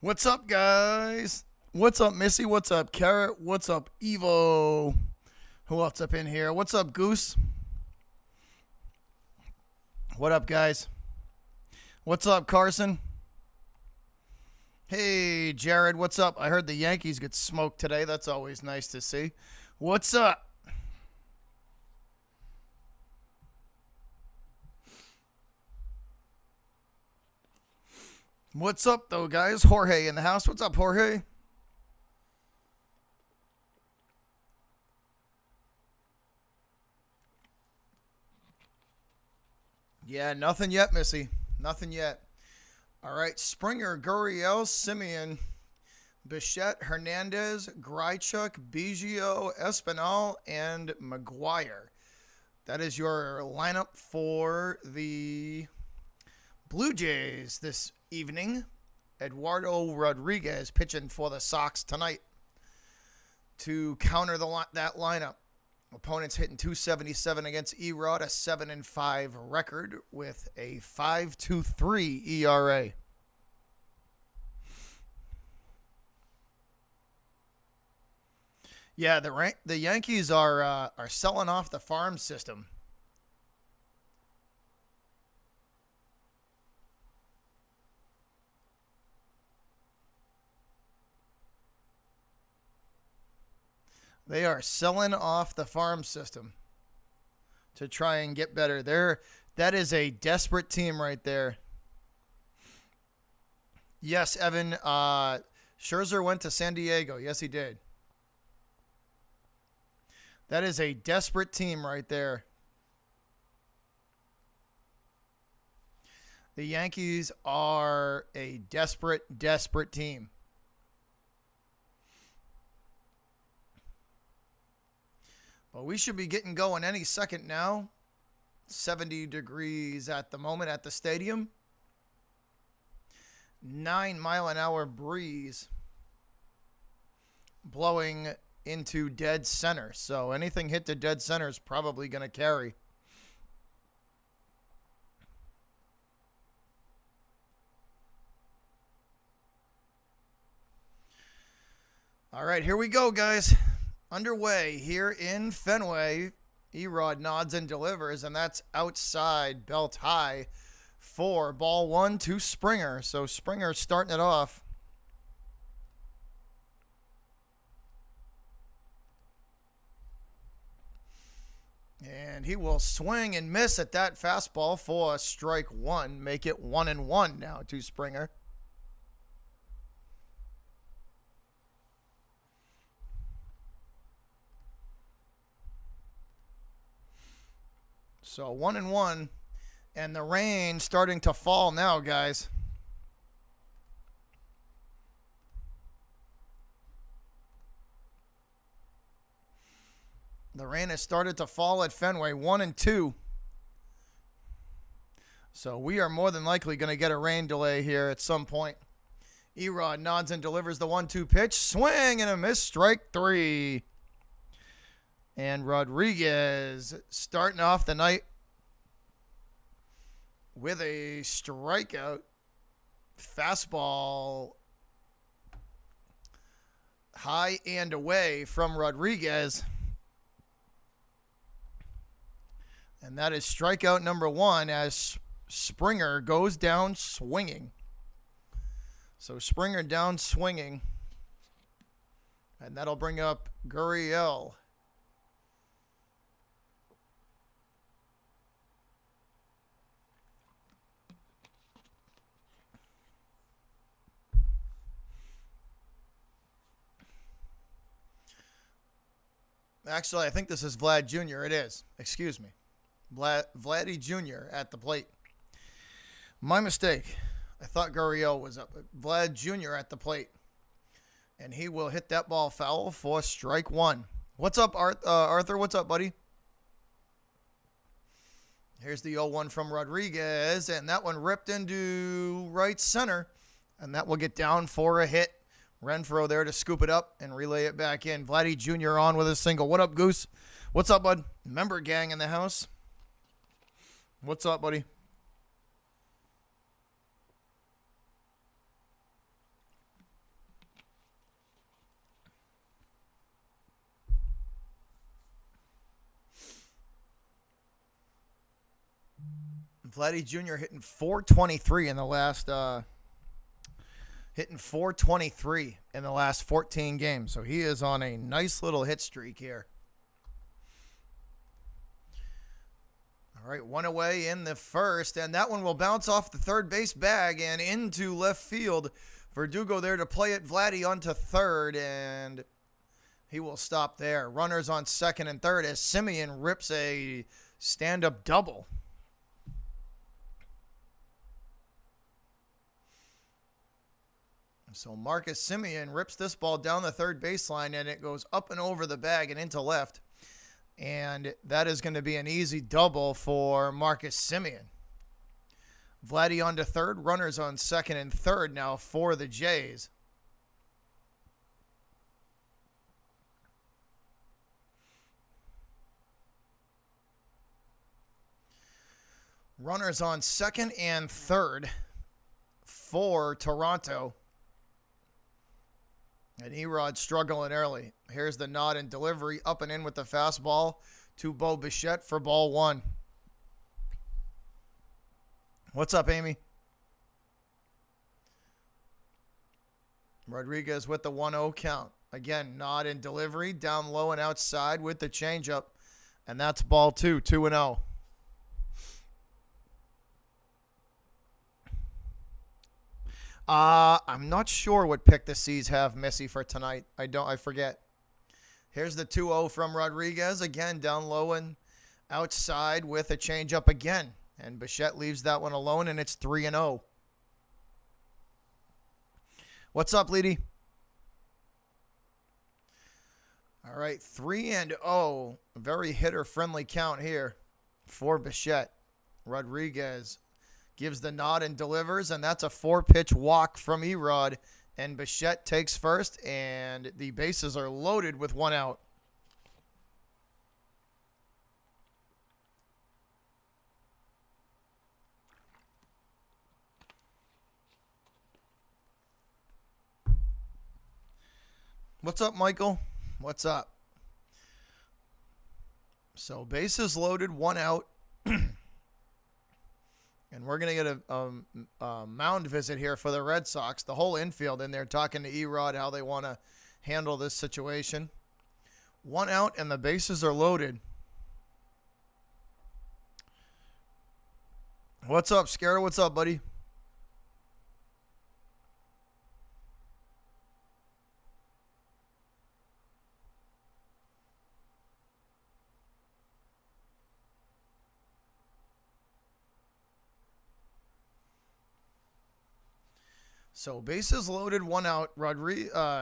What's up, guys? What's up, Missy? What's up, Carrot? What's up, Evo? Who else up in here? What's up, Goose? What up, guys? What's up, Carson? Hey, Jared, what's up? I heard the Yankees get smoked today. That's always nice to see. What's up? What's up, though, guys? Jorge in the house. What's up, Jorge? Yeah, nothing yet, Missy. Nothing yet. All right, Springer, Gurriel, Simeon, Bichette, Hernandez, Grychuk, Biggio, Espinal, and McGuire. That is your lineup for the Blue Jays this evening. Eduardo Rodriguez pitching for the Sox tonight to counter that lineup. Opponents hitting 277 against Erod, a 7-5 record with a 5.23 ERA. Yeah, the Yankees are selling off the farm system. They are selling off the farm system to try and get better. That is a desperate team right there. Yes, Evan. Scherzer went to San Diego. Yes, he did. That is a desperate team right there. The Yankees are a desperate, desperate team. Well, we should be getting going any second now. 70 degrees at the moment at the stadium. 9-mile-an-hour breeze blowing into dead center. So anything hit to dead center is probably going to carry. All right, here we go, guys. Underway here in Fenway. Erod nods and delivers, and that's outside, belt high for ball one to Springer. So Springer starting it off. And he will swing and miss at that fastball for strike one. Make it 1-1 now to Springer. So 1-1. And the rain starting to fall now, guys. The rain has started to fall at Fenway, 1-2. So we are more than likely going to get a rain delay here at some point. Erod nods and delivers the 1-2 pitch. Swing and a miss, strike three. And Rodriguez starting off the night with a strikeout. Fastball high and away from Rodriguez. And that is strikeout number one as Springer goes down swinging. So Springer down swinging. And that'll bring up Gurriel. Actually, I think this is Vlad Jr. It is. Excuse me. Vladdy Jr. at the plate. My mistake. I thought Gurriel was up. Vlad Jr. at the plate. And he will hit that ball foul for strike one. What's up, Arthur? What's up, buddy? Here's the 0-1 from Rodriguez. And that one ripped into right center. And that will get down for a hit. Renfroe there to scoop it up and relay it back in. Vladdy Jr. on with a single. What up, Goose? What's up, bud? Member gang in the house. What's up, buddy? Vladdy Jr. hitting 423 in the last hitting 423 in the last 14 games. So he is on a nice little hit streak here. All right, one away in the first, and that one will bounce off the third base bag and into left field. Verdugo there to play it. Vladdy onto third, and he will stop there. Runners on second and third as Semien rips a stand-up double. So Marcus Semien rips this ball down the third baseline, and it goes up and over the bag and into left. And that is going to be an easy double for Marcus Semien. Vladdy on to third. Runners on second and third now for the Jays. Runners on second and third for Toronto. And Erod struggling early. Here's the nod and delivery up and in with the fastball to Bo Bichette for ball one. What's up, Amy? Rodriguez with the 1-0 count. Again, nod and delivery down low and outside with the changeup. And that's ball two, 2-0. I'm not sure what pick the C's have, Missy, for tonight. I forget. Here's the 2-0 from Rodriguez. Again, down low and outside with a changeup again. And Bichette leaves that one alone, and it's 3-0. What's up, Leedy? All right, 3-0. Very hitter-friendly count here for Bichette. Rodriguez gives the nod and delivers, and that's a 4-pitch walk from Erod. And Bichette takes first, and the bases are loaded with one out. What's up, Michael? What's up? So bases loaded, one out. And we're going to get a mound visit here for the Red Sox. The whole infield in there talking to Erod how they want to handle this situation. One out and the bases are loaded. What's up, Scarra? What's up, buddy? So bases loaded, one out. Rodriguez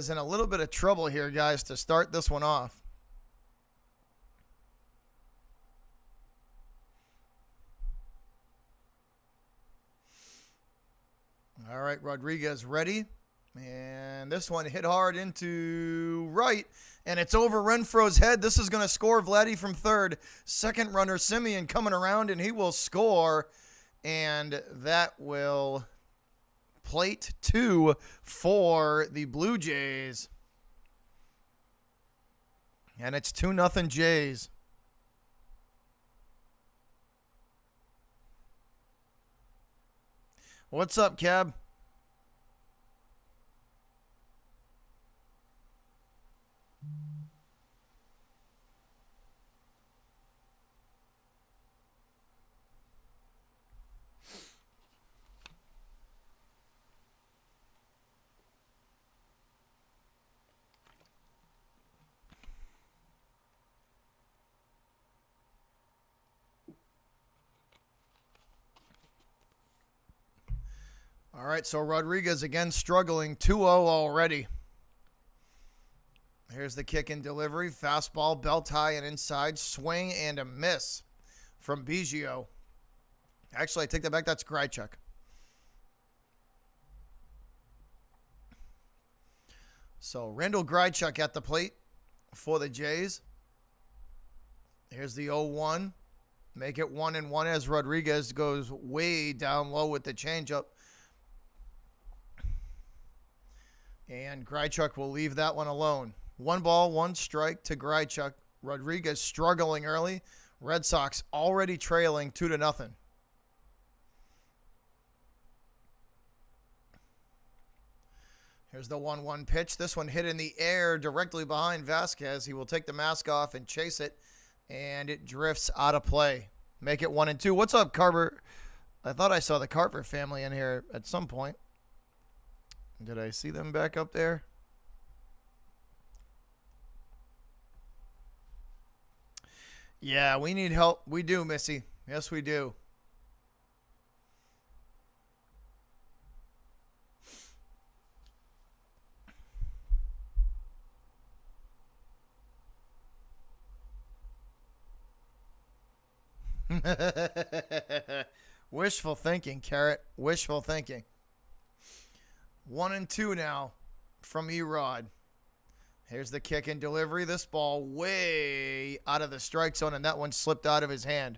in a little bit of trouble here, guys, to start this one off. All right, Rodriguez ready. And this one hit hard into right. And it's over Renfroe's head. This is going to score Vladdy from third. Second runner, Semien, coming around, and he will score. And that will plate 2 for the Blue Jays. And it's 2-0 Jays. What's up, Cab? All right, so Rodriguez again struggling, 2-0 already. Here's the kick and delivery. Fastball, belt high and inside. Swing and a miss from Biggio. Actually, I take that back. That's Grichuk. So Randall Grichuk at the plate for the Jays. Here's the 0-1. Make it 1-1 as Rodriguez goes way down low with the changeup. And Grichuk will leave that one alone. 1 ball, 1 strike to Grichuk. Rodriguez struggling early. Red Sox already trailing 2-0. Here's the 1-1 pitch. This one hit in the air directly behind Vasquez. He will take the mask off and chase it, and it drifts out of play. Make it 1-2. What's up, Carver? I thought I saw the Carver family in here at some point. Did I see them back up there? Yeah, we need help. We do, Missy. Yes, we do. Wishful thinking, Carrot. Wishful thinking. 1-2 now from Erod. Here's the kick and delivery. This ball way out of the strike zone, and that one slipped out of his hand.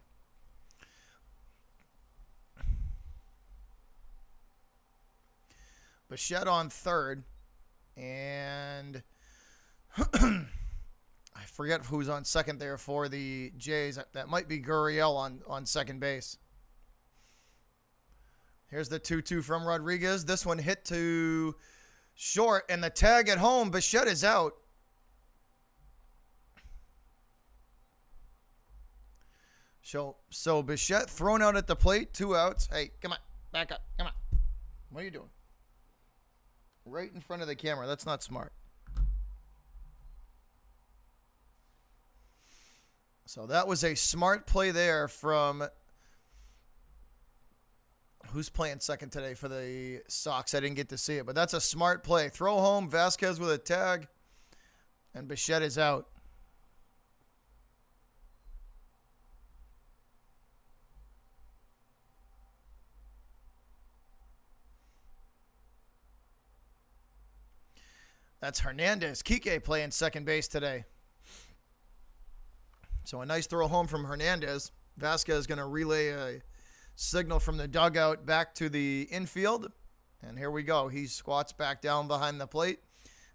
Bichette on third. And I forget who's on second there for the Jays. That might be Gurriel on second base. Here's the 2-2 from Rodriguez. This one hit to short, and the tag at home. Bichette is out. So Bichette thrown out at the plate, 2 outs. Hey, come on, back up, come on. What are you doing? Right in front of the camera. That's not smart. So that was a smart play there from... Who's playing second today for the Sox? I didn't get to see it, but that's a smart play. Throw home, Vasquez with a tag, and Bichette is out. That's Hernandez. Kike playing second base today. So a nice throw home from Hernandez. Vasquez is going to relay a signal from the dugout back to the infield. And here we go. He squats back down behind the plate.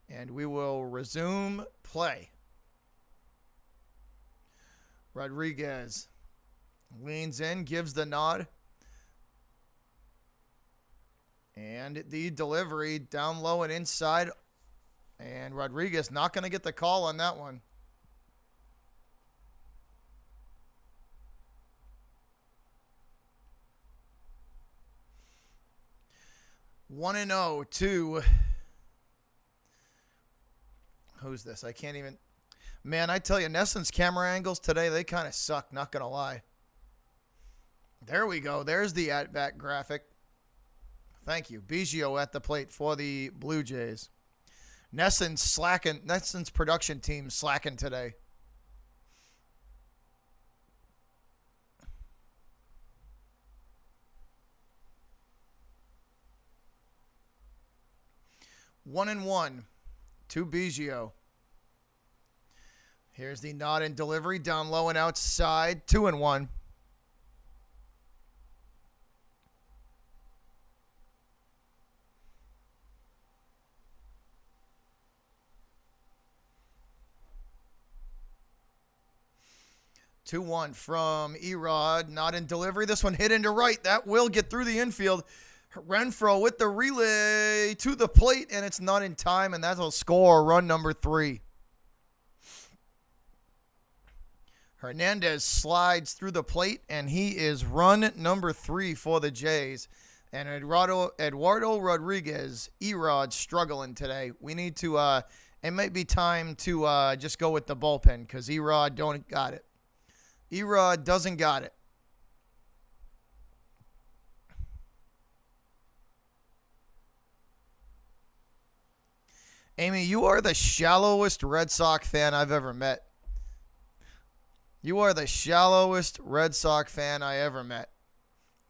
And we will resume play. Rodriguez leans in, gives the nod. And the delivery down low and inside. And Rodriguez not going to get the call on that one. One and 0 to... Who's this? I can't even... Man, I tell you, Nesson's camera angles today, they kind of suck, not going to lie. There we go. There's the at-bat graphic. Thank you. Biggio at the plate for the Blue Jays. Nesson's slacking. Nesson's production team slacking today. One and 1 to Biggio. Here's the nod and delivery down low and outside. 2-1. Two one from Erod. Not in delivery. This one hit into right. That will get through the infield. Renfroe with the relay to the plate, and it's not in time, and that'll score run number 3. Hernandez slides through the plate, and he is run number 3 for the Jays. And Eduardo Rodriguez, Erod, struggling today. We need to, it might be time to just go with the bullpen because Erod don't got it. Erod doesn't got it. Amy, you are the shallowest Red Sox fan I've ever met. You are the shallowest Red Sox fan I ever met.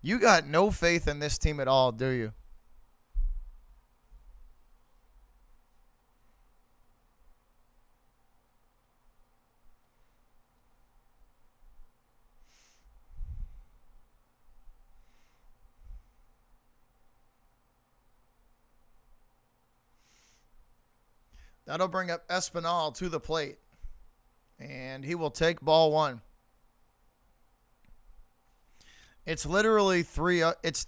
You got no faith in this team at all, do you? That'll bring up Espinal to the plate. And he will take ball 1. It's literally 3-0. It's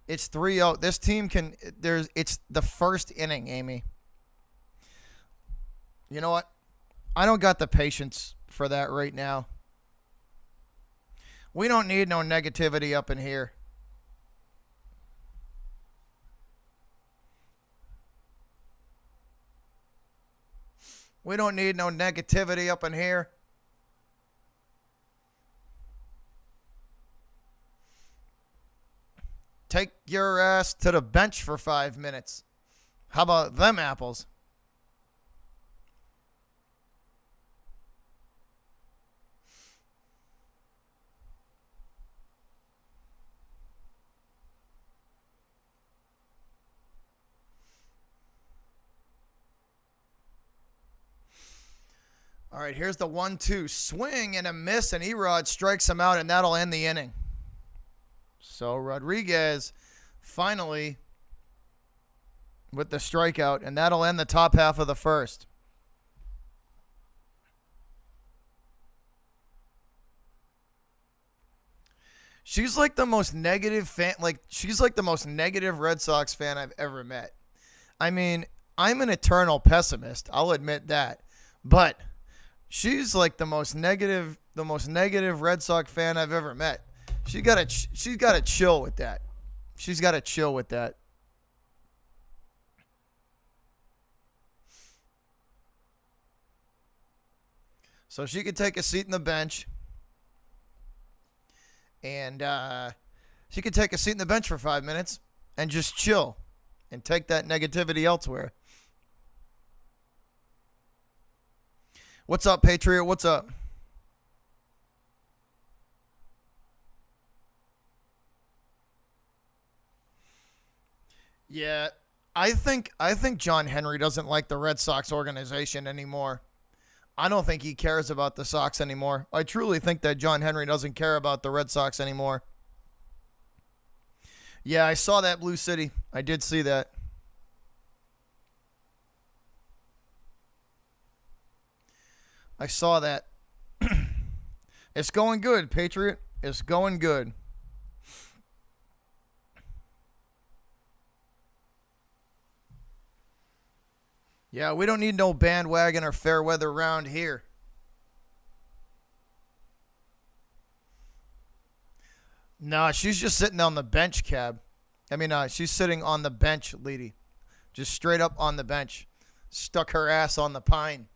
3-0. This team can it's the first inning, Amy. You know what? I don't got the patience for that right now. We don't need no negativity up in here. We don't need no negativity up in here. Take your ass to the bench for 5 minutes. How about them apples? All right, here's the 1-2. Swing and a miss, and Erod strikes him out, and that'll end the inning. So Rodriguez finally with the strikeout, and that'll end the top half of the first. She's like the most negative fan, she's like the most negative Red Sox fan I've ever met. I mean, I'm an eternal pessimist, I'll admit that. But she's like the most negative Red Sox fan I've ever met. She's got to chill with that. She's got to chill with that. So she could take a seat in the bench. And she could take a seat in the bench for 5 minutes and just chill and take that negativity elsewhere. What's up, Patriot? What's up? Yeah, I think John Henry doesn't like the Red Sox organization anymore. I don't think he cares about the Sox anymore. I truly think that John Henry doesn't care about the Red Sox anymore. Yeah, I saw that, Blue City. I did see that. I saw that. It's going good, Patriot. It's going good. Yeah, we don't need no bandwagon or fair weather round here. Nah, she's just sitting on the bench, Cab. She's sitting on the bench, Leedy. Just straight up on the bench. Stuck her ass on the pine.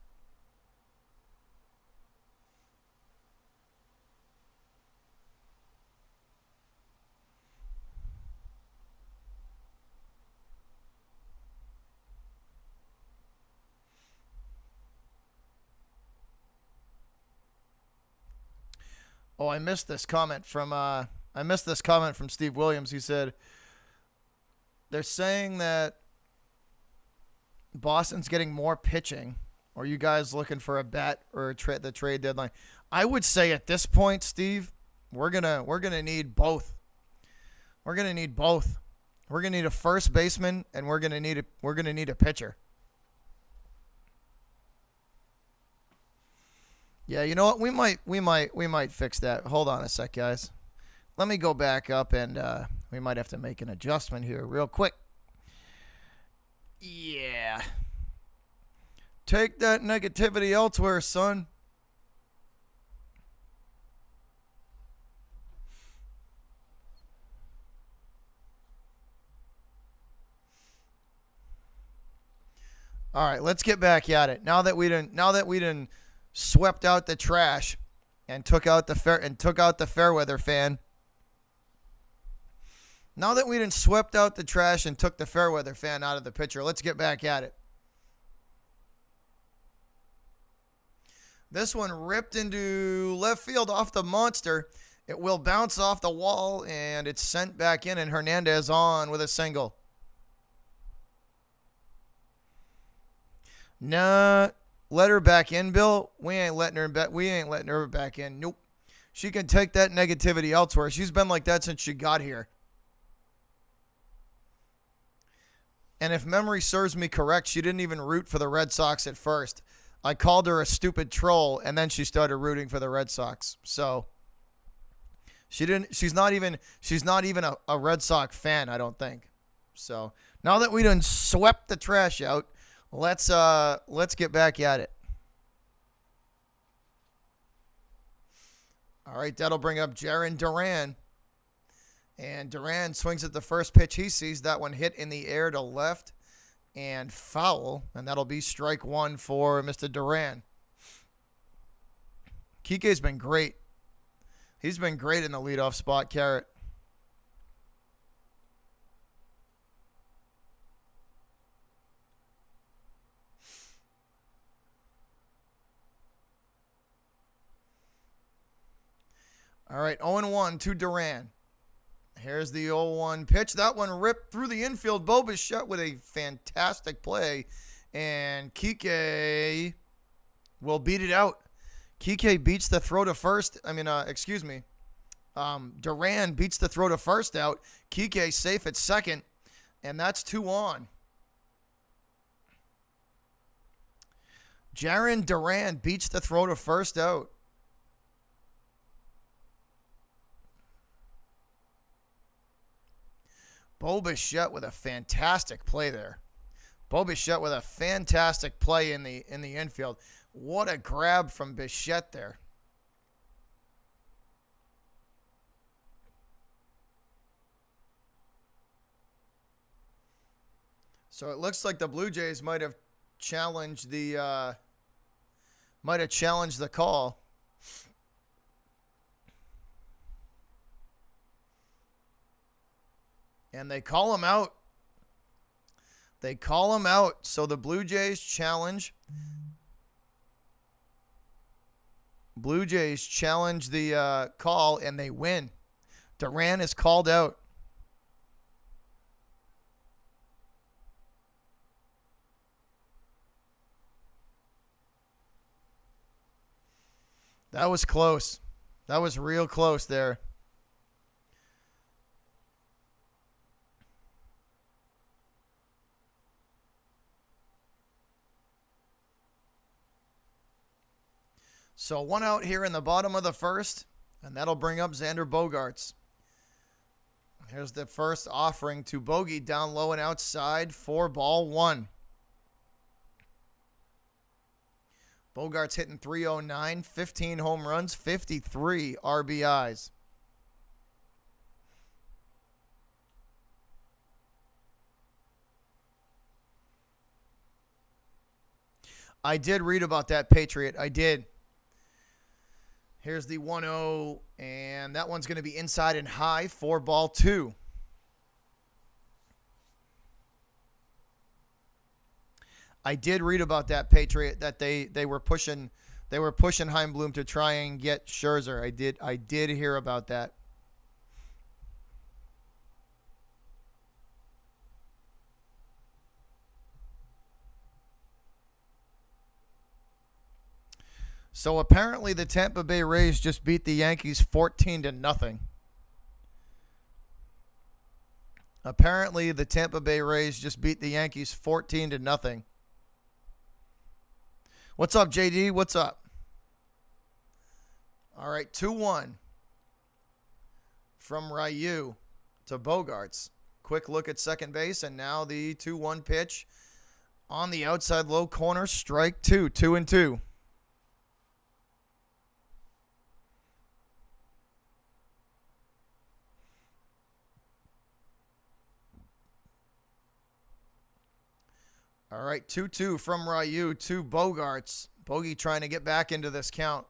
Oh, I missed this comment from Steve Williams. He said they're saying that Boston's getting more pitching. Are you guys looking for a bat or the trade deadline? I would say at this point, Steve, we're gonna need both. We're gonna need both. We're gonna need a first baseman and we're gonna need a pitcher. Yeah, you know what? We might fix that. Hold on a sec, guys. Let me go back up and we might have to make an adjustment here real quick. Yeah. Take that negativity elsewhere, son. All right, let's get back at it. Now that we didn't swept out the trash and took out the Fairweather fan. Now that we done swept out the trash and took the Fairweather fan out of the picture, let's get back at it. This one ripped into left field off the monster. It will bounce off the wall, and it's sent back in, and Hernandez on with a single. Nah. Let her back in, Bill. We ain't letting her back in. Nope. She can take that negativity elsewhere. She's been like that since she got here. And if memory serves me correct, she didn't even root for the Red Sox at first. I called her a stupid troll, and then she started rooting for the Red Sox. So She didn't. She's not even. She's not even a Red Sox fan, I don't think. So now that we done swept the trash out, let's get back at it. All right, that'll bring up Jarren Duran. And Duran swings at the first pitch he sees. That one hit in the air to left and foul. And that'll be strike one for Mr. Duran. Kike's been great. He's been great in the leadoff spot, Carrot. All right, 0-1 to Duran. Here's the 0-1 pitch. That one ripped through the infield. Bo Bichette with a fantastic play. And Kike will beat it out. Kike beats the throw to first. Duran beats the throw to first out. Kike safe at second. And that's 2 on. Jarren Duran beats the throw to first out. Bo Bichette with a fantastic play there. Bo Bichette with a fantastic play in the infield. What a grab from Bichette there. So it looks like the Blue Jays might have challenged the call. And they call him out. They call him out. So the Blue Jays challenge. Blue Jays challenge the call, and they win. Duran is called out. That was close. That was real close there. So 1 out here in the bottom of the first, and that'll bring up Xander Bogaerts. Here's the first offering to Bogey down low and outside, 4-1. Bogaerts hitting .309, 15 home runs, 53 RBIs. I did read about that, Patriot. I did. Here's the 1-0, and that one's going to be inside and high, 4-2. I did read about that, Patriot, that they were pushing Heimblum to try and get Scherzer. I did hear about that. So apparently the Tampa Bay Rays just beat the Yankees 14-0. Apparently the Tampa Bay Rays just beat the Yankees 14-0. What's up, JD? What's up? All right, 2-1 from Ryu to Bogaerts. Quick look at second base, and now the 2-1 pitch on the outside low corner. Strike 2, 2-2. All right, 2-2 from Ryu to Bogaerts. Bogey trying to get back into this count.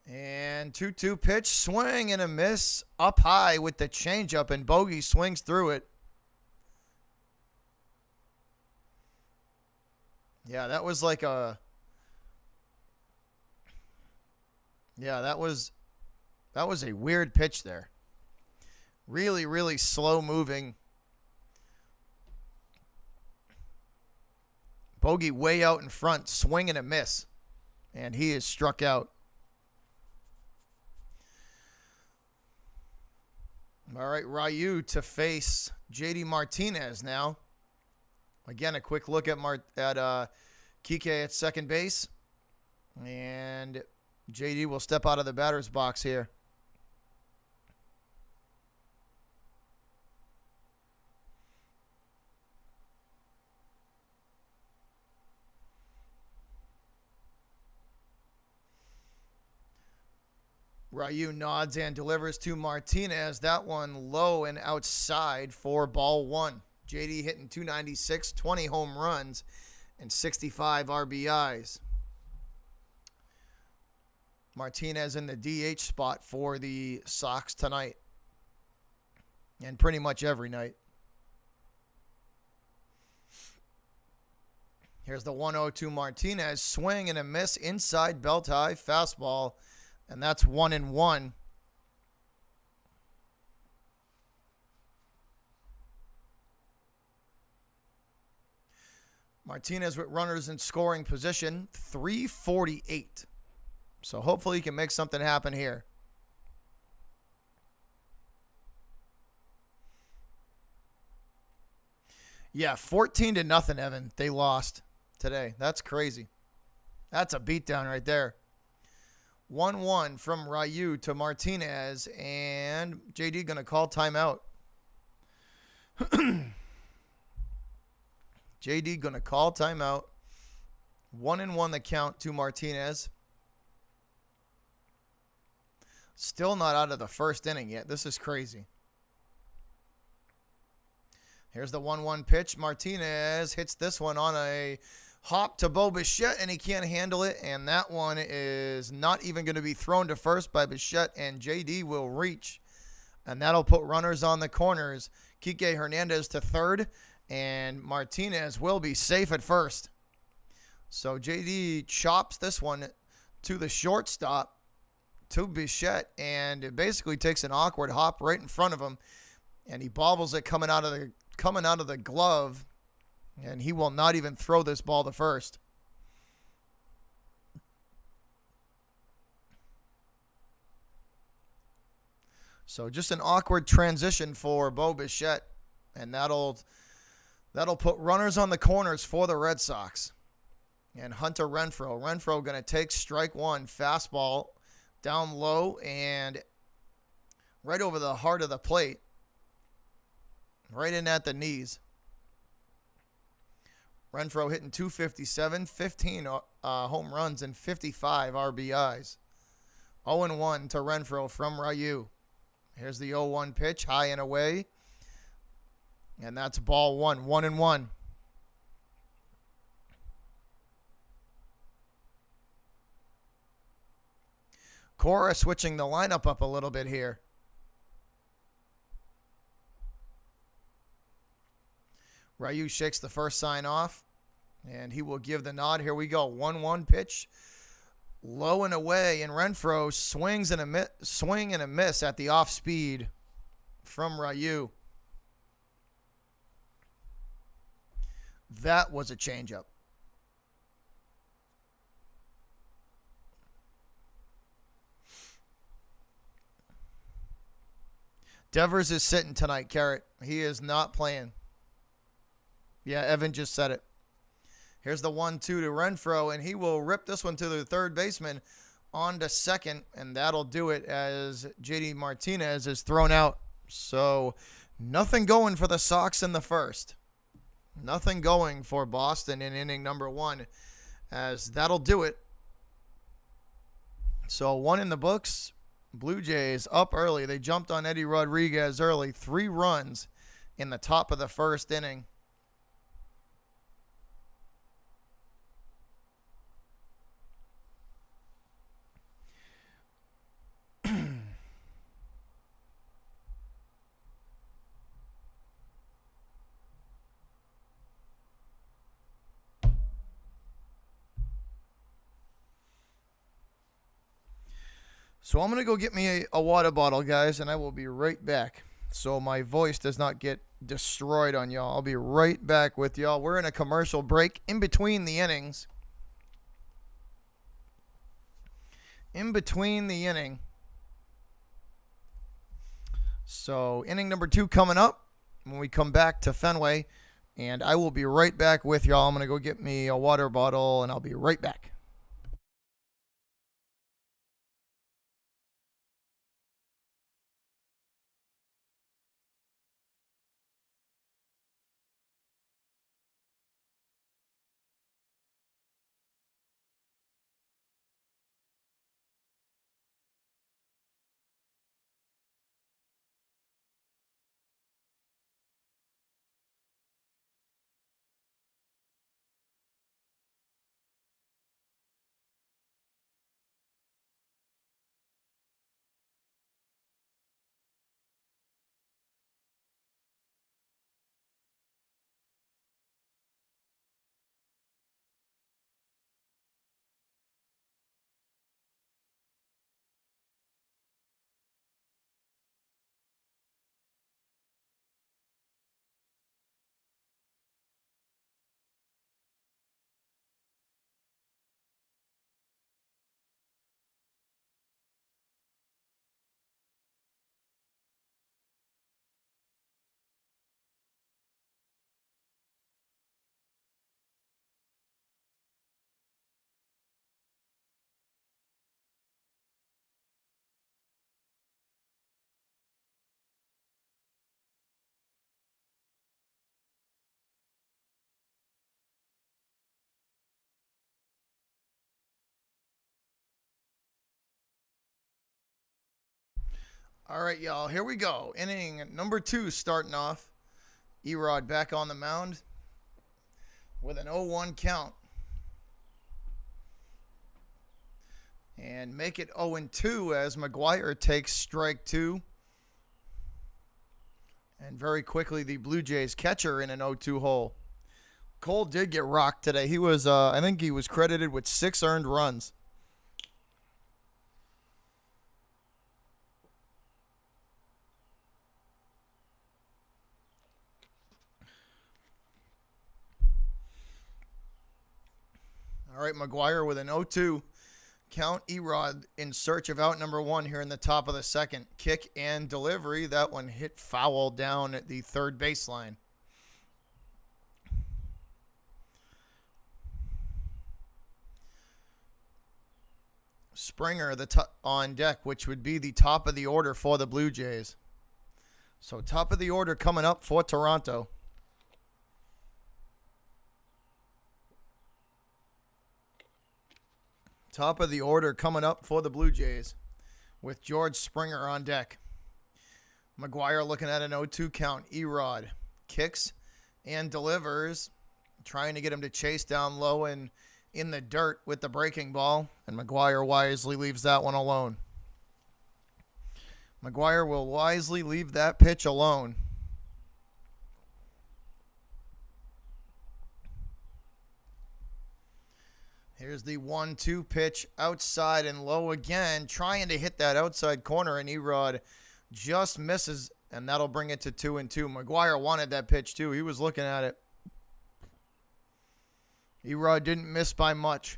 And 2-2 pitch, swing and a miss up high with the changeup, and Bogey swings through it. Yeah, that was like a... Yeah, that was a weird pitch there. Really, really slow moving. Bogey way out in front, swing and a miss. And he is struck out. All right, Ryu to face JD Martinez now. Again, a quick look at Kike at second base. And JD will step out of the batter's box here. Ryu nods and delivers to Martinez. That one low and outside for ball one. JD hitting 296, 20 home runs, and 65 RBIs. Martinez in the DH spot for the Sox tonight. And pretty much every night. Here's the 1-0 Martinez. Swing and a miss inside belt high fastball. And that's 1-1. Martinez with runners in scoring position, 348. So hopefully he can make something happen here. Yeah, 14-0, Evan. They lost today. That's crazy. That's a beatdown right there. 1-1 from Ryu to Martinez, and JD going to call timeout. JD going to call timeout. 1-1 the count to Martinez. Still not out of the first inning yet. This is crazy. Here's the 1-1 pitch. Martinez hits this one on a hop to Bo Bichette, and he can't handle it. And that one is not even going to be thrown to first by Bichette, and JD will reach. And that'll put runners on the corners. Kike Hernandez to third, and Martinez will be safe at first. So JD chops this one to the shortstop, to Bichette, and it basically takes an awkward hop right in front of him, and he bobbles it coming out of the glove, and he will not even throw this ball to first. So just an awkward transition for Bo Bichette, and that'll put runners on the corners for the Red Sox. And Hunter Renfroe going to take strike one, fastball down low and right over the heart of the plate, right in at the knees. Renfroe hitting 257, 15 home runs, and 55 RBIs. 0-1 to Renfroe from Ryu. Here's the 0-1 pitch, high and away. And that's ball one, 1-1. Cora switching the lineup up a little bit here. Ryu shakes the first sign off, and he will give the nod. Here we go. 1-1 pitch. Low and away, and Renfroe swing and a miss at the off speed from Ryu. That was a changeup. Devers is sitting tonight, Carrot. He is not playing. Yeah, Evan just said it. Here's the 1-2 to Renfroe, and he will rip this one to the third baseman on to second, and that'll do it as JD Martinez is thrown out. So nothing going for the Sox in the first. Nothing going for Boston in inning number one, as that'll do it. So one in the books. Blue Jays up early. They jumped on Eddie Rodriguez early. 3 runs in the top of the first inning. So I'm going to go get me a water bottle, guys, and I will be right back. So my voice does not get destroyed on y'all. I'll be right back with y'all. We're in a commercial break in between the innings. In between the inning. So inning number 2 coming up when we come back to Fenway. And I will be right back with y'all. I'm going to go get me a water bottle, and I'll be right back. All right, y'all. Here we go. Inning number 2 starting off. Erod back on the mound with an 0-1 count. And make it 0-2 as McGuire takes strike 2. And very quickly, the Blue Jays catcher in an 0-2 hole. Cole did get rocked today. He was, I think he was credited with 6 earned runs. All right, McGuire with an 0-2 count. Erod in search of out number 1 here in the top of the second. Kick and delivery. That one hit foul down at the third baseline. Springer on deck, which would be the top of the order for the Blue Jays. So top of the order coming up for Toronto. Top of the order coming up for the Blue Jays with George Springer on deck. McGuire looking at an 0-2 count. Erod kicks and delivers, trying to get him to chase down low and in the dirt with the breaking ball, and McGuire wisely leaves that one alone. McGuire will wisely leave that pitch alone. Here's the 1-2 pitch outside and low again, trying to hit that outside corner, and Erod just misses, and that'll bring it to 2-2. McGuire wanted that pitch too. He was looking at it. Erod didn't miss by much.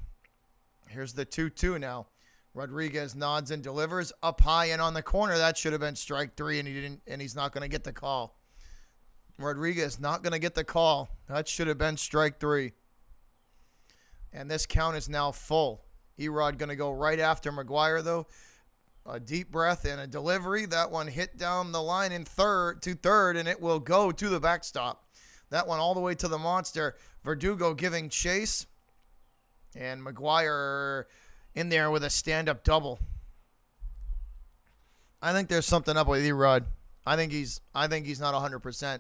Here's the 2-2 now. Rodriguez nods and delivers up high and on the corner. That should have been strike 3, and he didn't, and he's not going to get the call. Rodriguez not going to get the call. That should have been strike 3. And this count is now full. Erod going to go right after McGuire, though. A deep breath and a delivery. That one hit down the line to third, and it will go to the backstop. That one all the way to the monster. Verdugo giving chase. And McGuire in there with a stand-up double. I think there's something up with Erod. I think he's not 100%.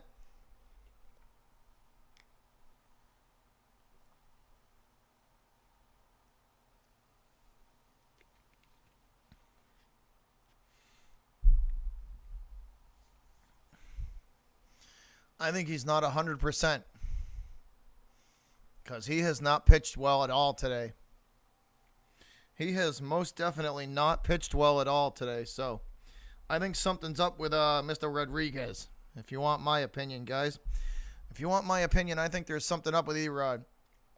I think he's not 100% because he has not pitched well at all today. He has most definitely not pitched well at all today. So I think something's up with Mr. Rodriguez, if you want my opinion, guys. If you want my opinion, I think there's something up with Erod.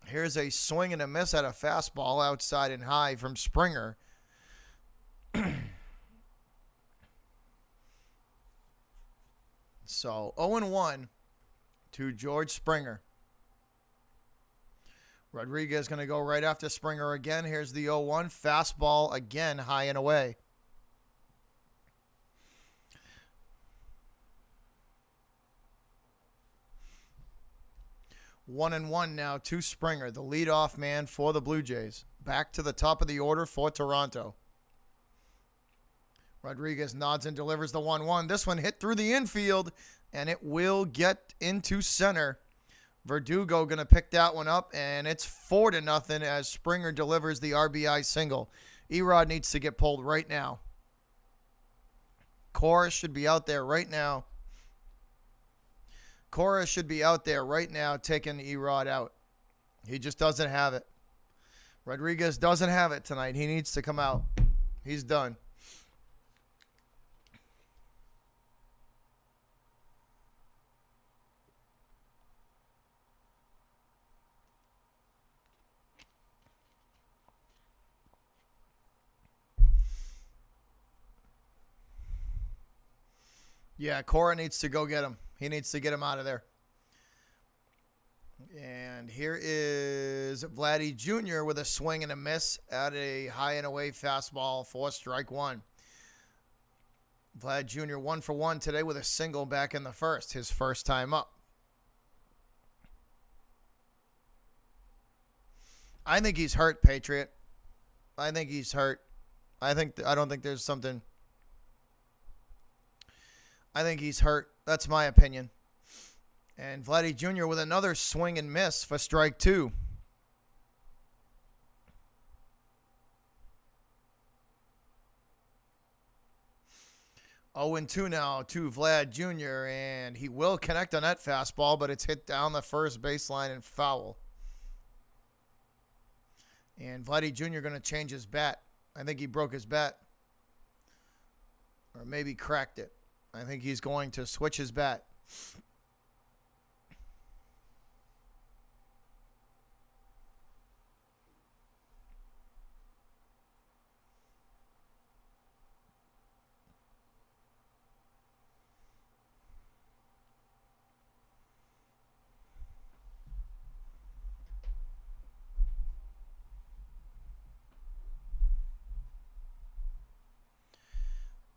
Here's a swing and a miss at a fastball outside and high from Springer. So 0-1 to George Springer. Rodriguez going to go right after Springer again. Here's the 0-1. Fastball again, high and away. One and one now to Springer, the leadoff man for the Blue Jays. Back to the top of the order for Toronto. Rodriguez nods and delivers the 1-1. This one hit through the infield, and it will get into center. Verdugo going to pick that one up, and it's 4-0 as Springer delivers the RBI single. Erod needs to get pulled right now. Cora should be out there right now. Cora should be out there right now taking Erod out. He just doesn't have it. Rodriguez doesn't have it tonight. He needs to come out. He's done. Yeah, Cora needs to go get him. He needs to get him out of there. And here is Vladdy Jr. with a swing and a miss at a high and away fastball for strike 1. Vlad Jr. 1 for 1 today with a single back in the first, his first time up. I think he's hurt, Patriot. I think he's hurt. I don't think there's something. I think he's hurt. That's my opinion. And Vladdy Jr. with another swing and miss for strike 2. 0-2 now to Vlad Jr., and he will connect on that fastball, but it's hit down the first baseline and foul. And Vladdy Jr. going to change his bat. I think he broke his bat. Or maybe cracked it. I think he's going to switch his bat.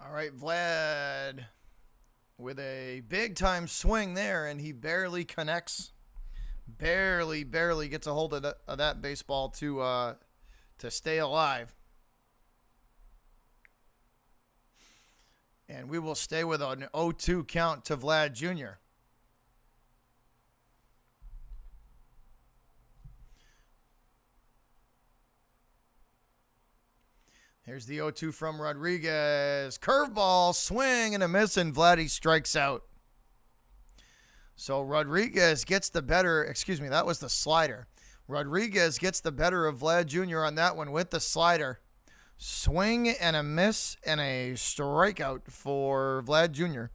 All right, Vlad with a big-time swing there, and he barely connects. Barely gets a hold of that baseball to stay alive. And we will stay with an 0-2 count to Vlad Jr. Here's the 0-2 from Rodriguez. Curveball, swing and a miss, and Vladdy strikes out. So Rodriguez gets the better. Excuse me, that was the slider. Rodriguez gets the better of Vlad Jr. on that one with the slider. Swing and a miss and a strikeout for Vlad Jr.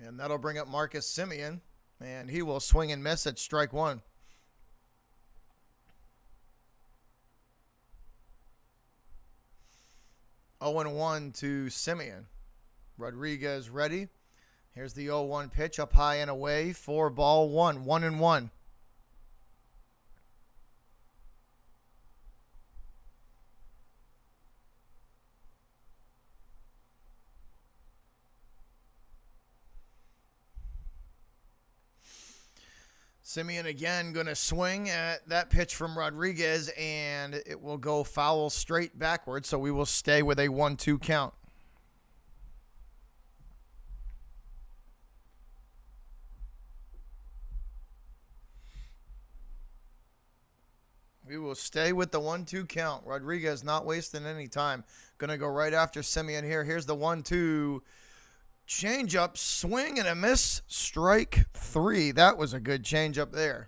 And that'll bring up Marcus Semien, and he will swing and miss at strike 1. Oh and 1 to Semien. Rodriguez ready. Here's the 0-1 pitch up high and away. 4-1. 1-1. Semien again going to swing at that pitch from Rodriguez, and it will go foul straight backwards, so we will stay with a 1-2 count. We will stay with the 1-2 count. Rodriguez not wasting any time. Going to go right after Semien here. Here's the 1-2. Change up, swing and a miss, strike 3. That was a good change up there.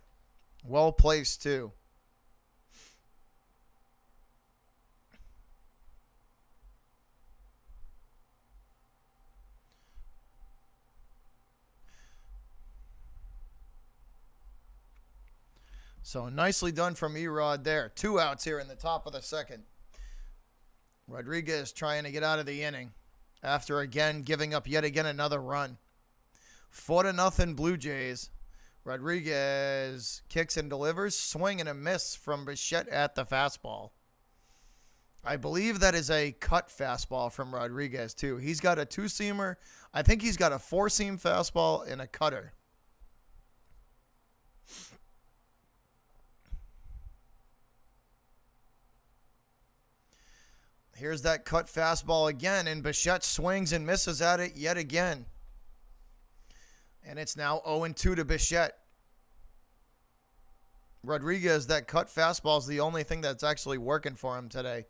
Well placed, too. So nicely done from Erod there. 2 outs here in the top of the second. Rodriguez trying to get out of the inning after again giving up yet again another run. 4-0 Blue Jays. Rodriguez kicks and delivers. Swing and a miss from Bichette at the fastball. I believe that is a cut fastball from Rodriguez, too. He's got a 2-seamer. I think he's got a 4-seam fastball and a cutter. Here's that cut fastball again, and Bichette swings and misses at it yet again. And it's now 0-2 to Bichette. Rodriguez, that cut fastball is the only thing that's actually working for him today.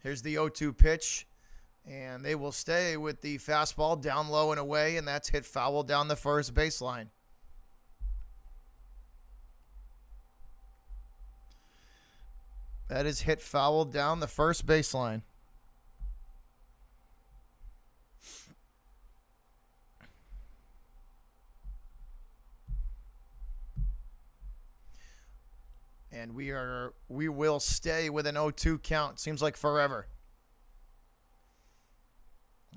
Here's the 0-2 pitch, and they will stay with the fastball down low and away, and that's hit foul down the first baseline. That is hit foul down the first baseline. And we will stay with an 0-2 count. Seems like forever.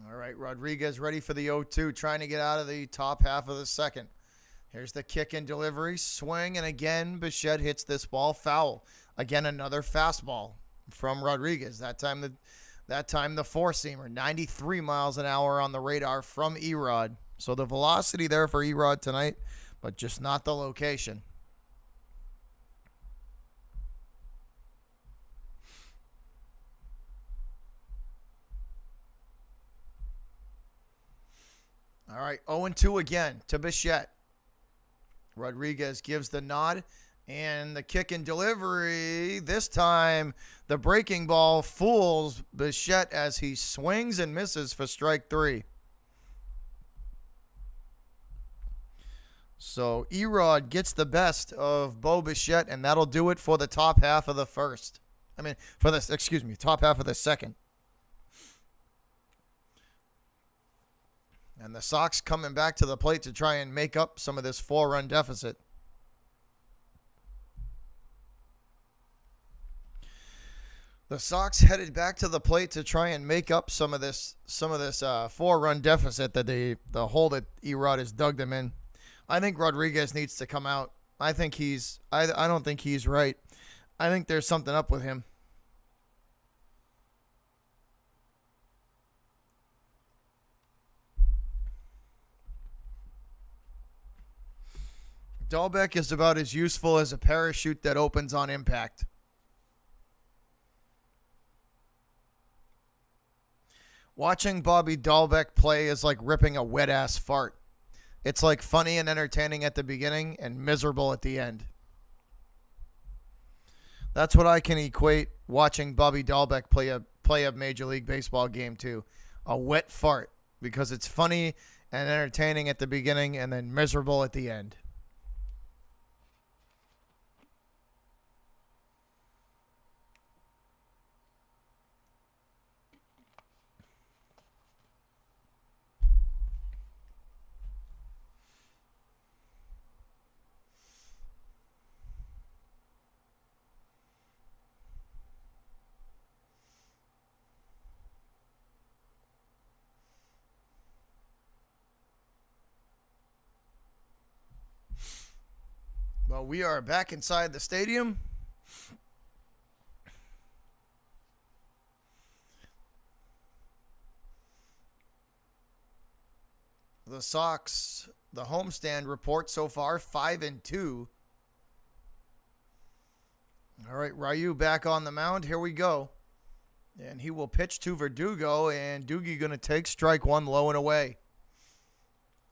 All right, Rodriguez ready for the 0-2, trying to get out of the top half of the second. Here's the kick and delivery, swing, and again, Bichette hits this ball foul. Again, another fastball from Rodriguez. That time That time the four-seamer, 93 miles an hour on the radar from Erod. So the velocity there for Erod tonight, but just not the location. All right, 0-2 again to Bichette. Rodriguez gives the nod, and the kick and delivery. This time, the breaking ball fools Bichette as he swings and misses for strike 3. So Erod gets the best of Bo Bichette, and that'll do it for the top half of the first. Top half of the second. And the Sox coming back to the plate to try and make up some of this 4-run deficit. The Sox headed back to the plate to try and make up some of this 4-run deficit that the hole that Erod has dug them in. I think Rodriguez needs to come out. I don't think he's right. I think there's something up with him. Dahlbeck is about as useful as a parachute that opens on impact. Watching Bobby Dahlbeck play is like ripping a wet-ass fart. It's like funny and entertaining at the beginning and miserable at the end. That's what I can equate watching Bobby Dahlbeck play a Major League Baseball game to. A wet fart, because it's funny and entertaining at the beginning and then miserable at the end. Well, we are back inside the stadium. The Sox, the homestand report so far, 5-2. All right, Ryu back on the mound. Here we go. And he will pitch to Verdugo, and Doogie going to take strike 1 low and away.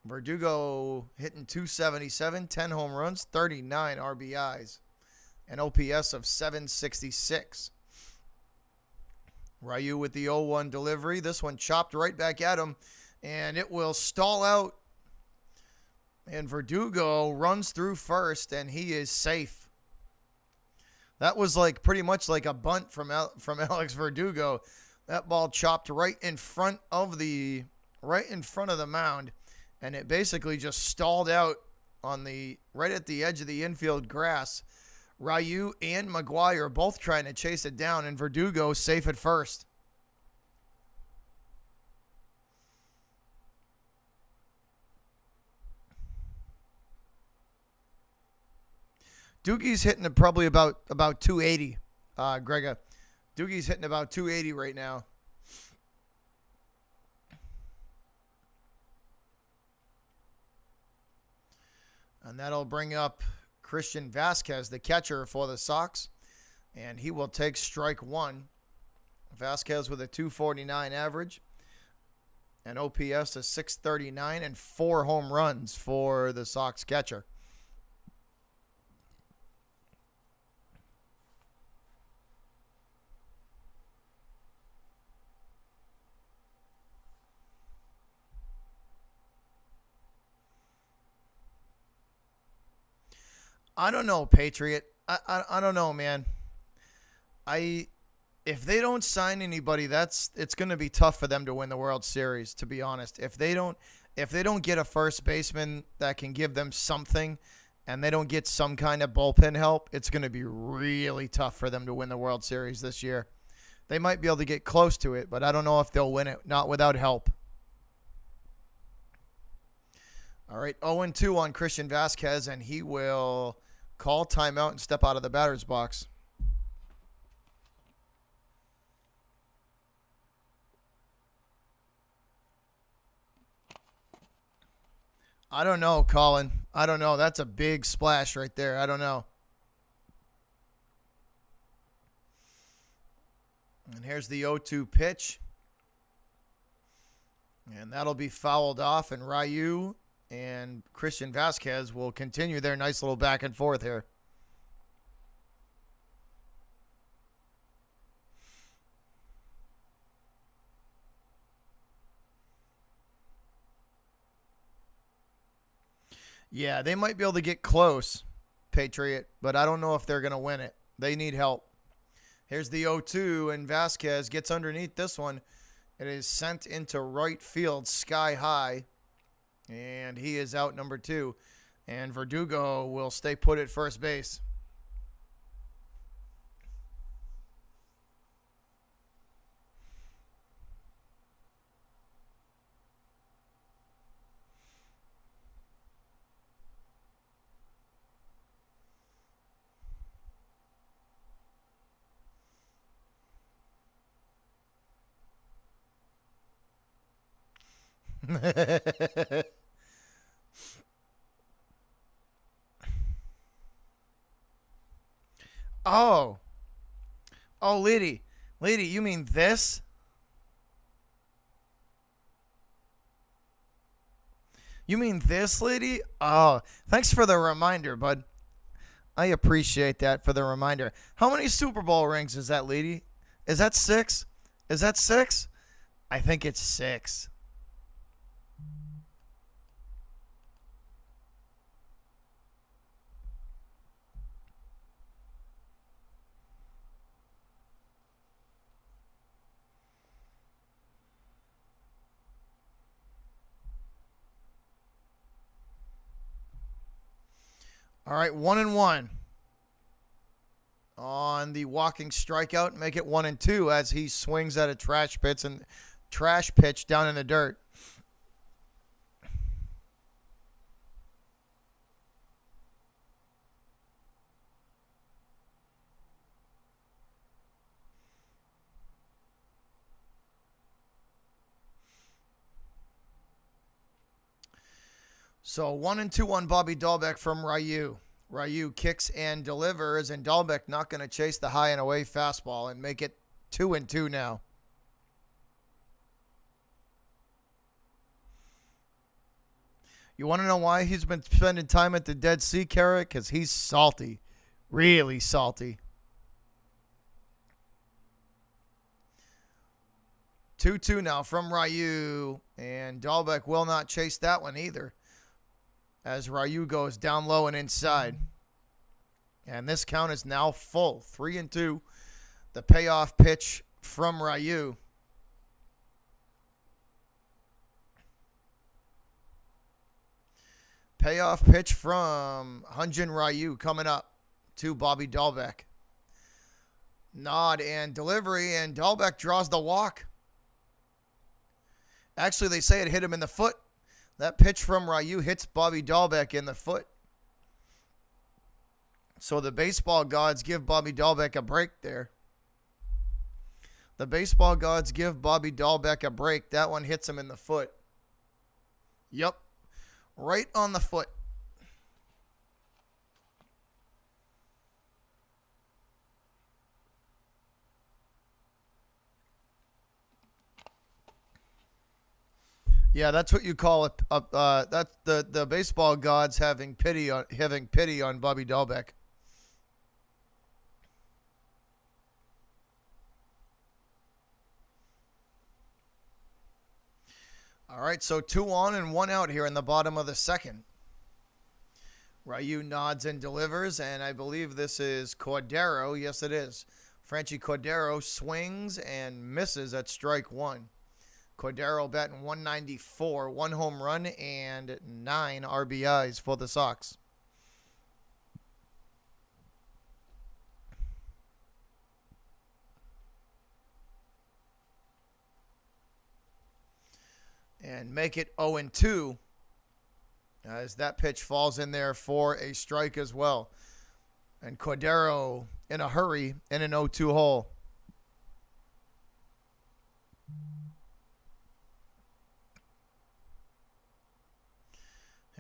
Verdugo hitting .277, 10 home runs, 39 RBIs, an OPS of 766. Ryu with the 0-1 delivery. This one chopped right back at him, and it will stall out. And Verdugo runs through first, and he is safe. That was like pretty much like a bunt from Alex Verdugo. That ball chopped right in front of the mound. And it basically just stalled out right at the edge of the infield grass. Ryu and McGuire both trying to chase it down, and Verdugo safe at first. Doogie's hitting probably about 280, Grega. Doogie's hitting about 280 right now. And that'll bring up Christian Vasquez, the catcher for the Sox. And he will take strike 1. Vasquez with a .249 average. An OPS of 639 and 4 home runs for the Sox catcher. I don't know, Patriot. I don't know, man. If they don't sign anybody, it's going to be tough for them to win the World Series, to be honest. If they don't get a first baseman that can give them something, and they don't get some kind of bullpen help, it's going to be really tough for them to win the World Series this year. They might be able to get close to it, but I don't know if they'll win it, not without help. All right, 0-2 on Christian Vasquez, and he will call timeout and step out of the batter's box. I don't know, Colin. I don't know. That's a big splash right there. I don't know. And here's the 0-2 pitch. And that'll be fouled off, and Ryu and Christian Vasquez will continue their nice little back and forth here. Yeah, they might be able to get close, Patriot, but I don't know if they're going to win it. They need help. Here's the 0-2, and Vasquez gets underneath this one. It is sent into right field sky high, and he is out number 2. And Verdugo will stay put at first base. Oh. Oh, Liddy. Liddy, you mean this? You mean this, Liddy? Oh, thanks for the reminder, bud. I appreciate that for the reminder. How many Super Bowl rings is that, Liddy? Is that 6? Is that 6? I think it's 6. All right, 1-1 on the walking strikeout. Make it 1-2 as he swings at a trash pitch down in the dirt. So 1-2 on Bobby Dahlbeck from Ryu. Ryu kicks and delivers, and Dahlbeck not going to chase the high and away fastball and make it 2-2 now. You want to know why he's been spending time at the Dead Sea, Carrot? Because he's salty. Really salty. 2-2 now from Ryu, and Dahlbeck will not chase that one either, as Ryu goes down low and inside. And this count is now full. 3-2. The payoff pitch from Ryu. Payoff pitch from Hyun-Jin Ryu coming up to Bobby Dahlbeck. Nod and delivery, and Dahlbeck draws the walk. Actually, they say it hit him in the foot. That pitch from Ryu hits Bobby Dahlbeck in the foot. So the baseball gods give Bobby Dahlbeck a break there. The baseball gods give Bobby Dahlbeck a break. That one hits him in the foot. Yep. Right on the foot. Yeah, that's what you call it. That's the baseball gods having pity on Bobby Dahlbeck. All right, so 2 on and 1 out here in the bottom of the second. Ryu nods and delivers, and I believe this is Cordero. Yes, it is. Franchi Cordero swings and misses at strike 1. Cordero batting 194, 1 home run, and 9 RBIs for the Sox. And make it 0-2 as that pitch falls in there for a strike as well. And Cordero in a hurry in an 0-2 hole.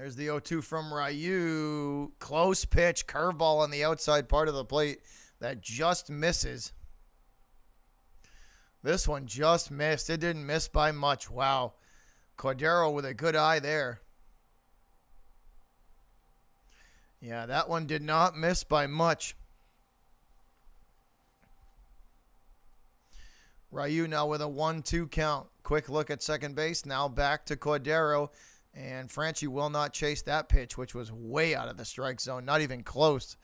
There's the 0-2 from Ryu. Close pitch, curveball on the outside part of the plate that just misses. This one just missed. It didn't miss by much. Wow. Cordero with a good eye there. Yeah, that one did not miss by much. Ryu now with a 1-2 count. Quick look at second base. Now back to Cordero. And Franchi will not chase that pitch, which was way out of the strike zone. Not even close.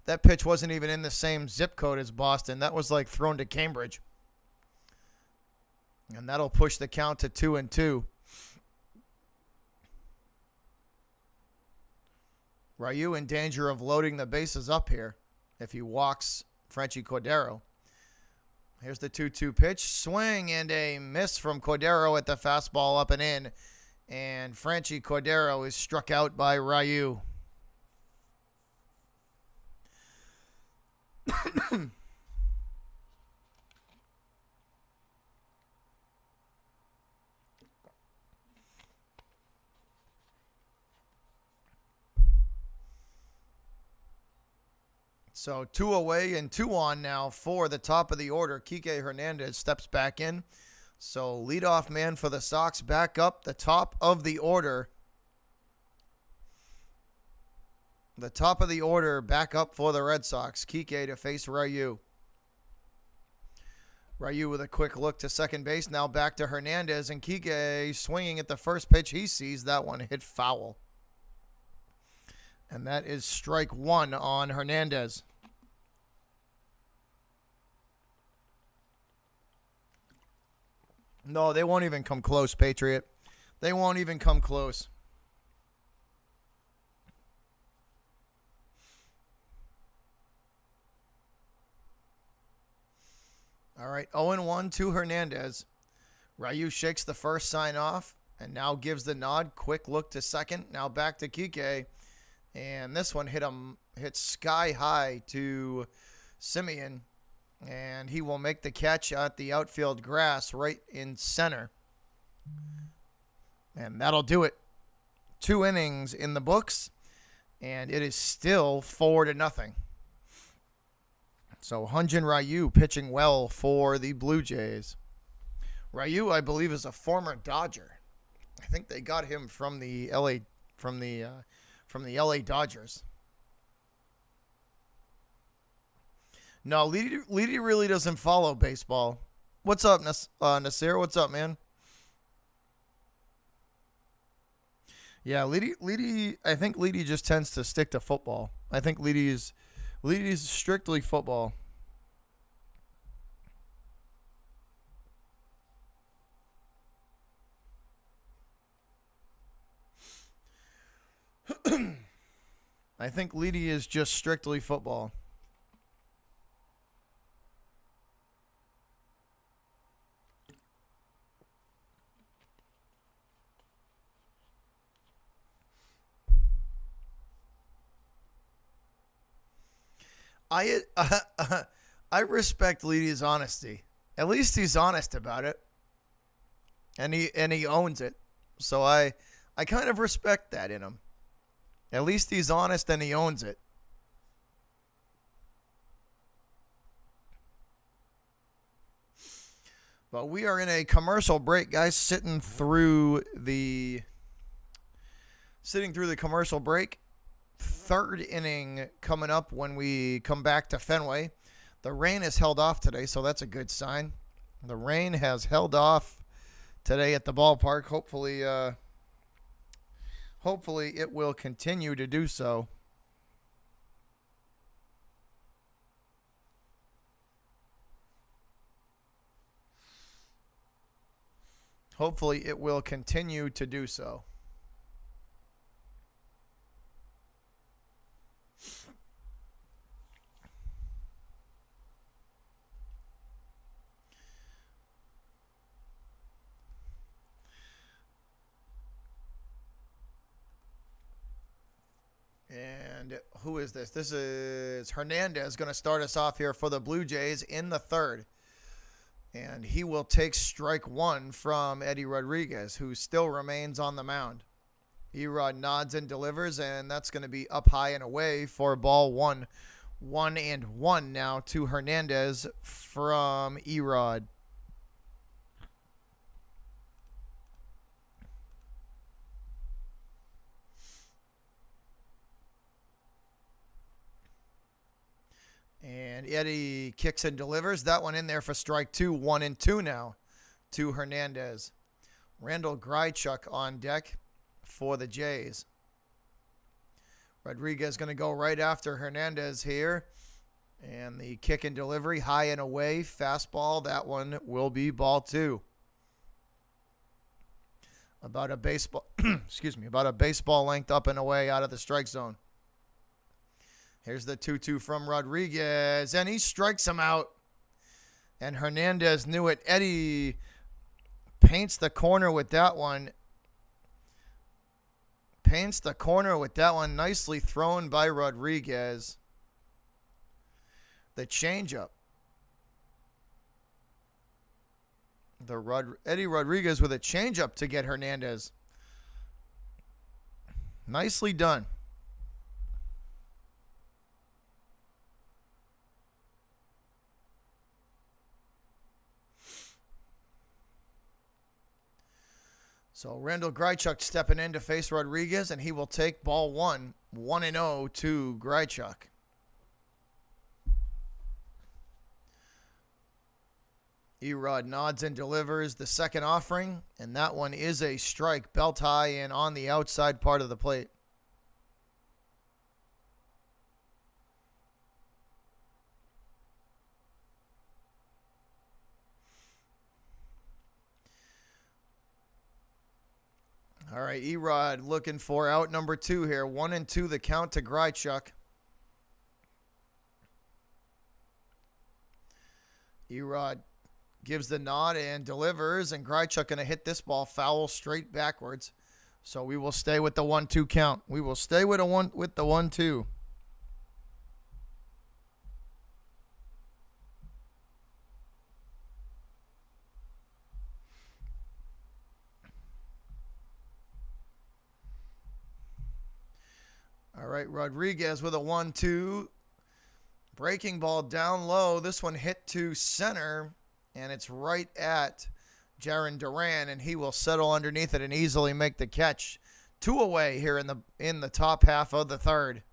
That pitch wasn't even in the same zip code as Boston. That was like thrown to Cambridge. And that'll push the count to 2-2. Ryu in danger of loading the bases up here if he walks Franchi Cordero. Here's the 2-2 pitch. Swing and a miss from Cordero at the fastball up and in. And Franchi Cordero is struck out by Ryu. So 2 away and 2 on now for the top of the order. Kike Hernandez steps back in. So leadoff man for the Sox back up the top of the order. The top of the order back up for the Red Sox. Kike to face Ryu. Ryu with a quick look to second base. Now back to Hernandez. And Kike swinging at the first pitch he sees. That one hit foul. And that is strike 1 on Hernandez. No, they won't even come close, Patriot. They won't even come close. All right, 0-1 to Hernandez. Ryu shakes the first sign off and now gives the nod. Quick look to second. Now back to Kike. And this one hit sky high to Simeon. And he will make the catch at the outfield grass right in center. And that'll do it. 2 innings in the books. And it is still 4-0. So Hyun-Jin Ryu pitching well for the Blue Jays. Ryu, I believe, is a former Dodger. I think they got him from the LA Dodgers. No, Leedy really doesn't follow baseball. What's up, Nasir? What's up, man? Yeah, Leedy. I think Leedy just tends to stick to football. I think Leedy's strictly football. I think Leedy is just strictly football. I respect Leedy's honesty. At least he's honest about it, and he owns it. So I kind of respect that in him. At least he's honest and he owns it. But we are in a commercial break, guys. Sitting through the commercial break. 3rd inning coming up when we come back to Fenway. The rain has held off today, so that's a good sign. The rain has held off today at the ballpark. Hopefully it will continue to do so. Hopefully it will continue to do so. And who is this? This is Hernandez going to start us off here for the Blue Jays in the 3rd. And he will take strike 1 from Eddie Rodriguez, who still remains on the mound. Erod nods and delivers, and that's going to be up high and away for ball one. 1-1 now to Hernandez from Erod. And Eddie kicks and delivers. That one in there for strike two. 1-2 now to Hernandez. Randall Grychuk on deck for the Jays. Rodriguez going to go right after Hernandez here. And the kick and delivery, high and away, fastball. That one will be ball two. About a baseball, about a baseball length up and away out of the strike zone. Here's the 2-2 from Rodriguez, and he strikes him out. And Hernandez knew it. Eddie paints the corner with that one. Nicely thrown by Rodriguez. The changeup. Eddie Rodriguez with a changeup to get Hernandez. Nicely done. So Randall Grychuk stepping in to face Rodriguez, and he will take ball one. 1-0 to Grychuk. Erod nods and delivers the second offering, and that one is a strike, belt high and on the outside part of the plate. All right, Erod looking for out number two here. 1-2 the count to Grychuk. Erod gives the nod and delivers, and Grychuk going to hit this ball foul straight backwards. So we will stay with the 1-2 count. We will stay with the 1-2. All right, Rodriguez with a 1-2. Breaking ball down low. This one hit to center, and it's right at Jaron Duran, and he will settle underneath it and easily make the catch. 2 away here in the top half of the third.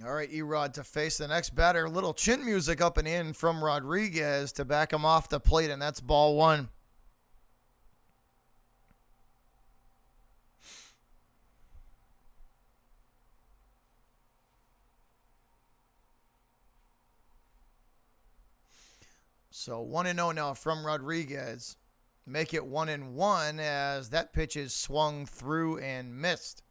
All right, Erod to face the next batter. Little chin music up and in from Rodriguez to back him off the plate, and that's ball one. So 1-0 now from Rodriguez. Make it 1-1 as that pitch is swung through and missed.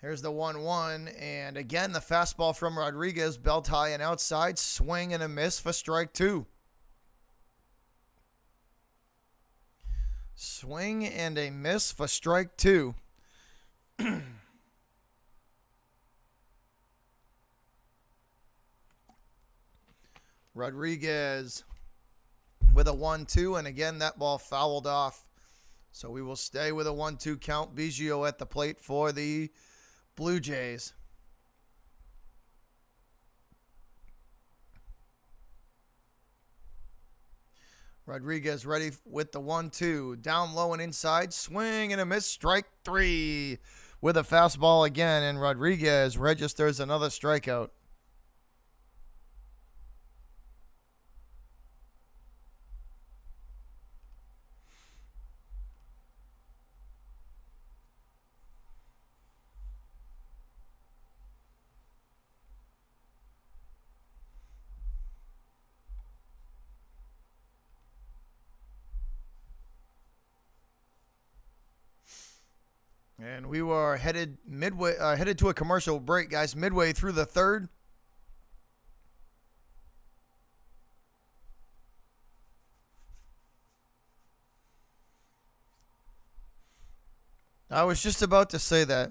Here's the 1-1, and again, the fastball from Rodriguez, belt high and outside, swing and a miss for strike two. Swing and a miss for strike two. Rodriguez with a 1-2, and again, that ball fouled off. So we will stay with a 1-2 count. Biggio at the plate for the Blue Jays. Rodriguez ready with the 1-2. Down low and inside. Swing and a miss. Strike three with a fastball again. And Rodriguez registers another strikeout. And we were headed to a commercial break, guys. Midway through the third. I was just about to say that.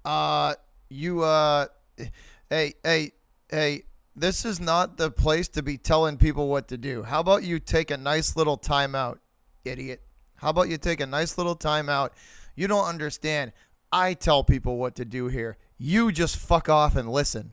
Uh, you, hey, hey, hey, this is not the place to be telling people what to do. How about you take a nice little timeout, idiot? How about you take a nice little timeout? You don't understand. I tell people what to do here. You just fuck off and listen.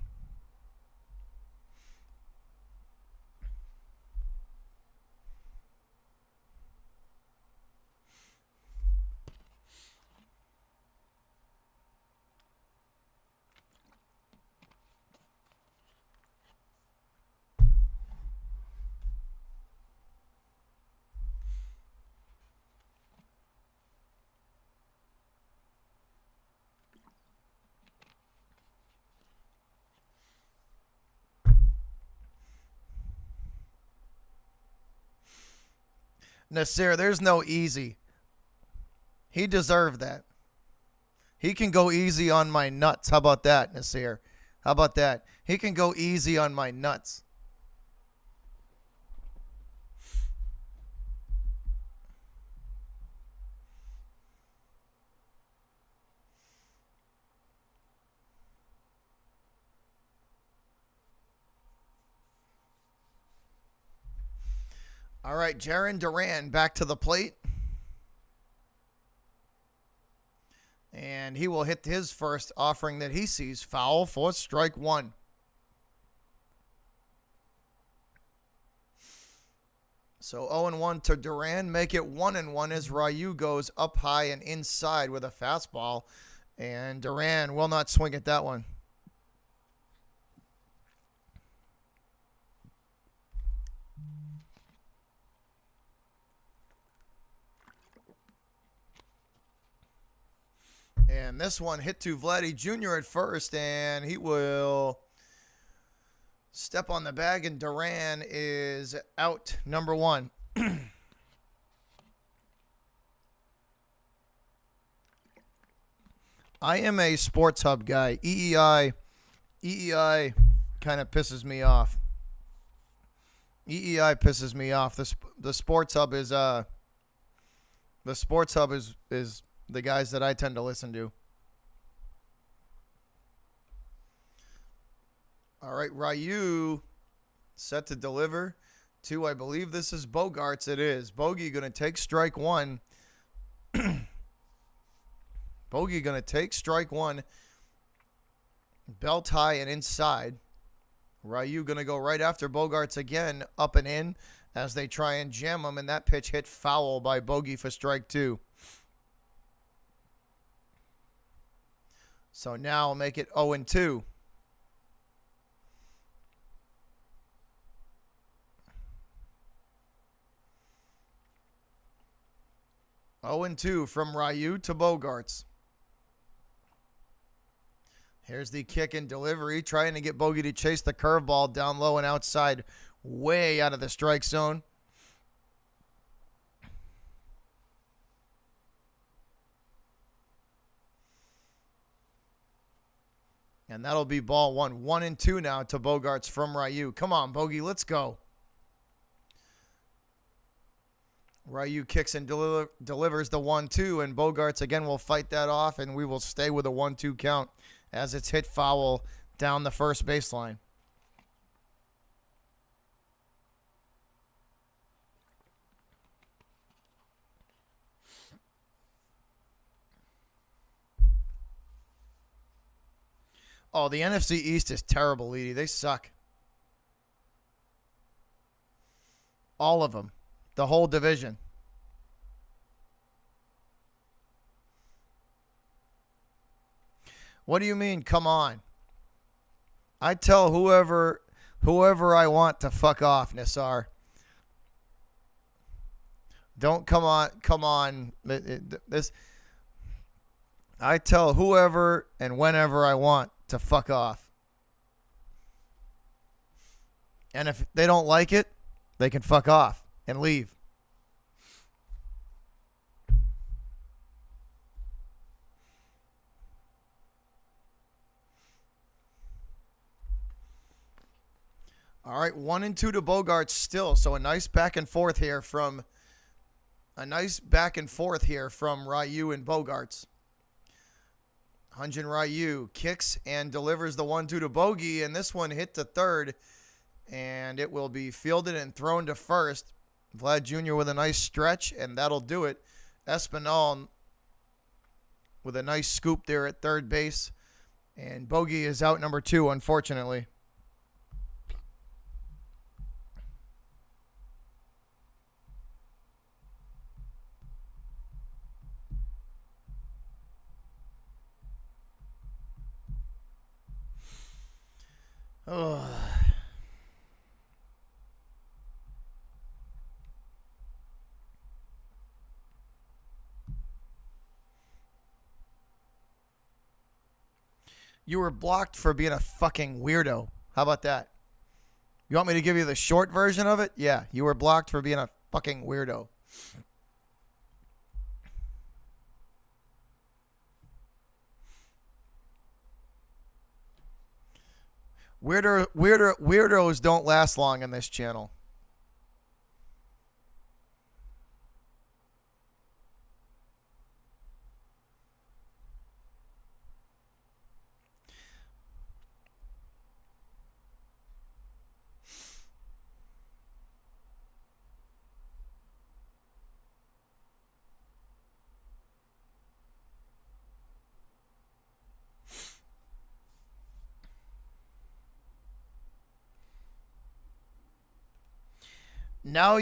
Nasir, there's no easy. He deserved that. He can go easy on my nuts. How about that, Nasir? How about that? He can go easy on my nuts. All right, Jaron Duran back to the plate. And he will hit his first offering that he sees. Foul for strike one. So 0-1 to Duran. Make it 1-1 as Ryu goes up high and inside with a fastball. And Duran will not swing at that one. And this one hit to Vladdy Jr. at first, and he will step on the bag, and Duran is out, number one. I am a Sports Hub guy. EEI kind of pisses me off. EEI pisses me off. The Sports Hub is the guys that I tend to listen to. All right, Ryu set to deliver to, I believe this is Bogarts. It is. Bogey going to take strike one. Bogey going to take strike one. Belt high and inside. Ryu going to go right after Bogarts again, up and in, as they try and jam him, and that pitch hit foul by Bogey for strike two. So now I'll make it 0-2. Oh, 2 from Ryu to Bogarts. Here's the kick and delivery, trying to get Bogey to chase the curveball down low and outside, way out of the strike zone. And that'll be ball one. 1-2 now to Bogarts from Ryu. Come on, Bogey, let's go. Ryu kicks and delivers the 1-2, and Bogarts again will fight that off, and we will stay with a 1-2 count as it's hit foul down the first baseline. Oh, the NFC East is terrible, Leedy. They suck. All of them. The whole division. What do you mean, come on? I tell whoever I want to fuck off, Nassar. Don't come on. This I tell whoever and whenever I want to fuck off. And if they don't like it, they can fuck off and leave. All right, 1-2 to Bogarts still. So a nice back and forth here from Ryu and Bogarts. Hyun-Jin Ryu kicks and delivers the 1-2 to Bogey, and this one hit to third, and it will be fielded and thrown to first. Vlad Jr. with a nice stretch, and that'll do it. Espinal with a nice scoop there at third base, and Bogey is out number 2, unfortunately. Oh. You were blocked for being a fucking weirdo. How about that? You want me to give you the short version of it? Yeah, you were blocked for being a fucking weirdo. Weirdos don't last long on this channel. Now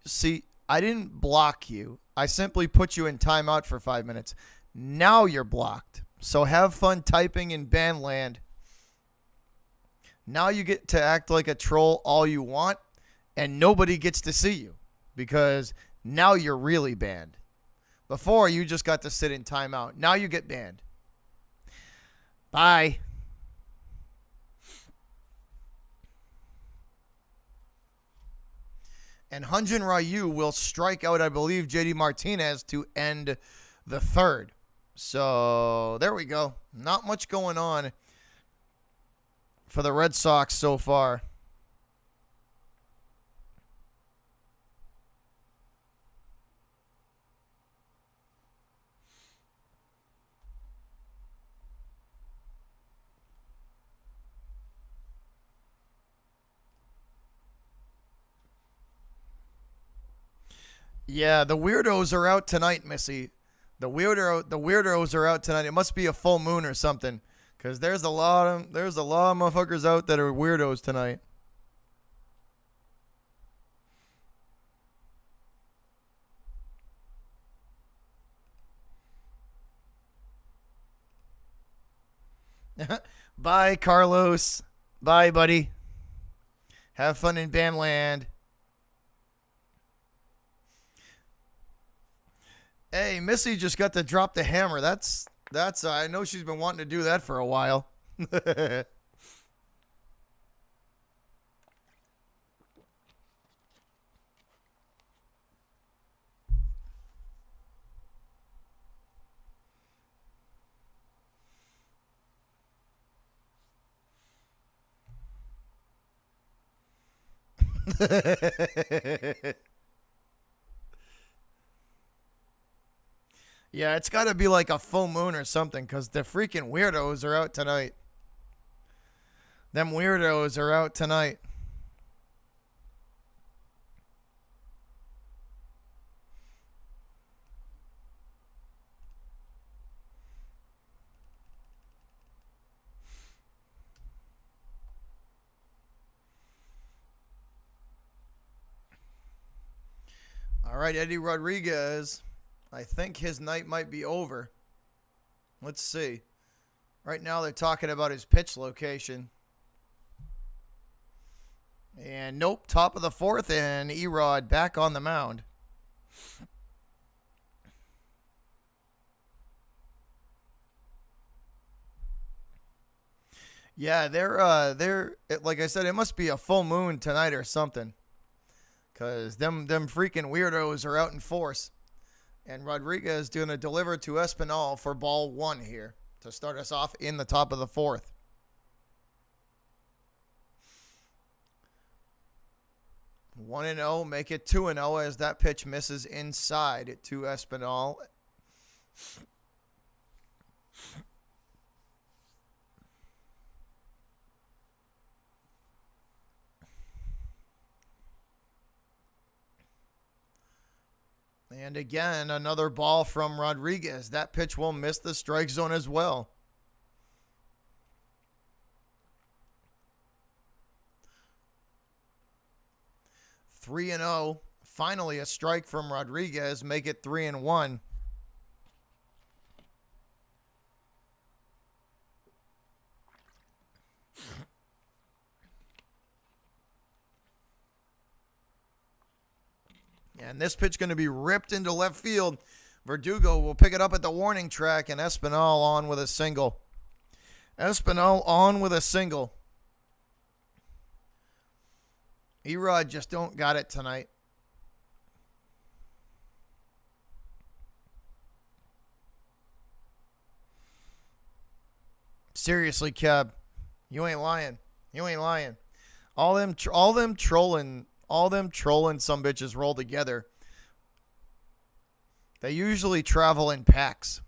see, I didn't block you. I simply put you in timeout for 5 minutes. Now you're blocked. So have fun typing in Bandland. Now you get to act like a troll all you want, and nobody gets to see you because now you're really banned. Before, you just got to sit in timeout. Now you get banned. Bye. And Hyun-Jin Ryu will strike out, I believe, JD Martinez to end the third. So there we go. Not much going on for the Red Sox so far. Yeah, the weirdos are out tonight, Missy. The weirdos are out tonight. It must be a full moon or something, because there's a lot of motherfuckers out that are weirdos tonight. Bye, Carlos. Bye, buddy. Have fun in Bandland. Hey, Missy just got to drop the hammer. That's. I know she's been wanting to do that for a while. Yeah, it's got to be like a full moon or something, because the freaking weirdos are out tonight. Them weirdos are out tonight. All right, Eddie Rodriguez. I think his night might be over. Let's see. Right now they're talking about his pitch location. And nope, top of the fourth, and Erod back on the mound. Yeah, like I said, it must be a full moon tonight or something, cause them freaking weirdos are out in force. And Rodriguez doing a deliver to Espinal for ball one here to start us off in the top of the fourth. One and 0, make it 2-0 as that pitch misses inside to Espinal. And again, another ball from Rodriguez. That pitch will miss the strike zone as well. Three and 0. Finally, a strike from Rodriguez. Make it 3-1. And this pitch going to be ripped into left field. Verdugo will pick it up at the warning track, and Espinal on with a single. Espinal on with a single. Erod just don't got it tonight. Seriously, Kev, you ain't lying. You ain't lying. All them trolling some bitches roll together. They usually travel in packs.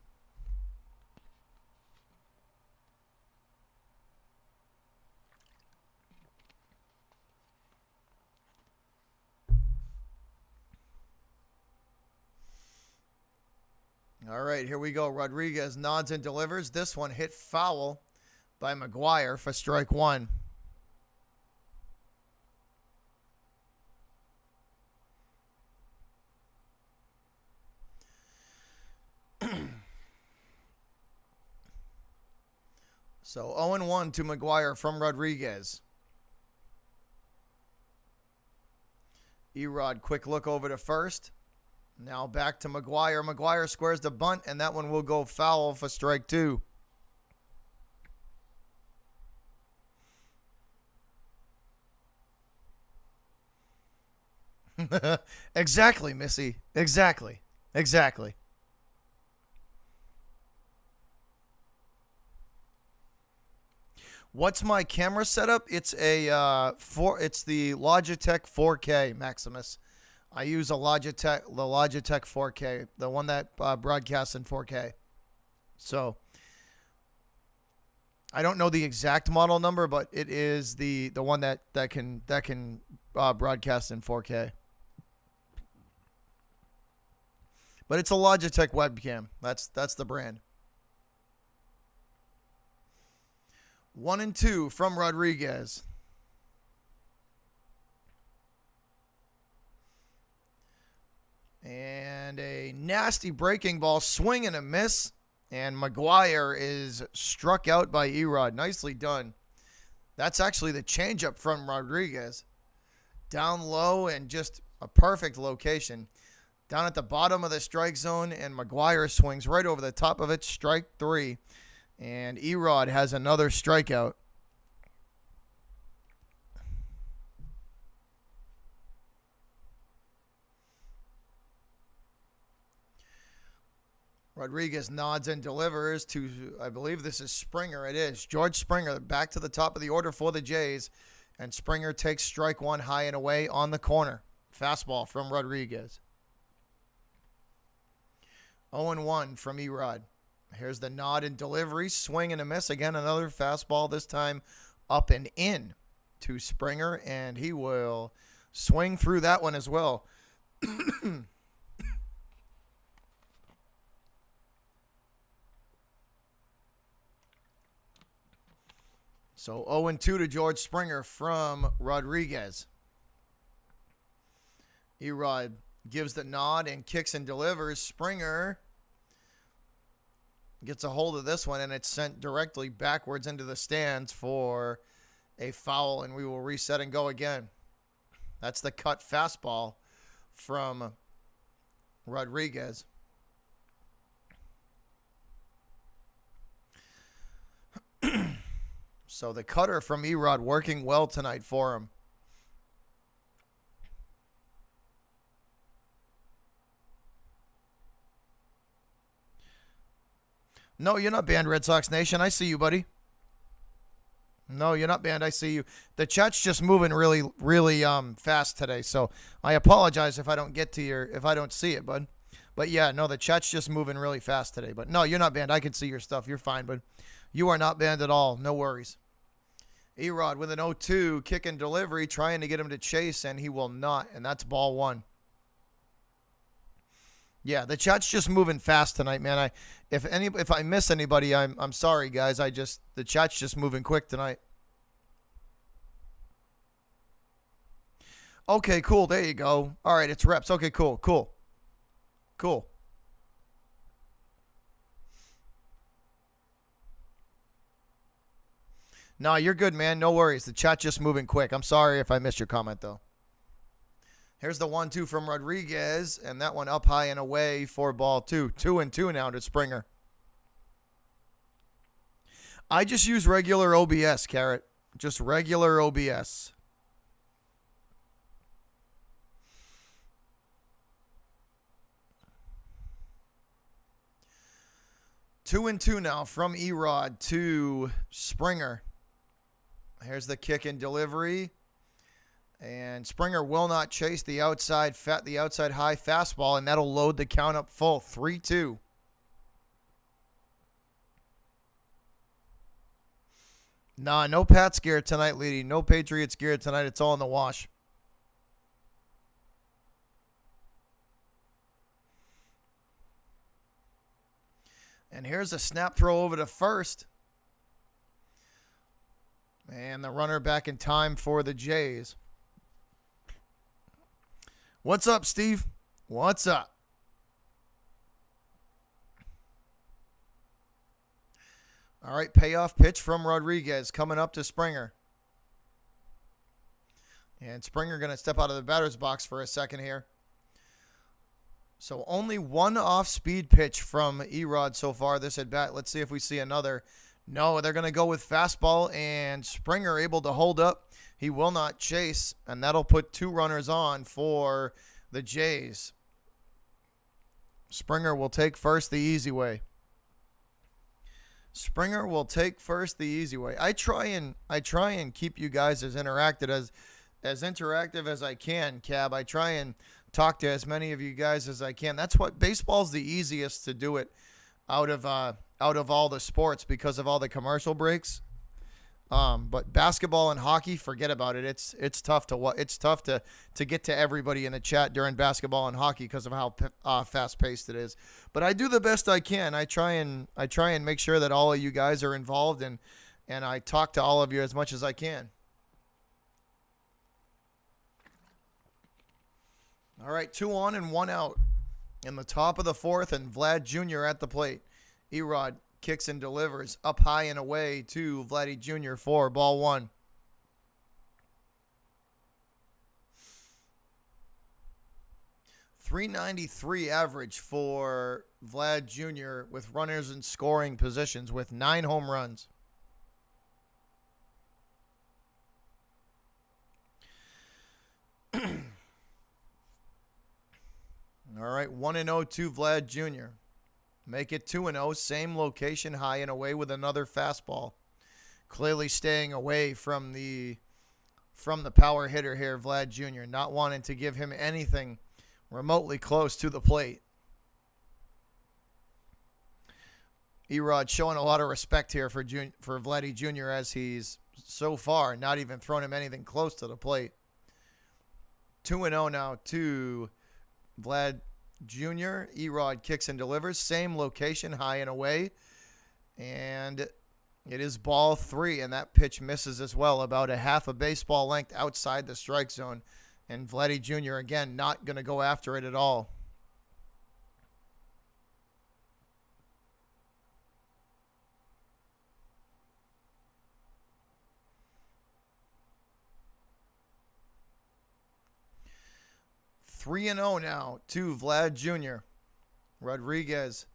All right, here we go. Rodriguez nods and delivers. This one hit foul by McGuire for strike one. So 0-1 to McGuire from Rodriguez. Erod, quick look over to first. Now back to McGuire. McGuire squares the bunt, and that one will go foul for strike two. Exactly, Missy. Exactly. What's my camera setup? It's it's the Logitech 4K Maximus. I use the Logitech 4K, the one that broadcasts in 4K. So I don't know the exact model number, but it is the one that can broadcast in 4K. But it's a Logitech webcam. That's the brand. 1-2 from Rodriguez. And a nasty breaking ball, swing and a miss. And McGuire is struck out by Erod. Nicely done. That's actually the changeup from Rodriguez. Down low and just a perfect location. Down at the bottom of the strike zone, and McGuire swings right over the top of it. Strike three. And Erod has another strikeout. Rodriguez nods and delivers to, I believe this is Springer. It is. George Springer back to the top of the order for the Jays. And Springer takes strike one high and away on the corner. Fastball from Rodriguez. 0-1 from Erod. Here's the nod and delivery. Swing and a miss. Again, another fastball, this time up and in to Springer. And he will swing through that one as well. So 0-2 to George Springer from Rodriguez. Erod gives the nod and kicks and delivers. Springer gets a hold of this one, and it's sent directly backwards into the stands for a foul, and we will reset and go again. That's the cut fastball from Rodriguez. So the cutter from Erod working well tonight for him. No, you're not banned, Red Sox Nation. I see you, buddy. No, you're not banned. I see you. The chat's just moving really, really fast today. So I apologize if I don't get to if I don't see it, bud. But yeah, no, the chat's just moving really fast today. But no, you're not banned. I can see your stuff. You're fine, bud. You are not banned at all. No worries. Erod with an 0-2 kick and delivery, trying to get him to chase, and he will not. And that's ball one. Yeah, the chat's just moving fast tonight, man. If I miss anybody, I'm sorry, guys. The chat's just moving quick tonight. Okay, cool. There you go. All right, it's reps. Okay, cool. No, you're good, man. No worries. The chat's just moving quick. I'm sorry if I missed your comment, though. Here's the 1-2 from Rodriguez, and that one up high and away for ball two. 2-2 now to Springer. I just use regular OBS, Carrot. Just regular OBS. Two and two now from Erod to Springer. Here's the kick and delivery. And Springer will not chase the outside high fastball, and that'll load the count up full. 3-2. Nah, no Pats gear tonight, Leedy. No Patriots gear tonight. It's all in the wash. And here's a snap throw over to first. And the runner back in time for the Jays. What's up, Steve? What's up? All right, payoff pitch from Rodriguez coming up to Springer. And Springer going to step out of the batter's box for a second here. So only one off-speed pitch from Erod so far this at-bat. Let's see if we see another. No, they're going to go with fastball, and Springer able to hold up. He will not chase, and that'll put two runners on for the Jays. Springer will take first the easy way. Springer will take first the easy way. I try and keep you guys as interactive as I can, Cab. I try and talk to as many of you guys as I can. That's what baseball's the easiest to do it out of all the sports because of all the commercial breaks. But basketball and hockey, forget about it. It's tough to get to everybody in the chat during basketball and hockey because of how fast paced it is. But I do the best I can. I try and make sure that all of you guys are involved and I talk to all of you as much as I can. All right, 2 on and 1 out in the top of the fourth, and Vlad Jr. at the plate. Erod kicks and delivers up high and away to Vladdy Jr. for ball one. .393 average for Vlad Jr. with runners in scoring positions with 9 home runs. All right, 1-0 to Vlad Jr. Make it 2-0, same location, high and away with another fastball. Clearly staying away from the power hitter here, Vlad Jr., not wanting to give him anything remotely close to the plate. Erod showing a lot of respect here for Vladdy Jr. as he's so far not even thrown him anything close to the plate. 2-0 now to Vlad Jr. Erod kicks and delivers. Same location, high and away. And it is ball 3, and that pitch misses as well, about a half a baseball length outside the strike zone. And Vladdy Jr., again, not going to go after it at all. .3-0 now to Vlad Jr. Rodriguez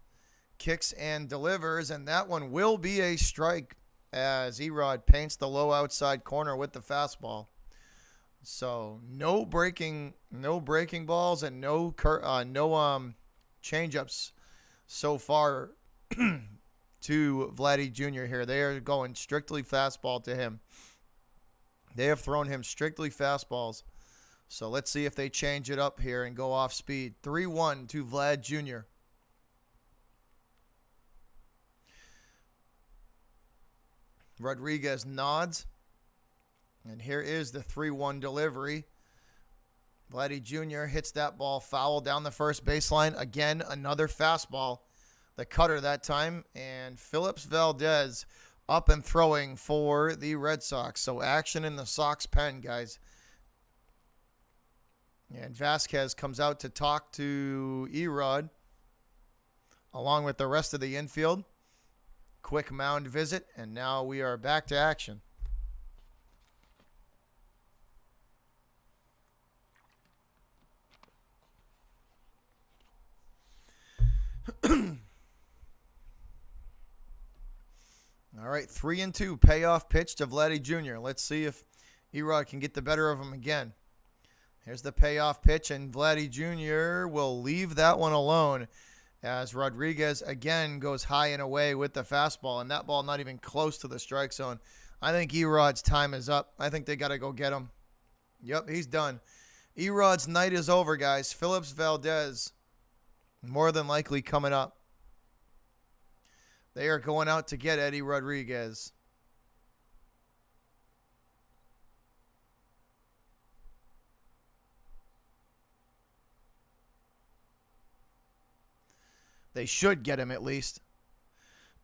kicks and delivers, and that one will be a strike. as Erod paints the low outside corner with the fastball. So no breaking balls and no changeups so far to Vladdy Jr. here. They are going strictly fastball to him. They have thrown him strictly fastballs. So let's see if they change it up here and go off speed. 3-1 to Vlad Jr. Rodriguez nods. And here is the 3-1 delivery. Vladdy Jr. hits that ball foul down the first baseline. Again, another fastball. The cutter that time. And Phillips Valdez up and throwing for the Red Sox. So action in the Sox pen, guys. And Vasquez comes out to talk to Erod along with the rest of the infield. Quick mound visit, and now we are back to action. All right, 3-2 payoff pitch to Vladdy Jr. Let's see if Erod can get the better of him again. Here's the payoff pitch, and Vladdy Jr. will leave that one alone as Rodriguez again goes high and away with the fastball, and that ball not even close to the strike zone. I think Erod's time is up. I think they got to go get him. Yep, he's done. Erod's night is over, guys. Phillips Valdez more than likely coming up. They are going out to get Eddie Rodriguez. They should get him at least.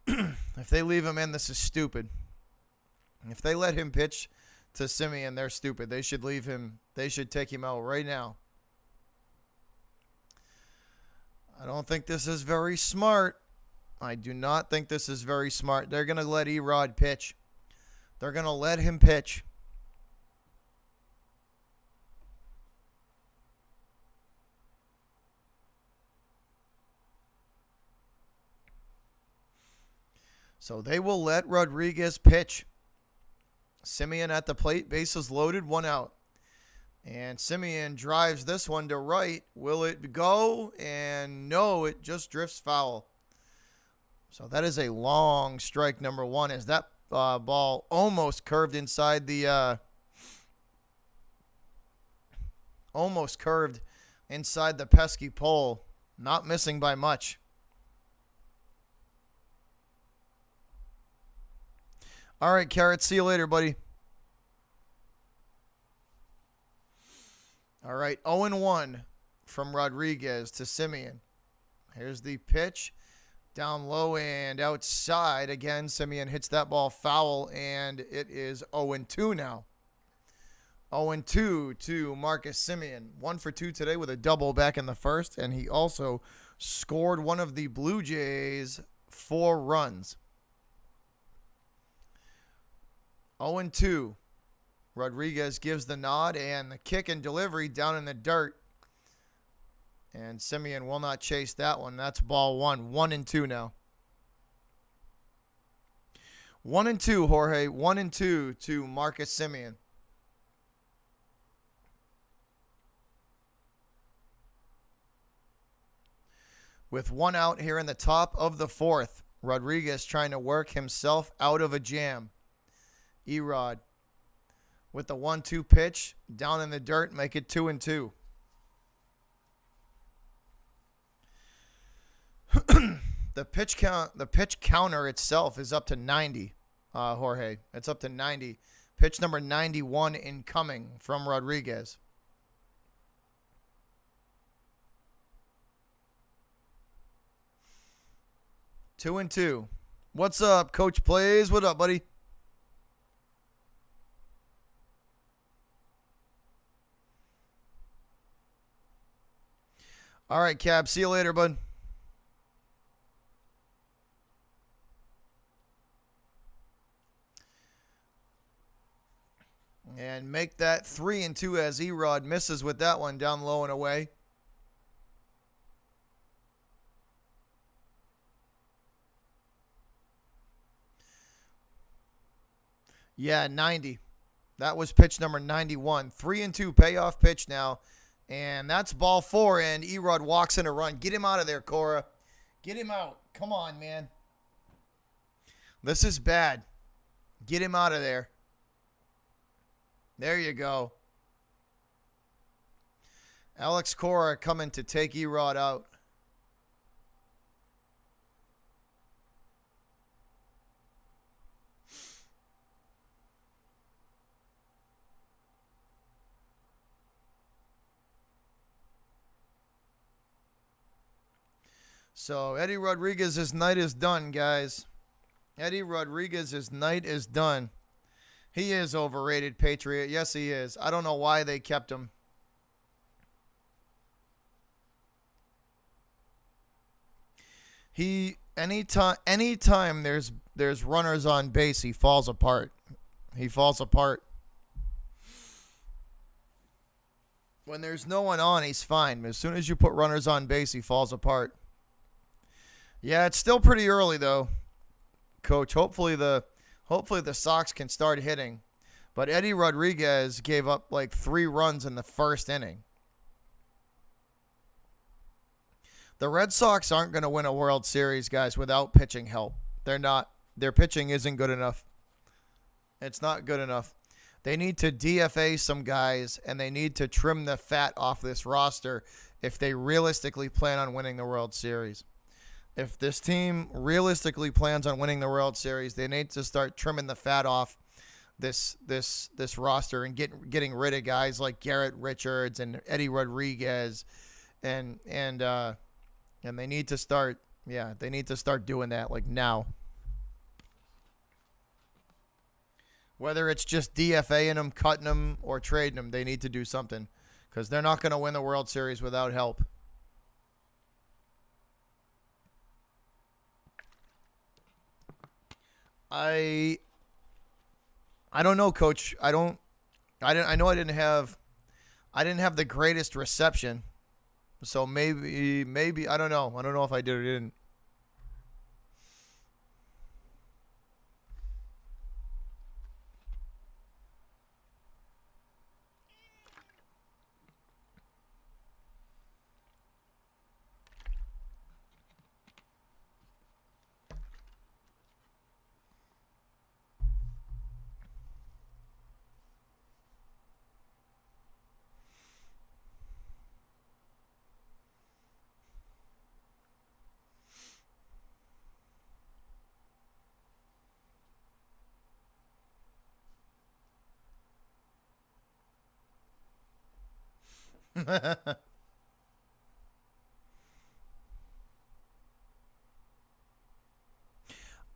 If they leave him in, this is stupid. If they let him pitch to Semien, they're stupid. They should leave him. They should take him out right now. I don't think this is very smart. I do not think this is very smart. They're going to let Erod pitch. They're going to let him pitch. So they will let Rodriguez pitch. Semien at the plate, bases loaded, 1 out. And Semien drives this one to right. Will it go? And no, it just drifts foul. So that is a long strike, number 1, as that ball almost curved inside the pesky pole. Not missing by much. All right, Carrot. See you later, buddy. All right, 0-1 from Rodriguez to Semien. Here's the pitch. Down low and outside. Again, Semien hits that ball foul, and it is 0-2 now. 0-2 to Marcus Semien. 1 for 2 today with a double back in the first, and he also scored one of the Blue Jays' 4 runs. 0-2. Rodriguez gives the nod, and the kick and delivery down in the dirt. And Semien will not chase that one. That's ball 1. 1-2 now. 1-2, Jorge. 1-2 to Marcus Semien. With 1 out here in the top of the 4th. Rodriguez trying to work himself out of a jam. Erod with the 1-2 pitch down in the dirt, make it 2-2. The pitch counter itself is up to 90, Jorge. It's up to 90. Pitch number 91 incoming from Rodriguez. Two and two. What's up, Coach Plays? What up, buddy? All right, Cab. See you later, bud. And make that 3-2 as Erod misses with that one down low and away. Yeah, 90. That was pitch number 91. 3-2 payoff pitch now. And that's ball four, and Erod walks in a run. Get him out of there, Cora. Get him out. Come on, man. This is bad. Get him out of there. There you go. Alex Cora coming to take Erod out. So Eddie Rodriguez's night is done, guys. Eddie Rodriguez's night is done. He is overrated, Patriot. Yes, he is. I don't know why they kept him. Anytime there's runners on base, he falls apart. He falls apart. When there's no one on, he's fine. As soon as you put runners on base, he falls apart. Yeah, it's still pretty early though, Coach. Hopefully the Sox can start hitting. But Eddie Rodriguez gave up like 3 runs in the first inning. The Red Sox aren't going to win a World Series, guys, without pitching help. They're not. Their pitching isn't good enough. It's not good enough. They need to DFA some guys, and they need to trim the fat off this roster if they realistically plan on winning the World Series. If this team realistically plans on winning the World Series, they need to start trimming the fat off this roster and getting rid of guys like Garrett Richards and Eddie Rodriguez, and they need to start doing that like now. Whether it's just DFAing them, cutting them, or trading them, they need to do something because they're not going to win the World Series without help. I don't know, Coach. I know I didn't have the greatest reception, so maybe I don't know. I don't know if I did or didn't.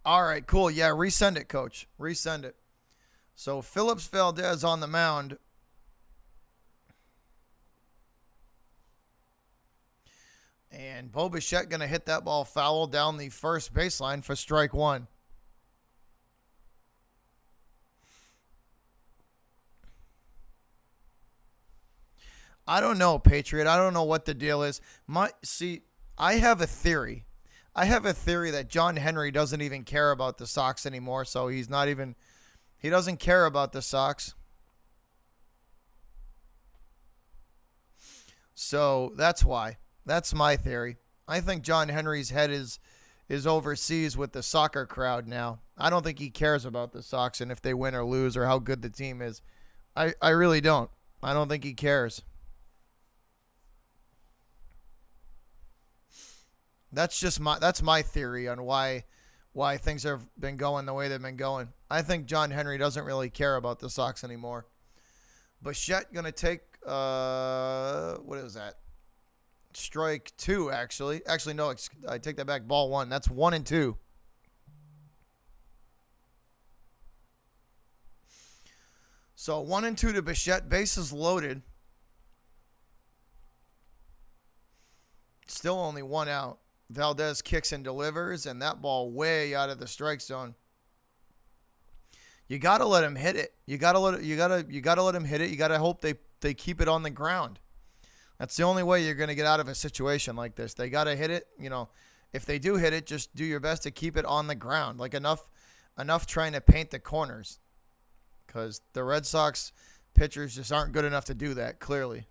All right, cool. Yeah, resend it, Coach. Resend it. So Phillips Valdez on the mound. And Bo Bichette going to hit that ball foul down the first baseline for strike one. I don't know, Patriot. I don't know what the deal is. I have a theory. I have a theory that John Henry doesn't even care about the Sox anymore, so he doesn't care about the Sox. So that's why. That's my theory. I think John Henry's head is overseas with the soccer crowd now. I don't think he cares about the Sox and if they win or lose or how good the team is. I really don't. I don't think he cares. That's my theory on why things have been going the way they've been going. I think John Henry doesn't really care about the Sox anymore. Bichette going to take, what is that? Strike two, actually. Actually, no, I take that back. Ball one. That's 1-2. So 1-2 to Bichette. Bases loaded. Still only one out. Valdez kicks and delivers, and that ball way out of the strike zone. You gotta let him hit it. You gotta let him hit it. You gotta hope they keep it on the ground. That's the only way you're gonna get out of a situation like this. They gotta hit it. If they do hit it, just do your best to keep it on the ground. Like enough trying to paint the corners. because the Red Sox pitchers just aren't good enough to do that, clearly.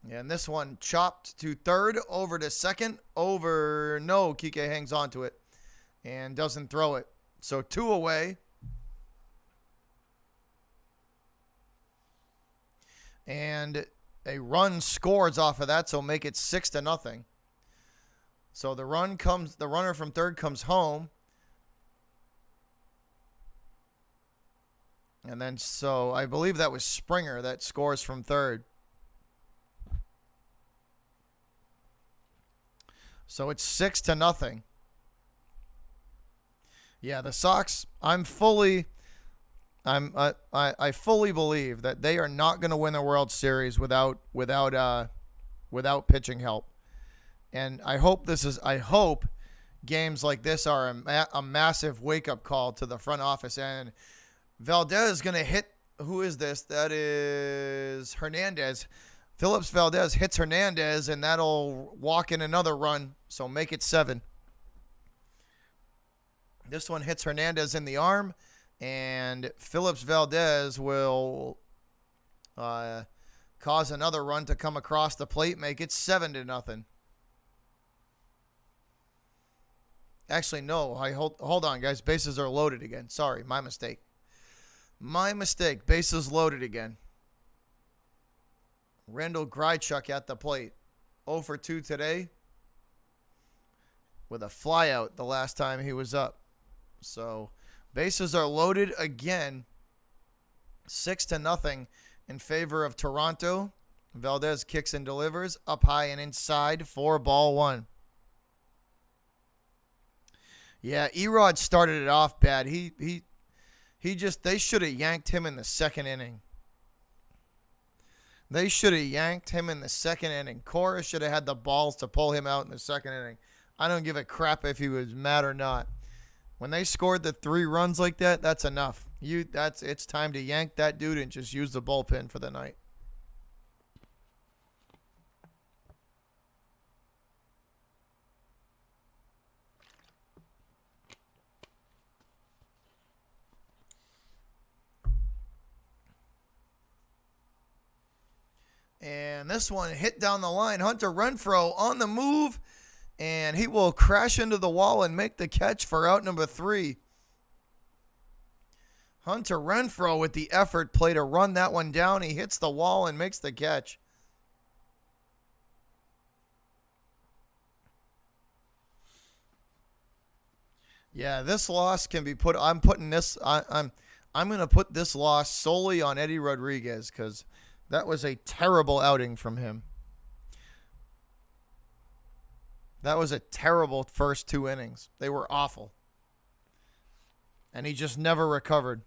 And this one chopped to third, over to second, over. No, Kike hangs on to it and doesn't throw it. So 2 away. And a run scores off of that, so make it 6-0. So the runner from third comes home. And then, so I believe that was Springer that scores from third. So it's 6-0. Yeah, the Sox, I fully believe that they are not going to win the World Series without pitching help. And I hope games like this are a massive wake-up call to the front office. And Valdez is going to hit, who is this? That is Hernandez. Phillips Valdez hits Hernandez, and that'll walk in another run, so make it 7. This one hits Hernandez in the arm, and Phillips Valdez will cause another run to come across the plate, make it 7-0. Actually, no. Hold on, guys. Bases are loaded again. Sorry, my mistake. Bases loaded again. Randall Grichuk at the plate. 0 for 2 today with a flyout the last time he was up. So bases are loaded again. 6-0 in favor of Toronto. Valdez kicks and delivers up high and inside for ball 1. Yeah, Erod started it off bad. They should have yanked him in the second inning. Cora should have had the balls to pull him out in the second inning. I don't give a crap if he was mad or not. When they scored the 3 runs like that, that's enough. It's time to yank that dude and just use the bullpen for the night. And this one hit down the line. Hunter Renfroe on the move, and he will crash into the wall and make the catch for out number 3. Hunter Renfroe with the effort play to run that one down. He hits the wall and makes the catch. Yeah, this loss can be put. I'm going to put this loss solely on Eddie Rodriguez because that was a terrible outing from him. That was a terrible first 2 innings. They were awful. And he just never recovered.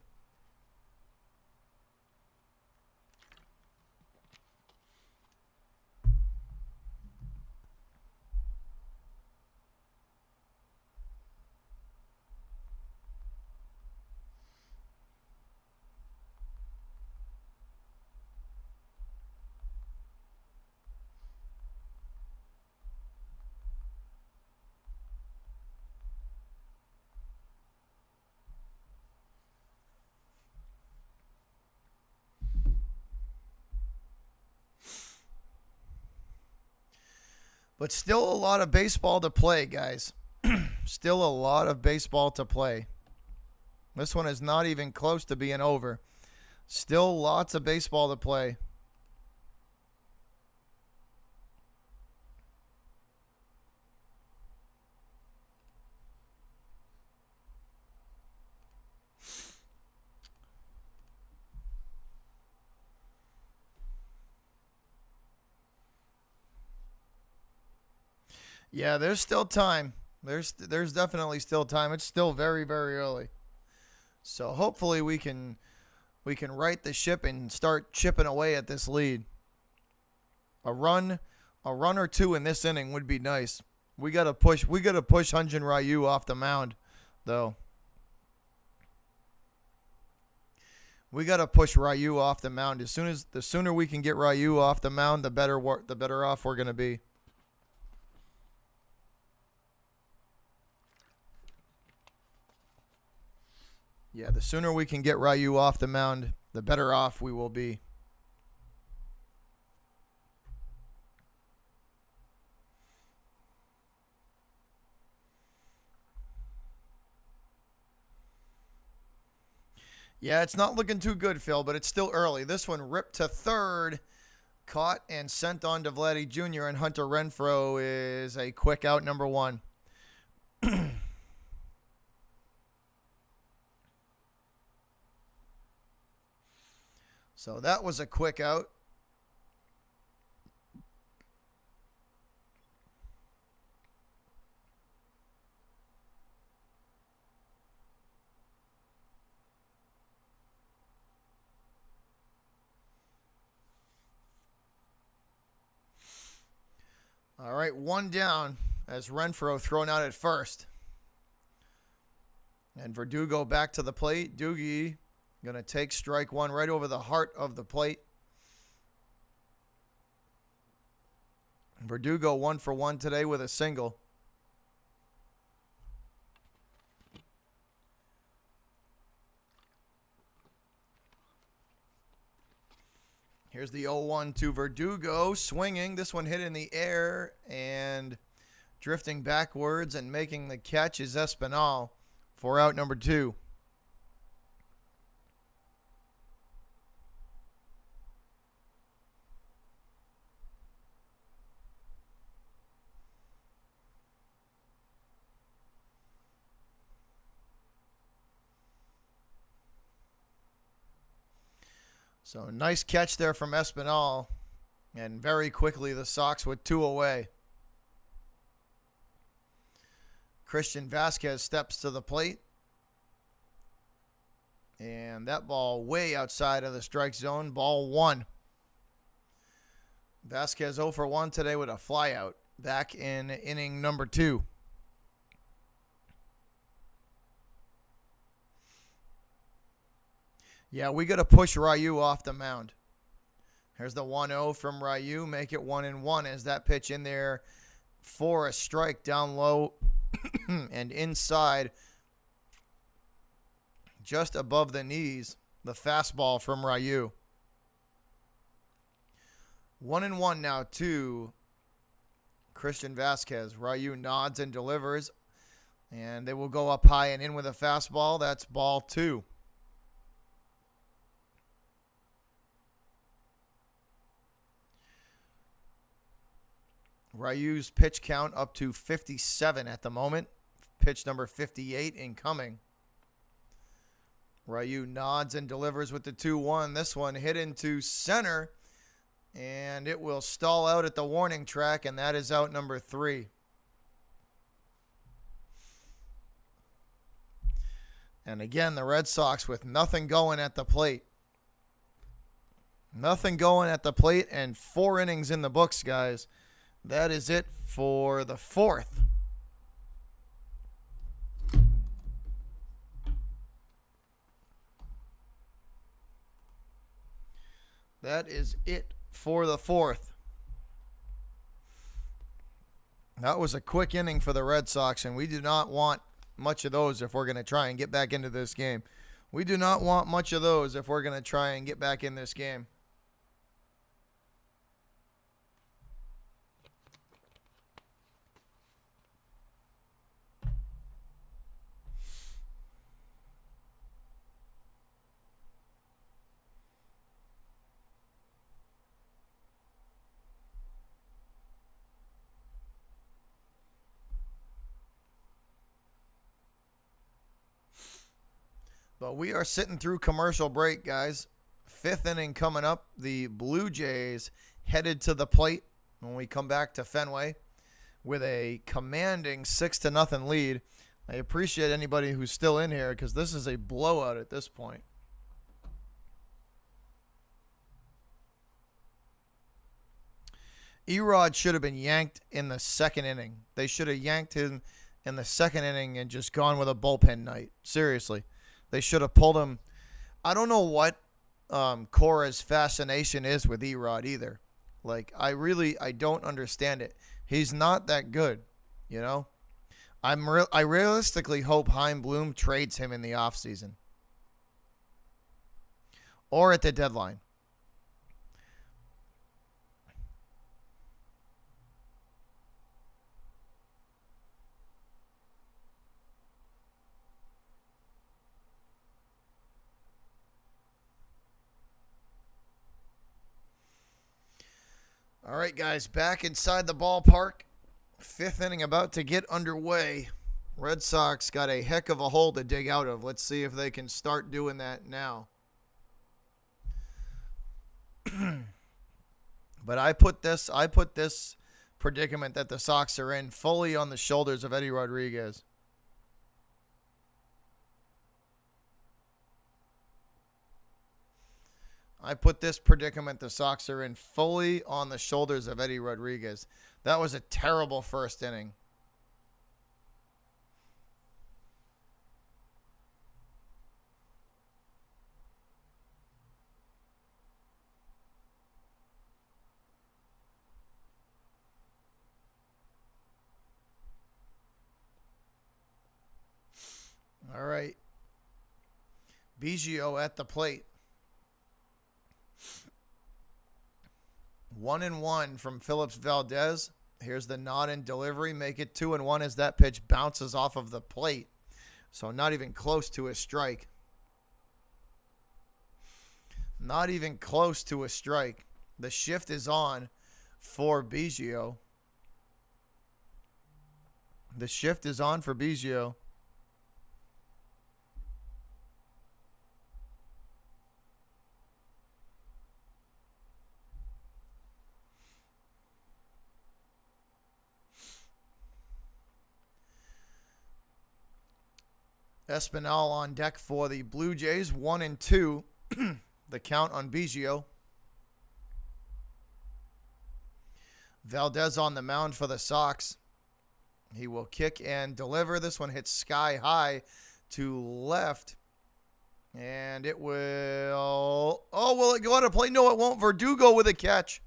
But still a lot of baseball to play, guys. Still a lot of baseball to play. This one is not even close to being over. Still lots of baseball to play. Yeah, there's still time. There's definitely still time. It's still very, very early. So hopefully we can right the ship and start chipping away at this lead. A run or 2 in this inning would be nice. We gotta push Hyun-Jin Ryu off the mound, though. We gotta push Ryu off the mound. The sooner we can get Ryu off the mound, the better off we're gonna be. Yeah, the sooner we can get Ryu off the mound, the better off we will be. Yeah, it's not looking too good, Phil, but it's still early. This one ripped to third, caught and sent on to Vladdy Jr., and Hunter Renfroe is a quick out, number one. So that was a quick out. All right, one down as Renfroe thrown out at first. And Verdugo back to the plate. Doogie going to take strike one right over the heart of the plate. Verdugo 1 for 1 today with a single. Here's the 0-1 to Verdugo, swinging. This one hit in the air and drifting backwards and making the catch is Espinal for out number 2. So nice catch there from Espinal. And very quickly the Sox with 2 away. Christian Vasquez steps to the plate. And that ball way outside of the strike zone. Ball 1. Vasquez 0 for 1 today with a flyout. Back in inning number 2. Yeah, we got to push Ryu off the mound. Here's the 1-0 from Ryu. Make it 1-1 as that pitch in there for a strike down low and inside just above the knees. The fastball from Ryu. 1-1 now to Christian Vasquez. Ryu nods and delivers. And they will go up high and in with a fastball. That's ball 2. Ryu's pitch count up to 57 at the moment. Pitch number 58 incoming. Ryu nods and delivers with the 2-1. This one hit into center, and it will stall out at the warning track, and that is out number 3. And again, the Red Sox with nothing going at the plate. Nothing going at the plate and 4 innings in the books, guys. That is it for the 4th. That is it for the 4th. That was a quick inning for the Red Sox, and we do not want much of those if we're going to try and get back into this game. We do not want much of those if we're going to try and get back in this game. But we are sitting through commercial break, guys. 5th inning coming up. The Blue Jays headed to the plate when we come back to Fenway with a commanding 6-0 lead. I appreciate anybody who's still in here because this is a blowout at this point. Erod should have been yanked in the 2nd inning. They should have yanked him in the 2nd inning and just gone with a bullpen night. Seriously. They should have pulled him. I don't know what Cora's fascination is with Erod either. Like, I don't understand it. He's not that good, you know? I realistically hope Heim Bloom trades him in the offseason. or at the deadline. All right, guys, back inside the ballpark. Fifth inning about to get underway. Red Sox got a heck of a hole to dig out of. Let's see if they can start doing that now. But I put this predicament that the Sox are in fully on the shoulders of Eddie Rodriguez. I put this predicament the Sox are in fully on the shoulders of Eddie Rodriguez. That was a terrible first inning. All right. Biggio at the plate. 1-1 from Phillips Valdez. Here's the nod and delivery. Make it 2-1 as that pitch bounces off of the plate. So not even close to a strike. Not even close to a strike. The shift is on for Biggio. The shift is on for Biggio. Espinal on deck for the Blue Jays. 1-2. The count on Biggio. Valdez on the mound for the Sox. He will kick and deliver. This one hits sky high to left. And it will... Oh, will it go out of play? No, it won't. Verdugo with a catch.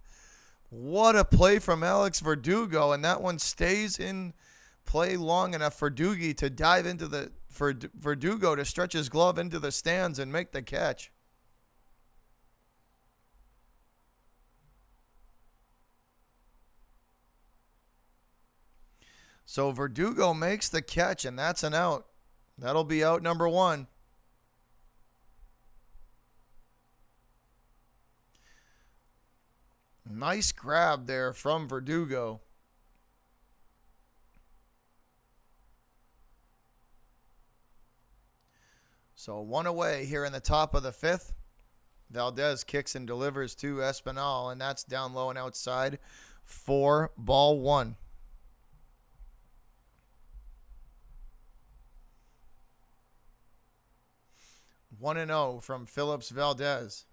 What a play from Alex Verdugo. And that one stays in play long enough for Doogie to dive into the... For Verdugo to stretch his glove into the stands and make the catch. So Verdugo makes the catch, and that's an out. That'll be out number one. Nice grab there from Verdugo. So one away here in the top of the fifth. Valdez kicks and delivers to Espinal, and that's down low and outside for ball one. 1-0 from Phillips Valdez.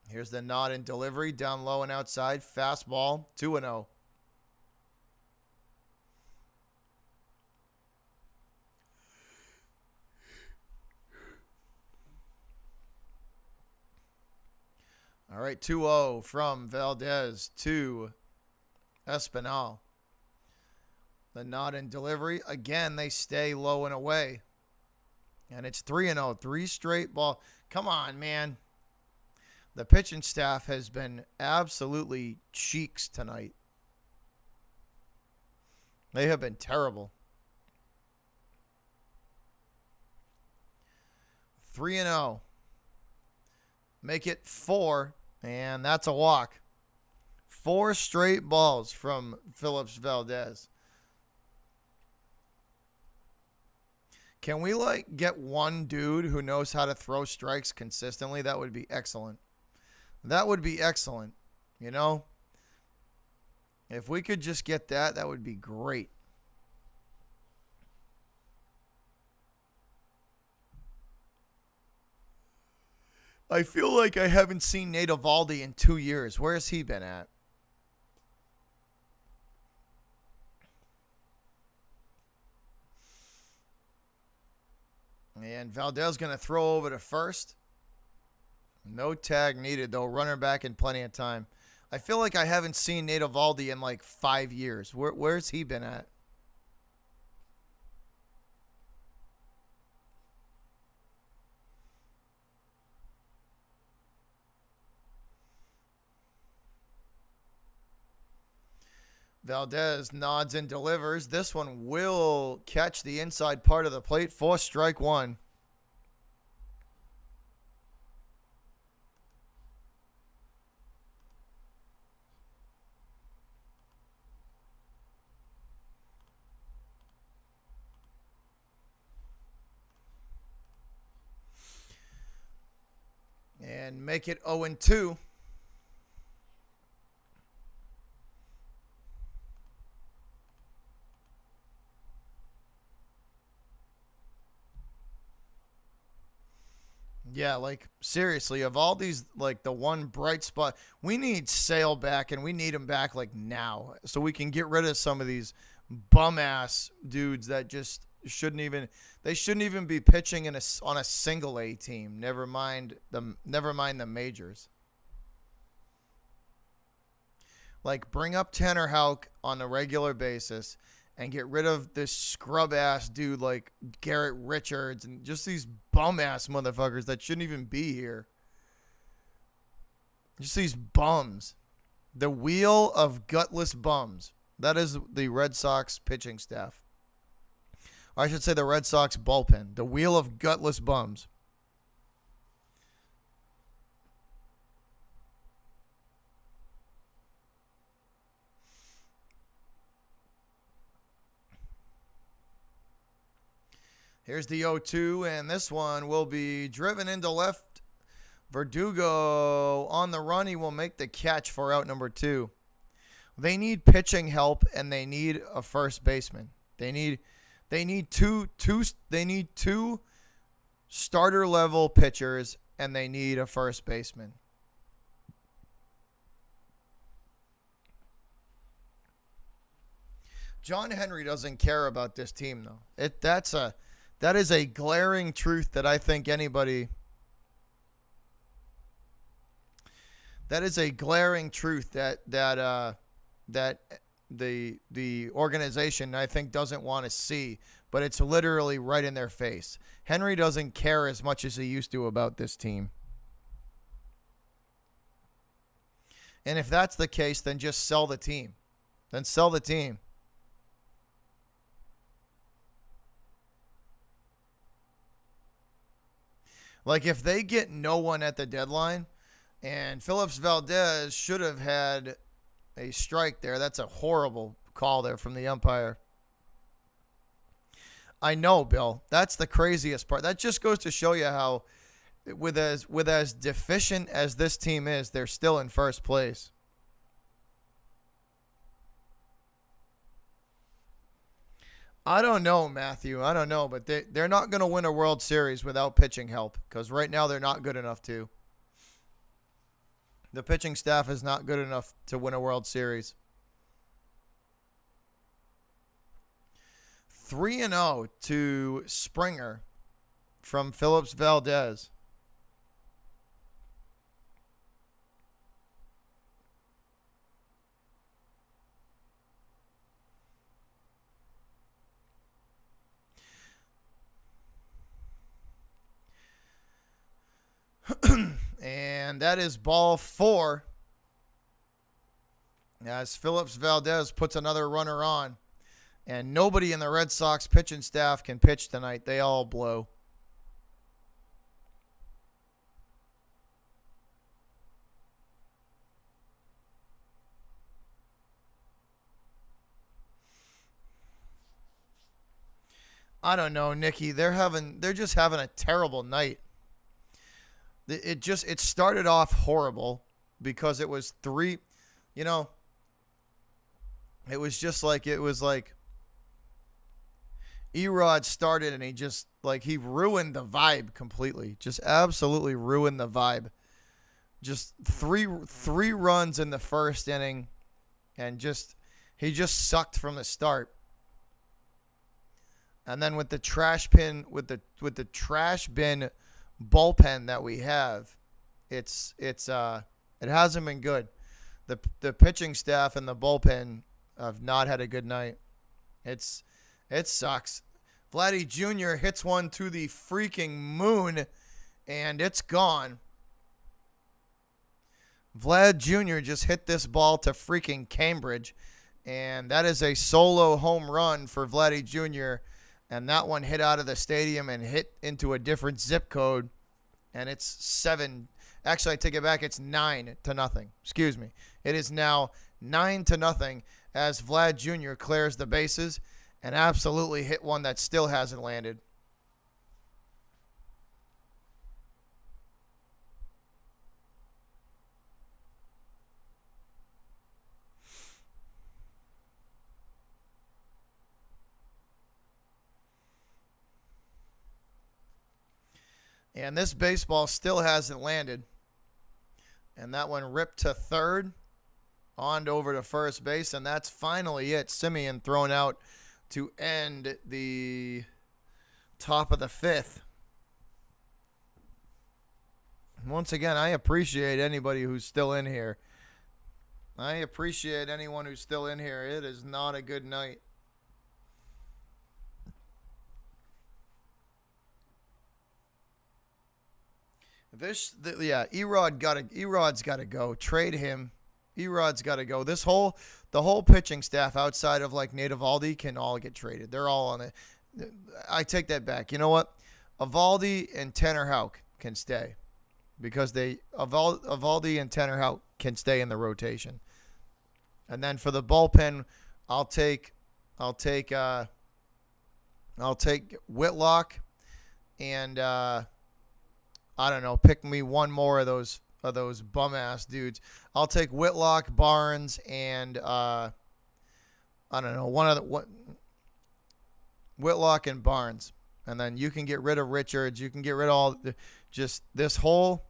Here's the nod and delivery down low and outside. Fastball, 2-0. All right, 2-0 from Valdez to Espinal. The nod and delivery. Again, they stay low and away. And it's 3-0. 3 straight ball. Come on, man. The pitching staff has been absolutely cheeks tonight. They have been terrible. 3-0. Make it 4, and that's a walk. 4 straight balls from Phillips Valdez. Can we, get one dude who knows how to throw strikes consistently? That would be excellent. That would be excellent. You know? If we could just get that, that would be great. I feel like I haven't seen Nate Eovaldi in 2 years. Where has he been at? And Valdez going to throw over to first. No tag needed, though. Runner back in plenty of time. I feel like I haven't seen Nate Eovaldi in 5 years. Where's he been at? Valdez nods and delivers. This one will catch the inside part of the plate for strike one. And make it 0-2. Yeah, like, seriously, of all these, like, the one bright spot, we need Sale back, and we need him back, like, now, so we can get rid of some of these bum-ass dudes that just shouldn't even be pitching on a single A team, never mind the majors. Like, bring up Tanner Houck on a regular basis and get rid of this scrub-ass dude like Garrett Richards and just these bum-ass motherfuckers that shouldn't even be here. Just these bums. The wheel of gutless bums. That is the Red Sox pitching staff. Or I should say the Red Sox bullpen. The wheel of gutless bums. Here's the 0-2, and this one will be driven into left. Verdugo on the run. He will make the catch for out number 2. They need pitching help, and they need a first baseman. They need two starter level pitchers, and they need a first baseman. John Henry doesn't care about this team, though. That is a glaring truth that I think anybody. That is a glaring truth that the organization, I think, doesn't want to see, but it's literally right in their face. Henry doesn't care as much as he used to about this team. And if that's the case, then just sell the team. Then sell the team. Like, if they get no one at the deadline, and Phillips Valdez should have had a strike there. That's a horrible call there from the umpire. I know, Bill. That's the craziest part. That just goes to show you how, with as deficient as this team is, they're still in first place. I don't know, Matthew. I don't know, but they're not going to win a World Series without pitching help, because right now they're not good enough to. The pitching staff is not good enough to win a World Series. 3-0 to Springer from Phillips Valdez. And that is ball 4 as Phillips Valdez puts another runner on. And nobody in the Red Sox pitching staff can pitch tonight. They all blow. I don't know, Nikki. They're just having a terrible night. It started off horrible because it was 3, it was like Erod started and he ruined the vibe completely. Just absolutely ruined the vibe. Just three runs in the first inning and he just sucked from the start. And then with the trash bin bullpen that we have, it hasn't been good. The pitching staff and the bullpen have not had a good night. It sucks. Vladdy Jr. hits one to the freaking moon, and it's gone. Vlad Jr. just hit this ball to freaking Cambridge, And that is a solo home run for Vladdy Jr. And that one hit out of the stadium and hit into a different zip code. And it's 7. Actually, I take it back. It's 9-0. Excuse me. It is now 9-0 as Vlad Jr. clears the bases and absolutely hit one that still hasn't landed. And this baseball still hasn't landed. And that one ripped to third, on over to first base, and that's finally it. Semien thrown out to end the top of the 5th. Once again, I appreciate anybody who's still in here. I appreciate anyone who's still in here. It is not a good night. Erod's got to go. Trade him. Erod's got to go. The whole pitching staff outside of like Nate Eovaldi can all get traded. They're all on it. I take that back. You know what? Eovaldi and Tanner Houck can stay because Eovaldi and Tanner Houck can stay in the rotation. And then for the bullpen, I'll take Whitlock and I don't know, pick me one more of those bum ass dudes. I'll take Whitlock, Barnes, and I don't know, Whitlock and Barnes. And then you can get rid of Richards. You can get rid of just this whole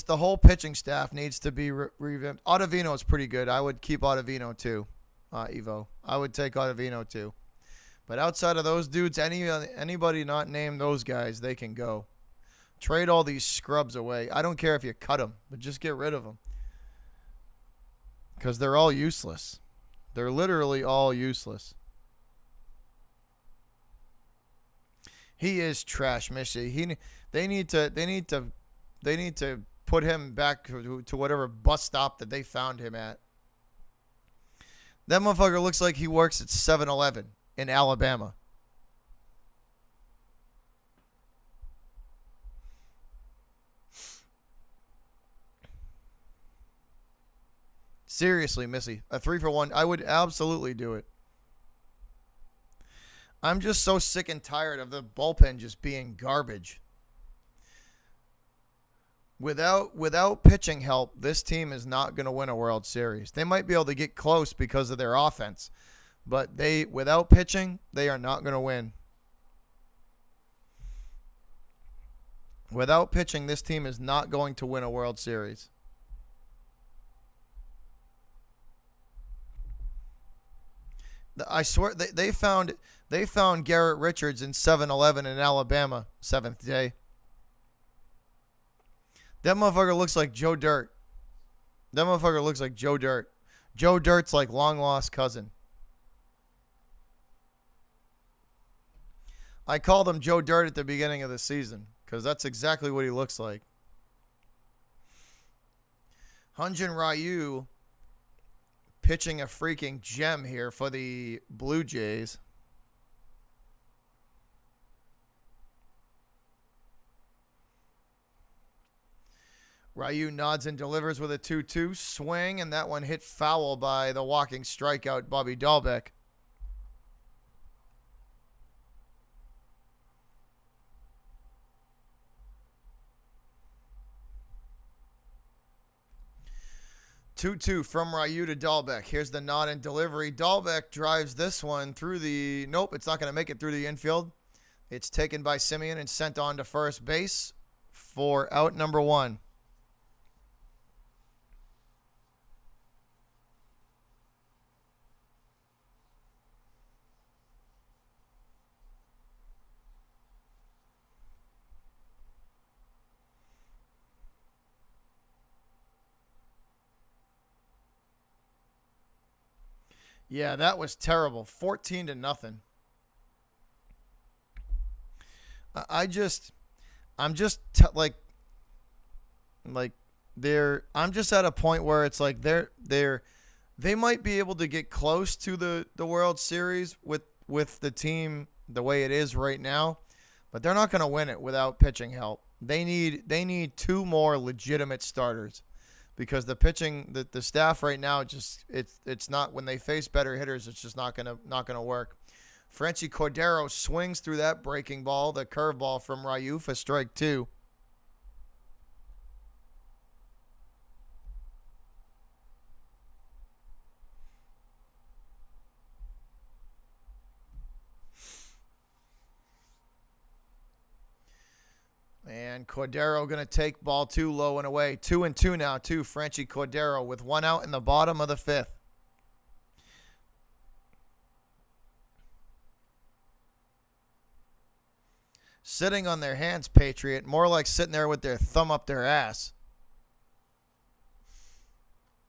the whole pitching staff needs to be revamped. Ottavino is pretty good. I would keep Ottavino too, Evo. I would take Ottavino too. But outside of those dudes, anybody not named those guys, they can go. Trade all these scrubs away. I don't care if you cut them, but just get rid of them. Because they're all useless. They're literally all useless. He is trash, Missy. They need to put him back to whatever bus stop that they found him at. That motherfucker looks like he works at 7-Eleven in Alabama. Seriously, Missy, a 3-for-1, I would absolutely do it. I'm just so sick and tired of the bullpen just being garbage. Without pitching help, this team is not going to win a World Series. They might be able to get close because of their offense. But without pitching, they are not going to win. Without pitching, this team is not going to win a World Series. I swear they found Garrett Richards in 7-Eleven in Alabama, 7th day. That motherfucker looks like Joe Dirt. Joe Dirt's like long lost cousin. I called him Joe Dirt at the beginning of the season because that's exactly what he looks like. Hyun-Jin Ryu pitching a freaking gem here for the Blue Jays. Ryu nods and delivers with a 2-2 swing, and that one hit foul by the walking strikeout Bobby Dahlbeck. Two from Ryu to Dahlbeck. Here's the nod and delivery. Dahlbeck drives this one through the... Nope, it's not going to make it through the infield. It's taken by Semien and sent on to first base for out number 1. Yeah, that was terrible. 14-0. I'm just like, Like I'm just at a point where it's like they might be able to get close to the World Series with the team the way it is right now, but they're not going to win it without pitching help. They need two more legitimate starters because the pitching the staff right now just it's not when they face better hitters it's just not gonna work. Franchy Cordero swings through that breaking ball, the curveball from Ryu for strike two. And Cordero going to take ball two low and away. 2-2 now to Franchy Cordero with one out in the bottom of the fifth. Sitting on their hands, Patriot. More like sitting there with their thumb up their ass.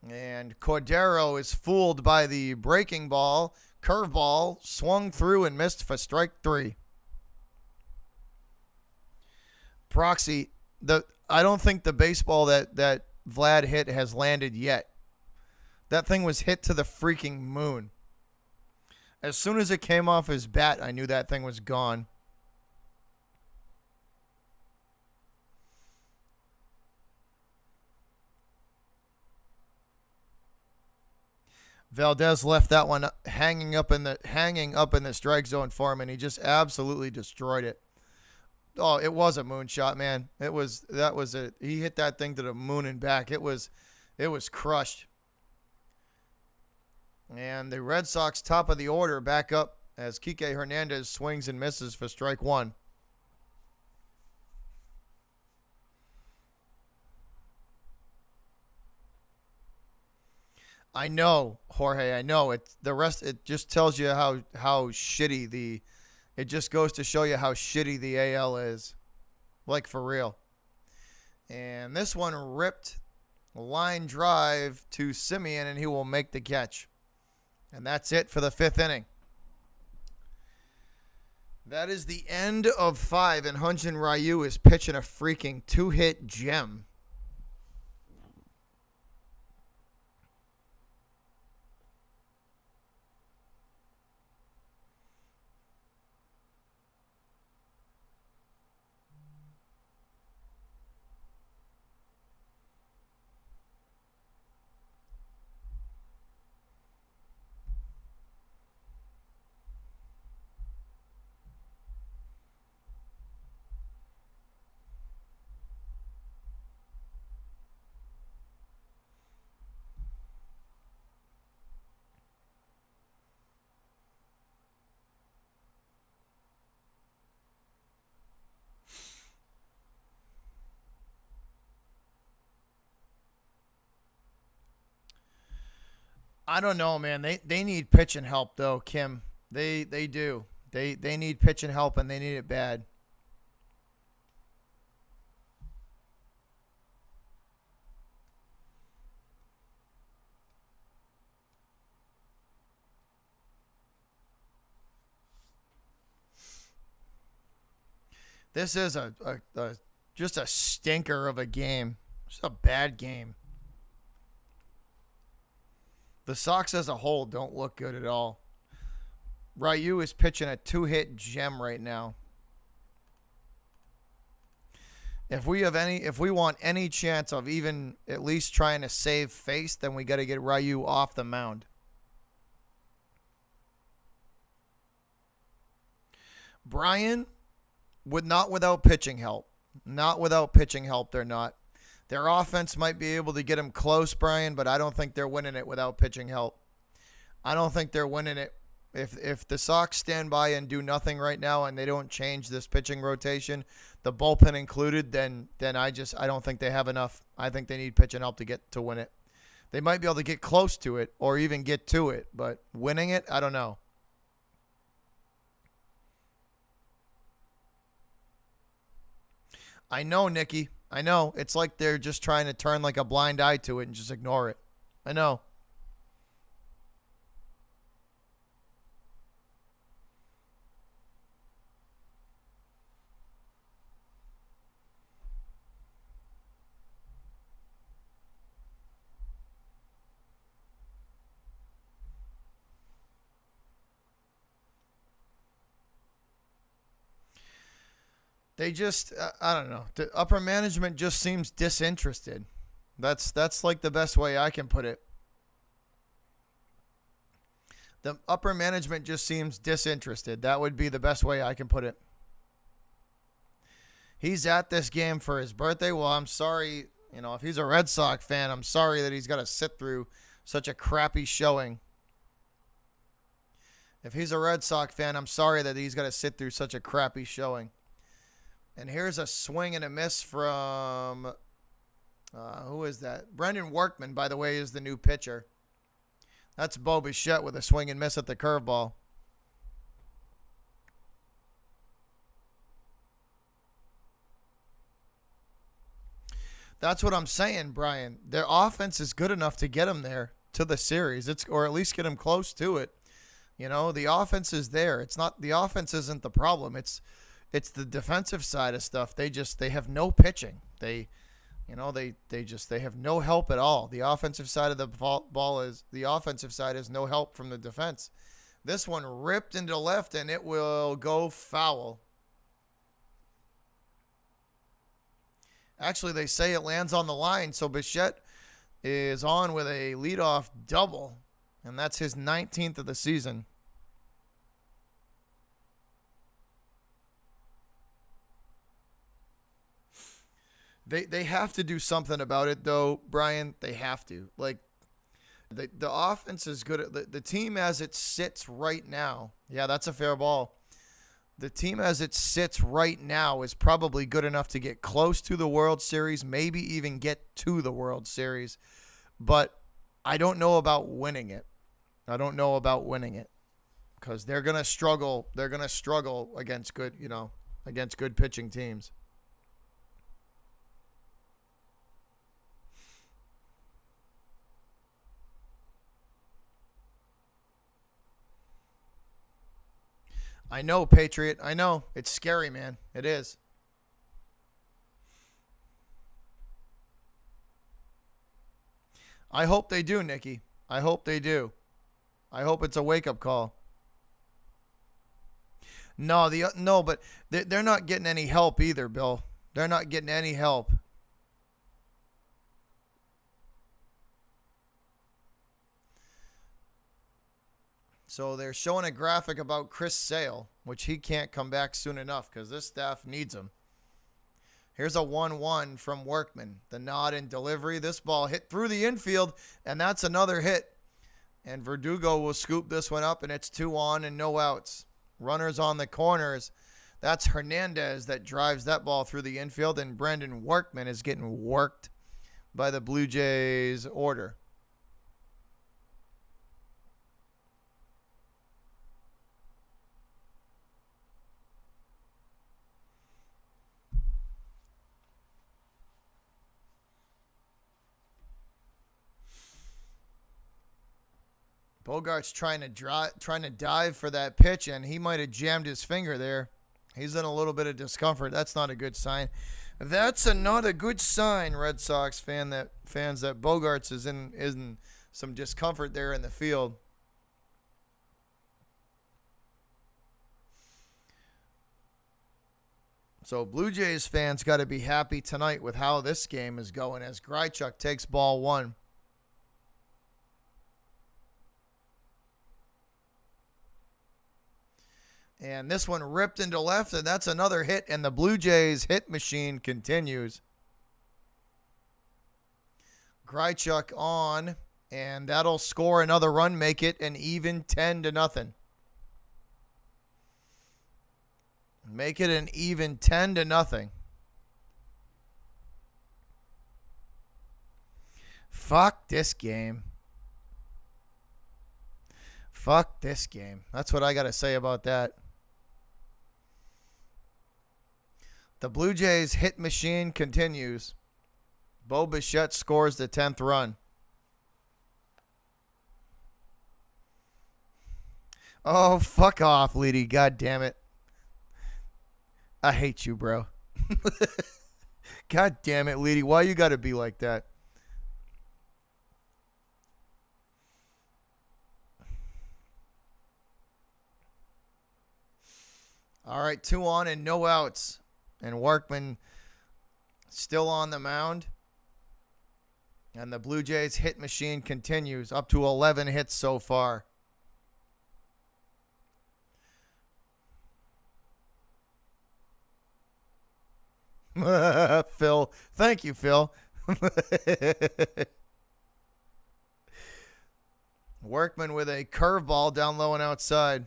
And Cordero is fooled by the breaking ball. Curveball swung through and missed for strike three. Proxy, I don't think the baseball that Vlad hit has landed yet. That thing was hit to the freaking moon. As soon as it came off his bat, I knew that thing was gone. Valdez left that one hanging up in the strike zone for him, and he just absolutely destroyed it. Oh, it was a moonshot, man. That was it. He hit that thing to the moon and back. It was crushed. And the Red Sox top of the order back up as Kike Hernandez swings and misses for strike one. I know, Jorge. I know. It just tells you how shitty it just goes to show you how shitty the AL is. Like, for real. And this one ripped line drive to Semien, and he will make the catch. And that's it for the fifth inning. That is the end of 5, and Hyun-Jin Ryu is pitching a freaking 2-hit gem. I don't know, man. They need pitching help though, Kim. They do. They need pitching help, and they need it bad. This is just a stinker of a game. Just a bad game. The Sox as a whole don't look good at all. Ryu is pitching a 2-hit gem right now. If we want any chance of even at least trying to save face, then we got to get Ryu off the mound. Brian without pitching help. Not without pitching help, they're not. Their offense might be able to get them close, Brian, but I don't think they're winning it without pitching help. I don't think they're winning it. If the Sox stand by and do nothing right now and they don't change this pitching rotation, the bullpen included, then I don't think they have enough. I think they need pitching help to win it. They might be able to get close to it or even get to it, but winning it, I don't know. I know, Nikki. I know. It's like they're just trying to turn like a blind eye to it and just ignore it. I know. They just, I don't know. The upper management just seems disinterested. That's like the best way I can put it. The upper management just seems disinterested. That would be the best way I can put it. He's at this game for his birthday. Well, I'm sorry. If he's a Red Sox fan, I'm sorry that he's got to sit through such a crappy showing. If he's a Red Sox fan, I'm sorry that he's got to sit through such a crappy showing. And here's a swing and a miss from, who is that? Brendan Workman, by the way, is the new pitcher. That's Bo Bichette with a swing and miss at the curveball. That's what I'm saying, Brian. Their offense is good enough to get them there to the series, or at least get them close to it. The offense is there. It's not the offense isn't the problem. It's the defensive side of stuff. They have no pitching. They have no help at all. The offensive side of the offensive side is no help from the defense. This one ripped into left and it will go foul. Actually, they say it lands on the line, so Bichette is on with a leadoff double, and that's his 19th of the season. They have to do something about it, though, Brian. They have to. Like, the offense is good. The team as it sits right now, yeah, that's a fair ball. The team as it sits right now is probably good enough to get close to the World Series, maybe even get to the World Series. But I don't know about winning it. Because they're going to struggle. They're going to struggle against good pitching teams. I know, Patriot. I know. It's scary, man. It is. I hope they do, Nikki. I hope they do. I hope it's a wake-up call. No, but they're not getting any help either, Bill. They're not getting any help. So they're showing a graphic about Chris Sale, which he can't come back soon enough because this staff needs him. Here's a 1-1 from Workman. The nod and delivery. This ball hit through the infield, and that's another hit. And Verdugo will scoop this one up, and it's 2 on and no outs. Runners on the corners. That's Hernandez that drives that ball through the infield, and Brendan Workman is getting worked by the Blue Jays order. Bogart's trying to dive for that pitch, and he might have jammed his finger there. He's in a little bit of discomfort. That's not a good sign. That's not a good sign, Red Sox fans, that Bogarts is in some discomfort there in the field. So Blue Jays fans got to be happy tonight with how this game is going as Grichuk takes ball 1. And this one ripped into left, and that's another hit, and the Blue Jays hit machine continues. Grichuk on, and that'll score another run, make it an even 10-0. Make it an even 10-0. Fuck this game. Fuck this game. That's what I got to say about that. The Blue Jays hit machine continues. Bo Bichette scores the 10th run. Oh, fuck off, Leedy. God damn it. I hate you, bro. God damn it, Leedy. Why you got to be like that? All right, 2 on and no outs. And Workman still on the mound. And the Blue Jays hit machine continues, up to 11 hits so far. Phil. Thank you, Phil. Workman with a curveball down low and outside.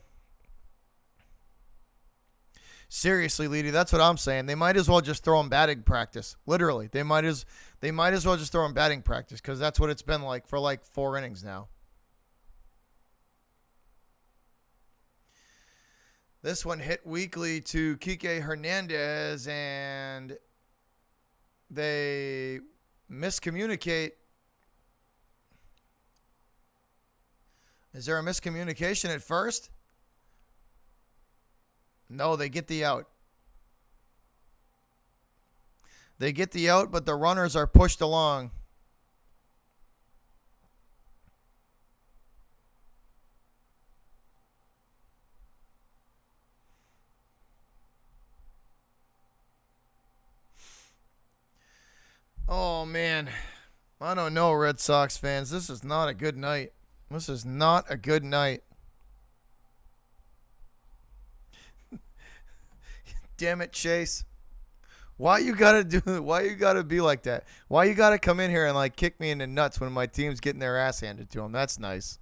Seriously, Leedy, that's what I'm saying. They might as well just throw him batting practice. Literally, they might as well just throw him batting practice because that's what it's been like for like 4 innings now. This one hit weakly to Kike Hernandez, and they miscommunicate. Is there a miscommunication at first? No, they get the out. They get the out, but the runners are pushed along. Oh, man. I don't know, Red Sox fans. This is not a good night. This is not a good night. Damn it, Chase. Why you gotta be like that? Why you gotta come in here and like kick me in the nuts when my team's getting their ass handed to them? That's nice.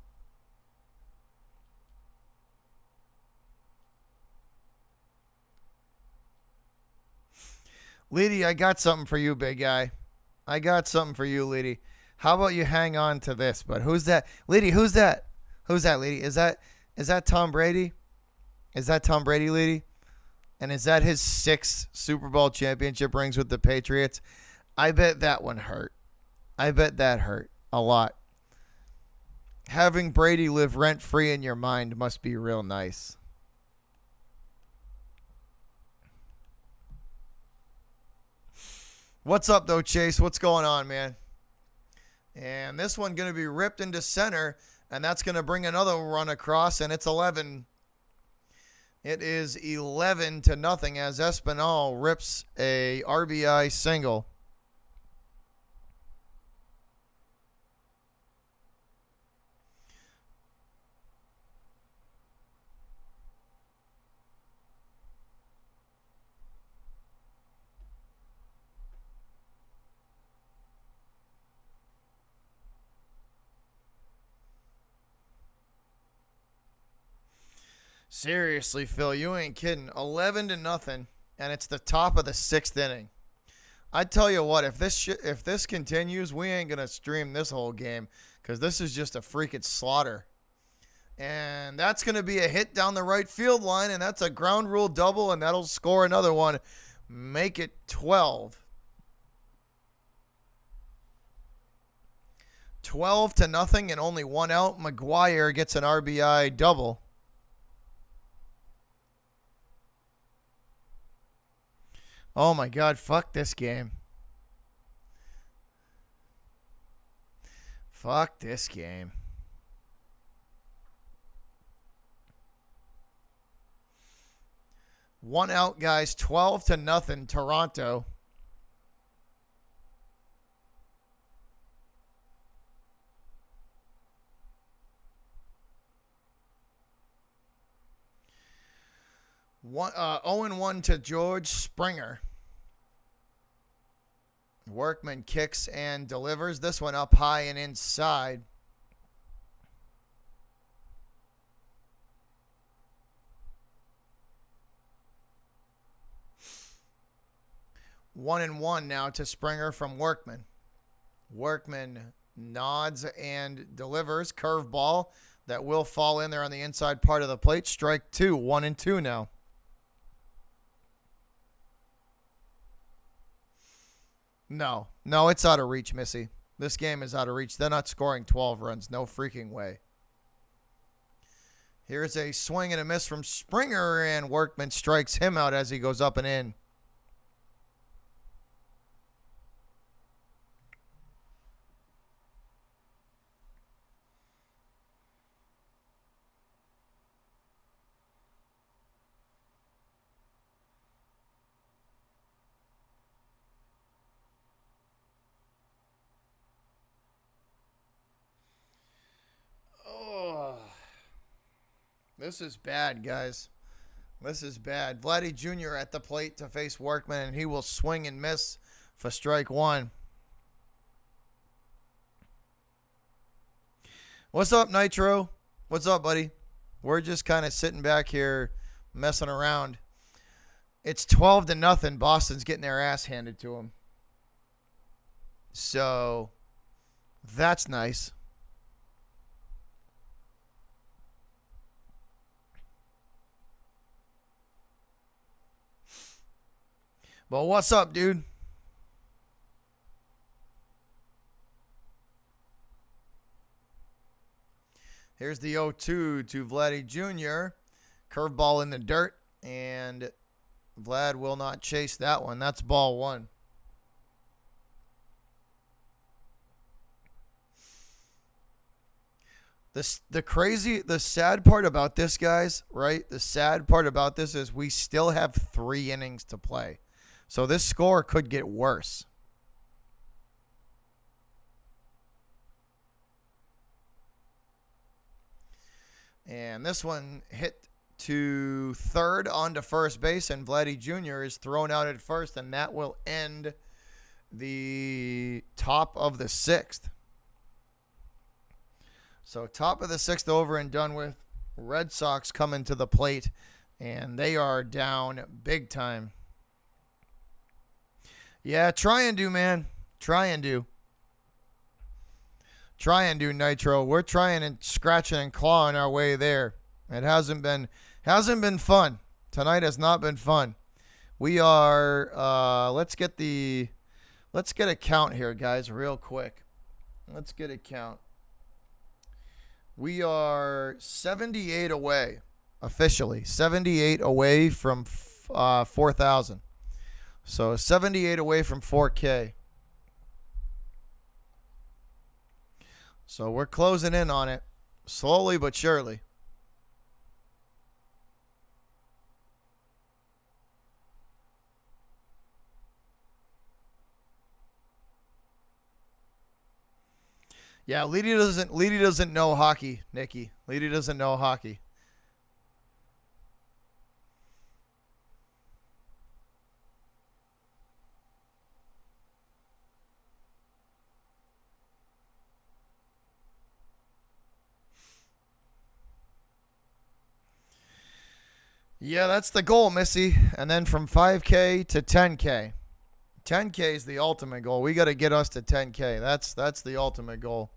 Leedy, I got something for you, big guy. I got something for you, Leedy. How about you hang on to this? But who's that? Leedy, who's that? Who's that, Leedy? Is that Tom Brady? Is that Tom Brady, Leedy? And is that his 6th Super Bowl championship rings with the Patriots? I bet that one hurt. I bet that hurt a lot. Having Brady live rent-free in your mind must be real nice. What's up, though, Chase? What's going on, man? And this one going to be ripped into center, and that's going to bring another run across, and it's 11. It is 11-0 as Espinal rips a RBI single. Seriously, Phil, you ain't kidding. 11-0, and it's the top of the 6th inning. I tell you what, if this continues, we ain't gonna stream this whole game because this is just a freaking slaughter. And that's gonna be a hit down the right field line, and that's a ground rule double, and that'll score another one, make it 12. 12-0 and only one out. McGuire gets an RBI double. Oh, my God. Fuck this game. Fuck this game. One out, guys. 12-0, Toronto. 0-1 to George Springer. Workman kicks and delivers. This one up high and inside. One and one now to Springer from Workman. Workman nods and delivers. Curveball that will fall in there on the inside part of the plate. Strike two. 1-2 now. No, it's out of reach, Missy. This game is out of reach. They're not scoring 12 runs. No freaking way. Here's a swing and a miss from Springer, and Workman strikes him out as he goes up and in. This is bad, guys. This is bad. Vladdy Jr. at the plate to face Workman, and he will swing and miss for strike one. What's up, Nitro? What's up, buddy? We're just kind of sitting back here messing around. It's 12-0. Boston's getting their ass handed to them. So, that's nice. But what's up, dude? Here's the 0-2 to Vladdy Jr. Curveball in the dirt, and Vlad will not chase that one. That's ball one. The sad part about this, guys, right? The sad part about this is we still have 3 innings to play. So this score could get worse. And this one hit to third onto first base, and Vladdy Jr. is thrown out at first, and that will end the top of the 6th. So top of the 6th over and done with. Red Sox coming to the plate, and they are down big time. Yeah, try and do, man. Try and do. Try and do, Nitro. We're trying and scratching and clawing our way there. It hasn't been fun. Tonight has not been fun. We are let's get a count here, guys, real quick. Let's get a count. We are 78 away, officially. 78 away from 4,000. So 78 away from 4K. So we're closing in on it, slowly but surely. Yeah, Leedy doesn't know hockey, Nikki. Leedy doesn't know hockey. Yeah, that's the goal, Missy. And then from 5K to 10K. 10K is the ultimate goal. We got to get us to 10K. That's the ultimate goal.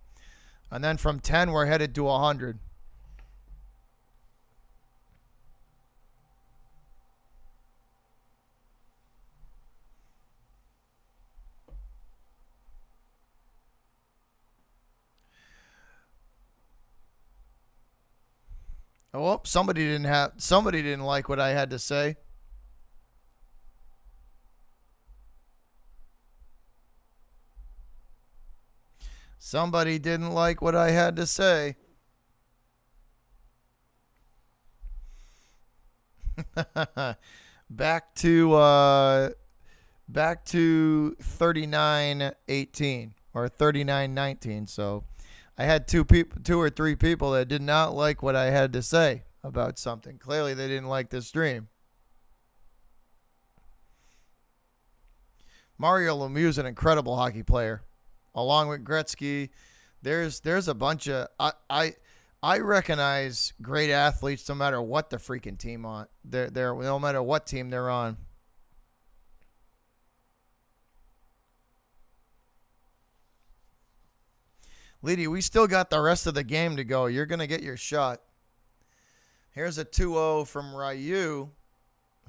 And then from 10, we're headed to 100. Oh, somebody didn't like what I had to say. Somebody didn't like what I had to say. Back to 39-18 or 39-19. So I had two or three people that did not like what I had to say about something. Clearly, they didn't like this stream. Mario Lemieux is an incredible hockey player. Along with Gretzky, there's a bunch of I recognize great athletes no matter what the freaking team on. They're no matter what team they're on. Leedy, we still got the rest of the game to go. You're gonna get your shot. Here's a 2-0 from Ryu,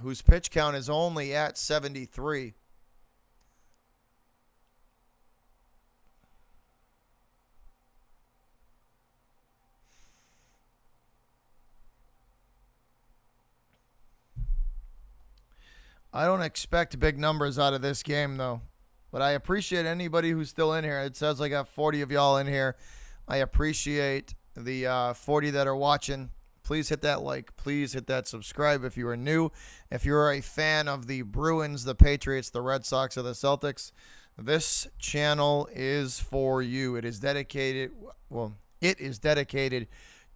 whose pitch count is only at 73. I don't expect big numbers out of this game, though. But I appreciate anybody who's still in here. It says I got 40 of y'all in here. I appreciate the 40 that are watching. Please hit that like. Please hit that subscribe if you are new. If you're a fan of the Bruins, the Patriots, the Red Sox, or the Celtics, this channel is for you. It is dedicated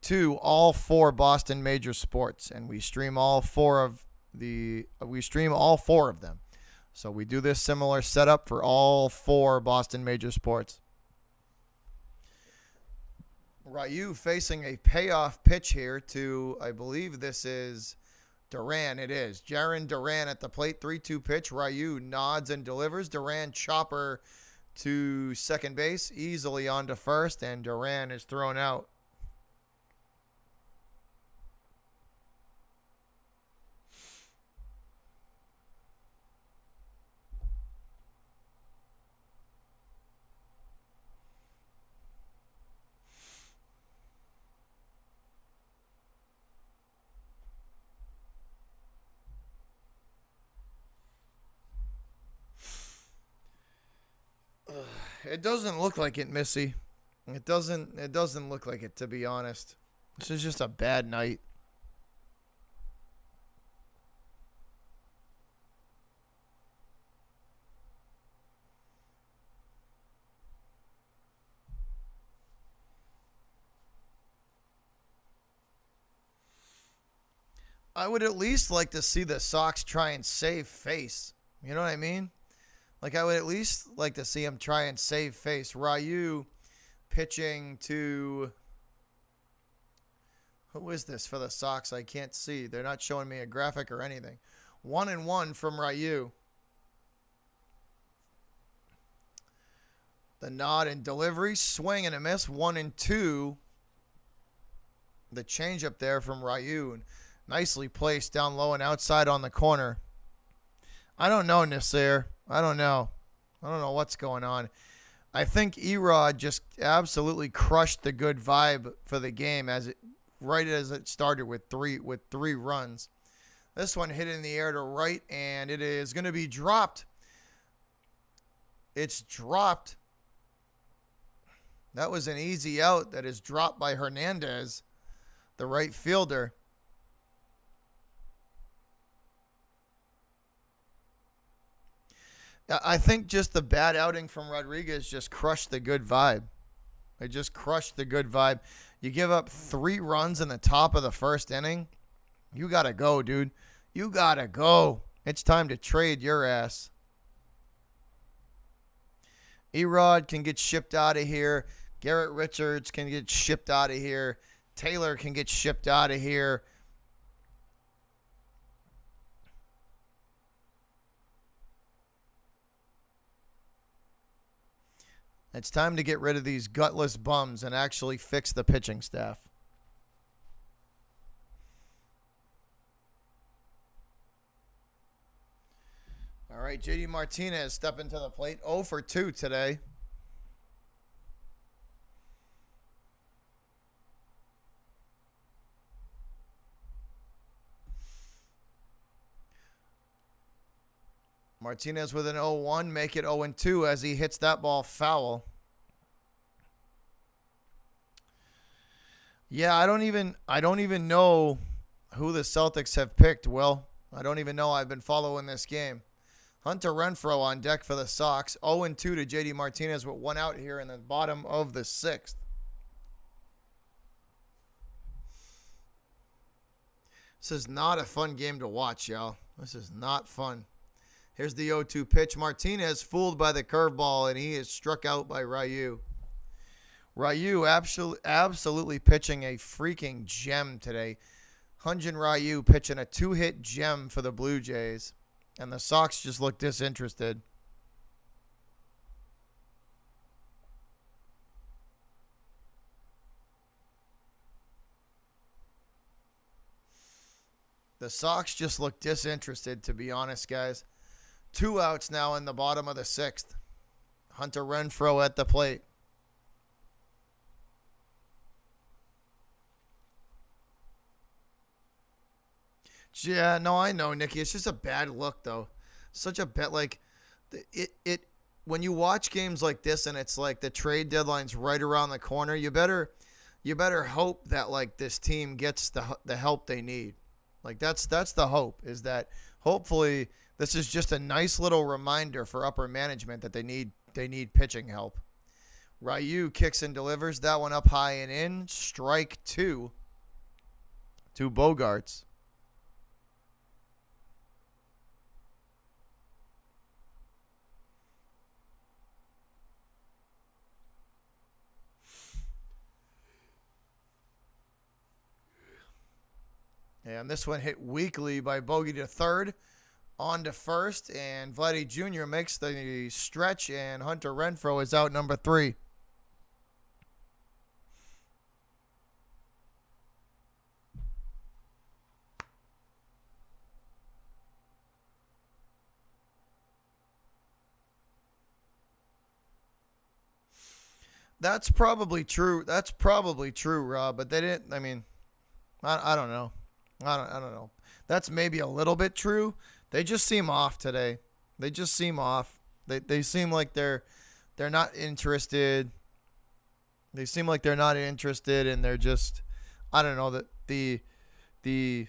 to all 4 Boston major sports, and we stream all 4 of them. So we do this similar setup for all 4 Boston major sports. Ryu facing a payoff pitch here to, I believe this is Duran. It is. Jarren Duran at the plate. 3-2 pitch. Ryu nods and delivers. Duran chopper to second base. Easily onto first. And Duran is thrown out. It doesn't look like it, Missy. It doesn't look like it, to be honest. This is just a bad night. I would at least like to see the Sox try and save face. You know what I mean? Like, I would at least like to see him try and save face. Ryu pitching to... Who is this for the Sox? I can't see. They're not showing me a graphic or anything. 1-1 from Ryu. The nod and delivery. Swing and a miss. 1-2. The changeup there from Ryu. Nicely placed down low and outside on the corner. I don't know, Nasir. I don't know what's going on. I think Erod just absolutely crushed the good vibe for the game right as it started with three runs. This one hit in the air to right, and it is going to be dropped. It's dropped. That was an easy out that is dropped by Hernandez, the right fielder. I think just the bad outing from Rodriguez just crushed the good vibe. It just crushed the good vibe. You give up 3 runs in the top of the first inning. You got to go, dude. You got to go. It's time to trade your ass. Erod can get shipped out of here. Garrett Richards can get shipped out of here. Taylor can get shipped out of here. It's time to get rid of these gutless bums and actually fix the pitching staff. All right, JD Martinez stepping to the plate. 0 for 2 today. Martinez with an 0-1, make it 0-2 as he hits that ball foul. Yeah, I don't even know who the Celtics have picked, Will. I don't even know. I've been following this game. Hunter Renfroe on deck for the Sox. 0-2 to JD Martinez with 1 out here in the bottom of the 6th. This is not a fun game to watch, y'all. This is not fun. Here's the 0-2 pitch. Martinez fooled by the curveball, and he is struck out by Ryu. Ryu absolutely pitching a freaking gem today. Hyun-Jin Ryu pitching a 2-hit gem for the Blue Jays. And the Sox just look disinterested. The Sox just look disinterested, to be honest, guys. 2 outs now in the bottom of the 6th. Hunter Renfroe at the plate. Yeah, no, I know, Nikki. It's just a bad look, though. Such a bet. Like, it. When you watch games like this, and it's like the trade deadline's right around the corner, you better hope that like this team gets the help they need. Like that's the hope, is that hopefully this is just a nice little reminder for upper management that they need pitching help. Ryu kicks and delivers. That one up high and in. Strike two to Bogarts. And this one hit weakly by Bogey to third. On to first, and Vladdy Jr. makes the stretch, and Hunter Renfroe is out number 3. That's probably true. That's probably true, Rob. But they didn't. I mean, I don't know. I don't know. That's maybe a little bit true. They just seem off today. They just seem off. They seem like they're not interested. They seem like they're not interested, and they're just, I don't know, that the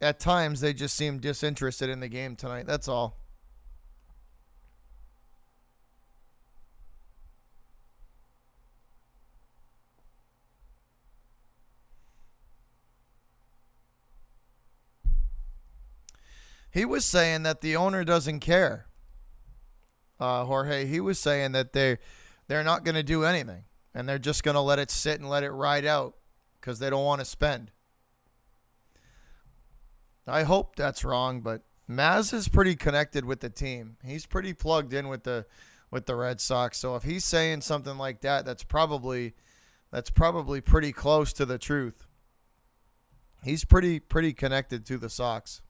at times they just seem disinterested in the game tonight. That's all. He was saying that the owner doesn't care. Jorge, he was saying that they're not going to do anything, and they're just going to let it sit and let it ride out because they don't want to spend. I hope that's wrong, but Maz is pretty connected with the team. He's pretty plugged in with the Red Sox. So if he's saying something like that, that's probably pretty close to the truth. He's pretty connected to the Sox.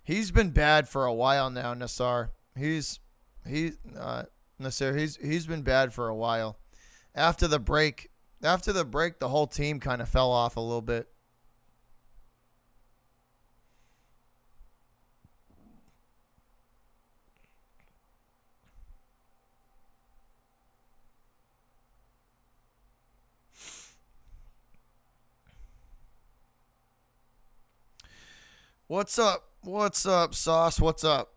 He's been bad for a while now, Nassar. Nasir, he's been bad for a while. After the break, the whole team kind of fell off a little bit. What's up? What's up, Sauce? What's up?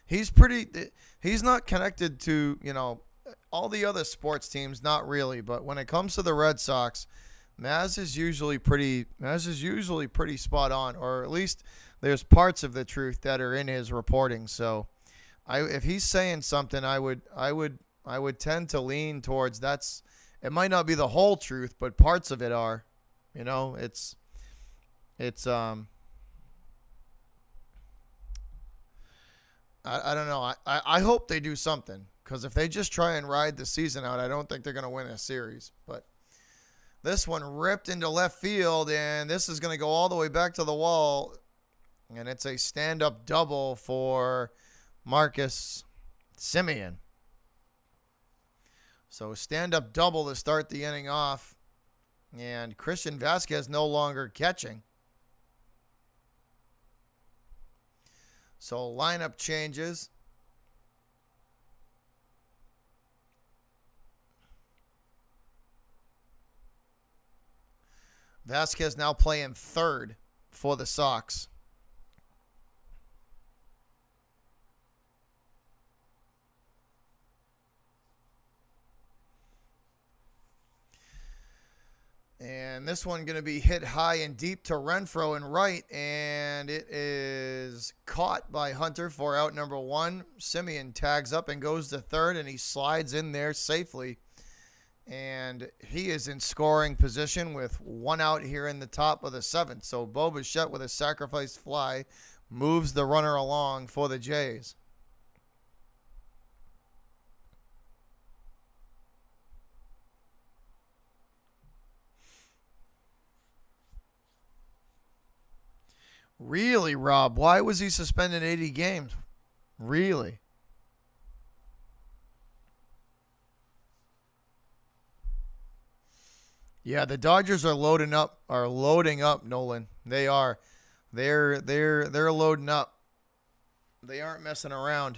He's not connected to, all the other sports teams, not really, but when it comes to the Red Sox, Maz is usually pretty spot on, or at least there's parts of the truth that are in his reporting. So, if he's saying something, I would tend to lean towards it might not be the whole truth, but parts of it are. It's I don't know. I hope they do something, because if they just try and ride the season out, I don't think they're going to win a series. But this one ripped into left field, and this is going to go all the way back to the wall, and it's a stand-up double for Marcus Semien. So stand-up double to start the inning off. And Christian Vasquez no longer catching. So lineup changes. Vasquez now playing third for the Sox. And this one going to be hit high and deep to Renfroe and right, and it is caught by Hunter for out number 1. Semien tags up and goes to third, and he slides in there safely. And he is in scoring position with 1 out here in the top of the 7th. So Bo Bichette with a sacrifice fly moves the runner along for the Jays. Really, Rob? Why was he suspended 80 games? Really? Yeah, the Dodgers are loading up, Nolan. They are. They're loading up. They aren't messing around.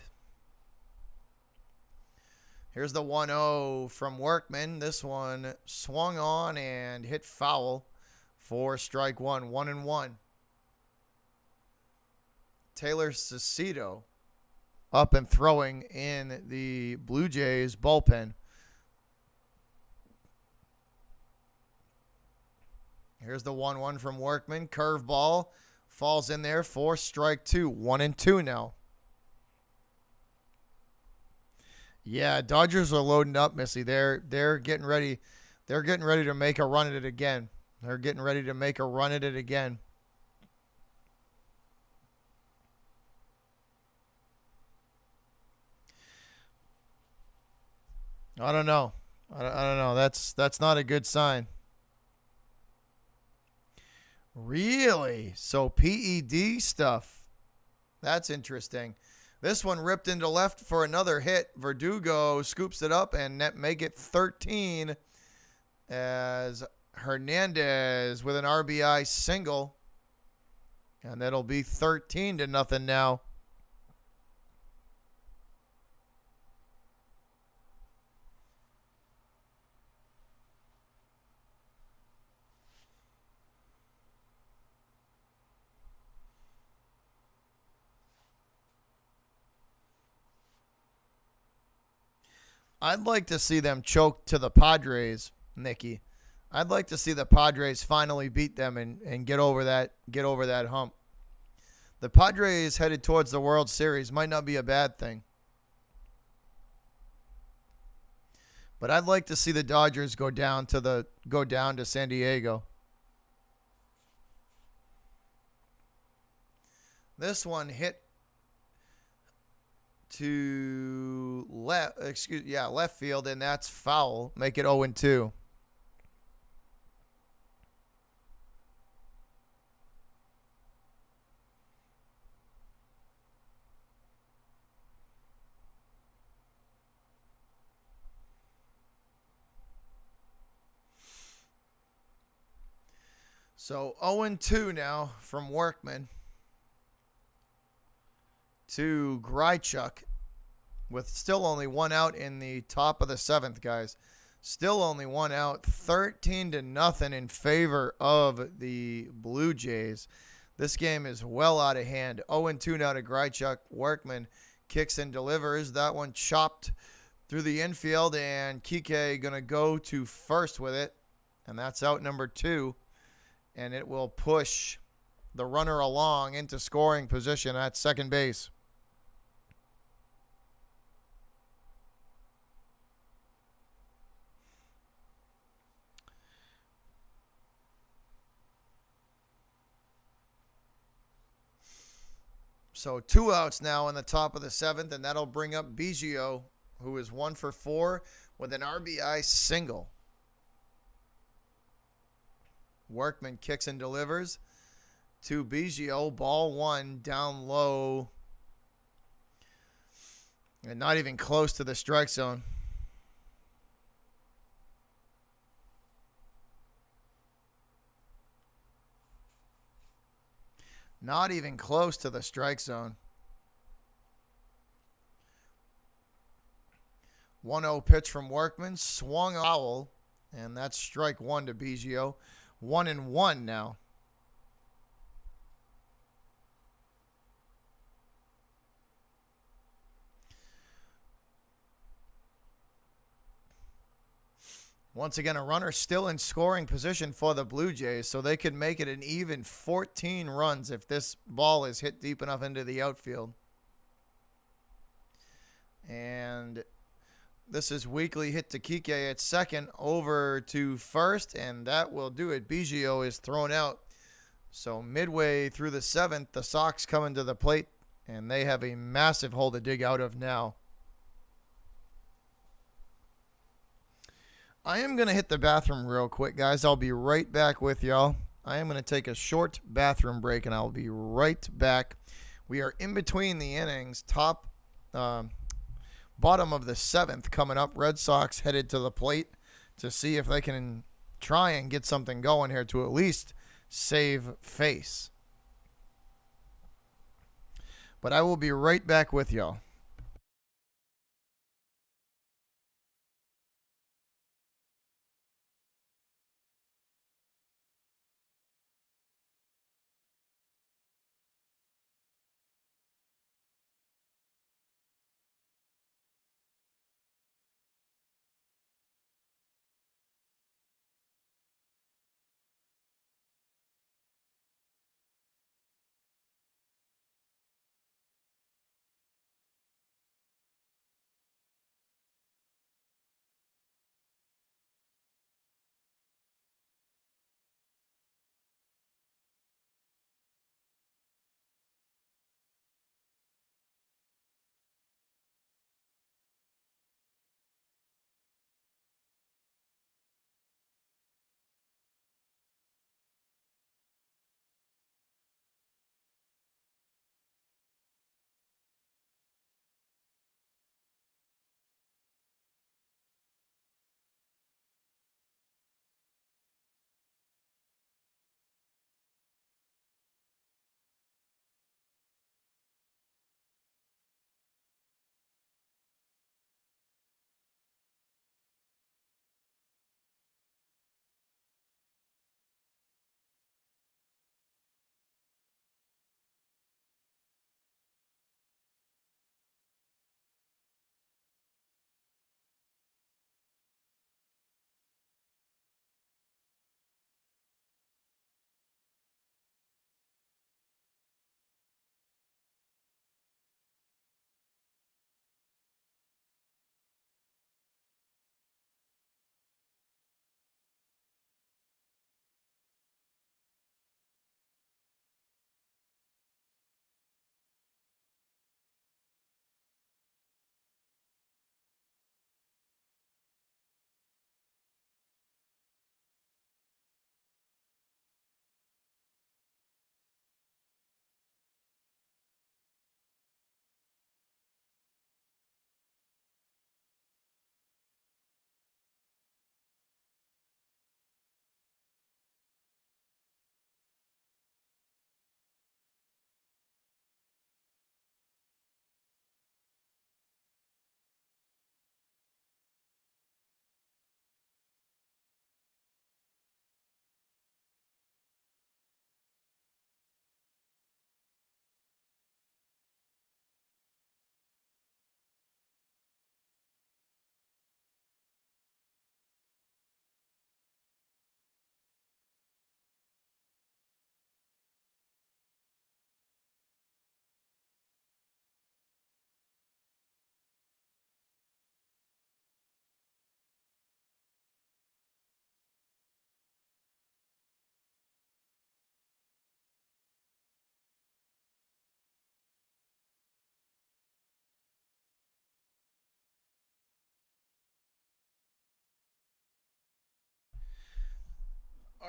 Here's the 1-0 from Workman. This one swung on and hit foul for strike 1. 1-1. Taylor Cicito up and throwing in the Blue Jays bullpen. Here's the 1-1 from Workman. Curveball falls in there for strike two. 1-2 now. Yeah, Dodgers are loading up, Missy. They're getting ready. They're getting ready to make a run at it again. They're getting ready to make a run at it again. I don't know. I don't know. That's not a good sign. Really? So PED stuff. That's interesting. This one ripped into left for another hit. Verdugo scoops it up and make it 13 as Hernandez with an RBI single. And that'll be 13-0 now. I'd like to see them choke to the Padres, Nikki. I'd like to see the Padres finally beat them and get over that hump. The Padres headed towards the World Series might not be a bad thing. But I'd like to see the Dodgers go down to San Diego. This one hit to left field, and that's foul. Make it 0-2. So 0-2 now from Workman to Grychuk with still only one out in the top of the seventh, guys. Still only one out. 13-0 in favor of the Blue Jays. This game is well out of hand. 0-2 now to Grychuk. Workman kicks and delivers. That one chopped through the infield, and Kike going to go to first with it. And that's out number 2. And it will push the runner along into scoring position at second base. So 2 outs now in the top of the 7th, and that'll bring up Biggio, who is 1 for 4 with an RBI single. Workman kicks and delivers to Biggio. Ball 1 down low. And not even close to the strike zone. Not even close to the strike zone. 1-0 pitch from Workman. Swung foul. And that's strike 1 to Biggio. 1-1 now. Once again, a runner still in scoring position for the Blue Jays, so they could make it an even 14 runs if this ball is hit deep enough into the outfield. And this is weakly hit to Kike at second, over to first, and that will do it. Biggio is thrown out. So midway through the 7th, the Sox coming to the plate, and they have a massive hole to dig out of now. I am going to hit the bathroom real quick, guys. I'll be right back with y'all. I am going to take a short bathroom break, and I'll be right back. We are in between the innings, bottom of the 7th coming up. Red Sox headed to the plate to see if they can try and get something going here to at least save face. But I will be right back with y'all.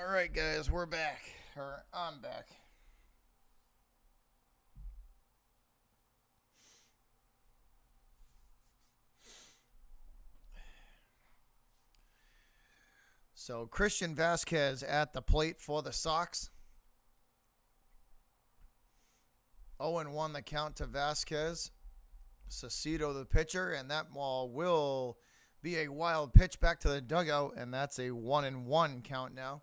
All right, guys, we're back. Or I'm back. So Christian Vasquez at the plate for the Sox. 0-1 the count to Vasquez. Saucedo the pitcher, and that ball will be a wild pitch back to the dugout, and that's a 1-1 count now.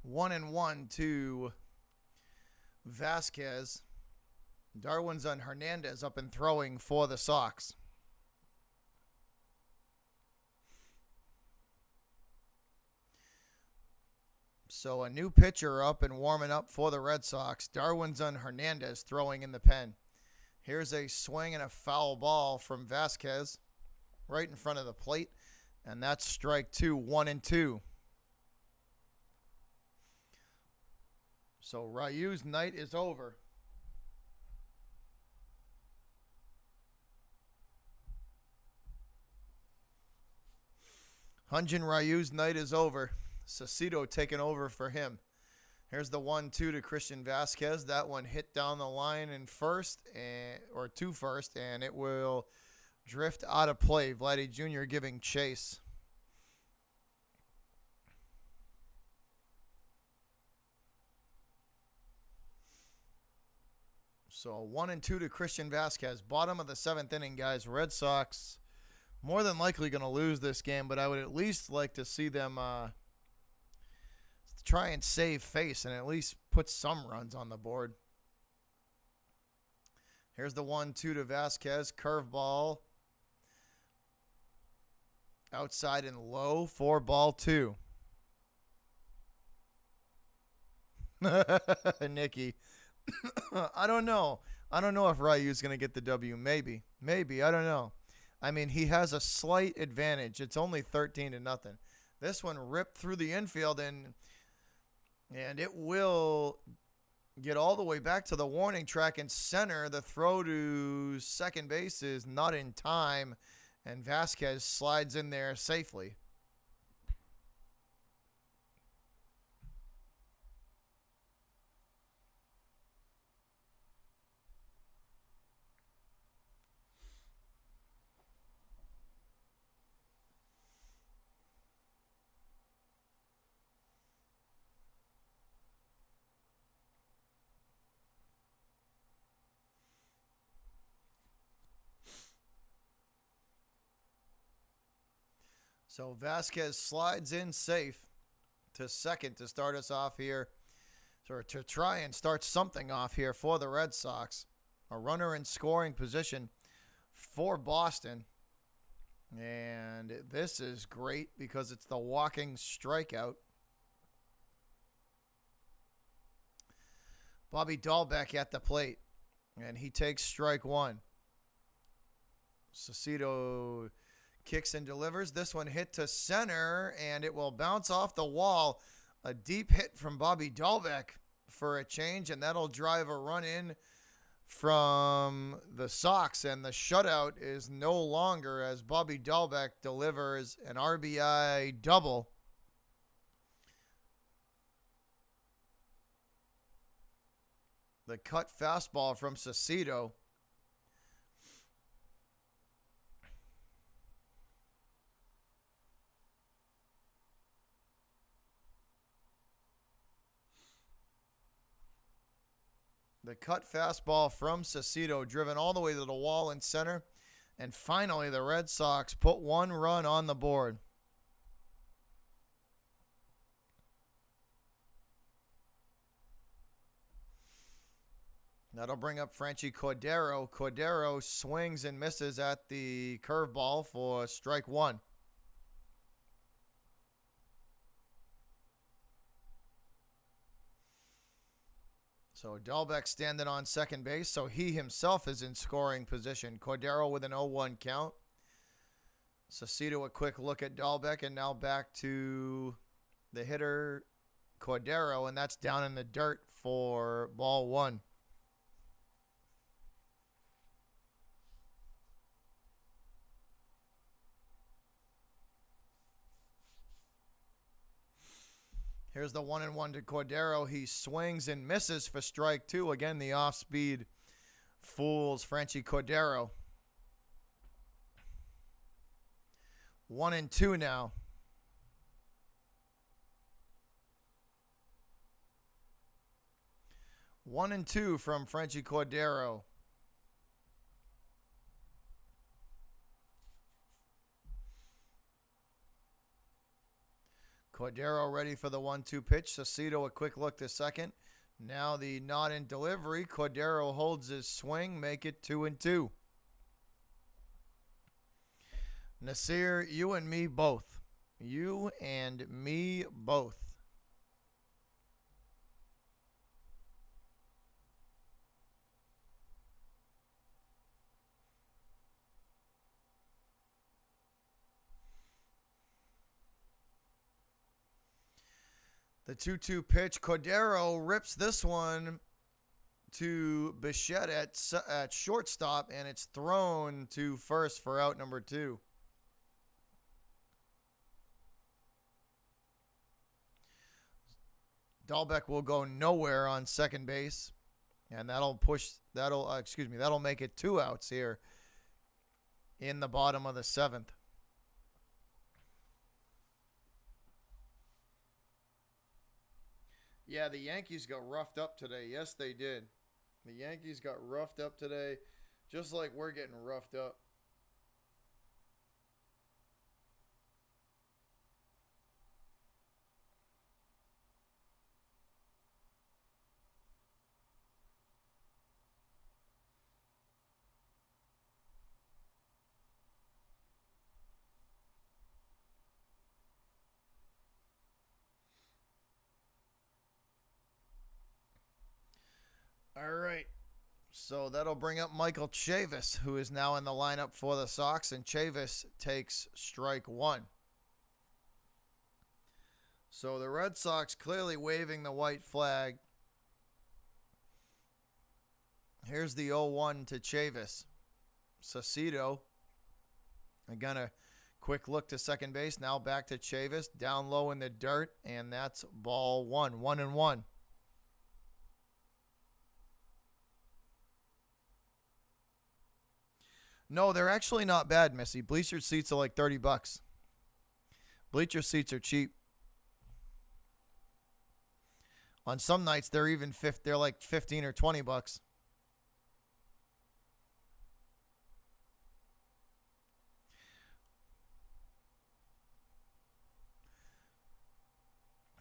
1-1 to Vasquez. Darwin's on Hernandez up and throwing for the Sox. So a new pitcher up and warming up for the Red Sox. Darwin's on Hernandez throwing in the pen. Here's a swing and a foul ball from Vasquez right in front of the plate. And that's strike two, 1-2. So Ryu's night is over. Hyun-Jin Ryu's night is over. Saucedo taking over for him. Here's the 1-2 to Christian Vasquez. That one hit down the line in first, or to first, and it will drift out of play. Vladdy Jr. giving chase. So 1-2 to Christian Vasquez. Bottom of the 7th inning, guys. Red Sox more than likely going to lose this game, but I would at least like to see them try and save face and at least put some runs on the board. Here's the 1-2 to Vasquez. Curveball. Outside and low for ball 2. Nicky. I don't know. I don't know if Ryu's going to get the W. Maybe. I don't know. I mean, he has a slight advantage. It's only 13-0. This one ripped through the infield, and it will get all the way back to the warning track in center. The throw to second base is not in time, and Vasquez slides in there safely. So Vasquez slides in safe to second to start us off here, or to try and start something off here for the Red Sox. A runner in scoring position for Boston. And this is great because it's the walking strikeout. Bobby Dahlbeck at the plate, and he takes strike one. Saucedo kicks and delivers. This one hit to center, and it will bounce off the wall. A deep hit from Bobby Dahlbeck for a change, and that'll drive a run in from the Sox, and the shutout is no longer as Bobby Dahlbeck delivers an RBI double. The cut fastball from Saucedo. The cut fastball from Saucedo driven all the way to the wall in center. And finally, the Red Sox put one run on the board. That'll bring up Franchy Cordero. Cordero swings and misses at the curveball for strike one. So Dahlbeck standing on second base, so he himself is in scoring position. Cordero with an 0-1 count. Saucedo a quick look at Dahlbeck, and now back to the hitter Cordero, and that's down in the dirt for ball one. Here's the 1-1 to Cordero. He swings and misses for strike two. Again, the off speed fools Franchi Cordero. 1-2 now. 1-2 from Franchi Cordero. Cordero ready for the 1-2 pitch. Saucedo a quick look to second. Now the nod in delivery. Cordero holds his swing. Make it 2-2. Nasir, you and me both. You and me both. The 2-2 pitch. Cordero rips this one to Bichette at shortstop, and it's thrown to first for out number 2. Dahlbeck will go nowhere on second base, and that'll make it 2 outs here in the bottom of the 7th. Yeah, the Yankees got roughed up today. Yes, they did. The Yankees got roughed up today, just like we're getting roughed up. All right. So that'll bring up Michael Chavis, who is now in the lineup for the Sox, and Chavis takes strike 1. So the Red Sox clearly waving the white flag. Here's the 0-1 to Chavis. Saucedo. Again, a quick look to second base. Now back to Chavis. Down low in the dirt, and that's ball 1. 1-1. No, they're actually not bad, Missy. Bleacher seats are like $30. Bleacher seats are cheap. On some nights, they're like $15 or $20.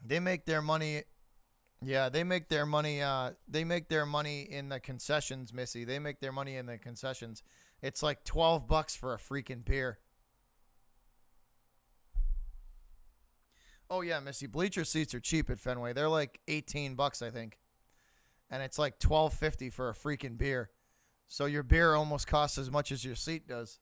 They make their money. Yeah, they make their money. They make their money in the concessions, Missy. They make their money in the concessions. It's like $12 for a freaking beer. Oh yeah, Missy. Bleacher seats are cheap at Fenway. They're like $18, I think, and it's like $12.50 for a freaking beer. So your beer almost costs as much as your seat does.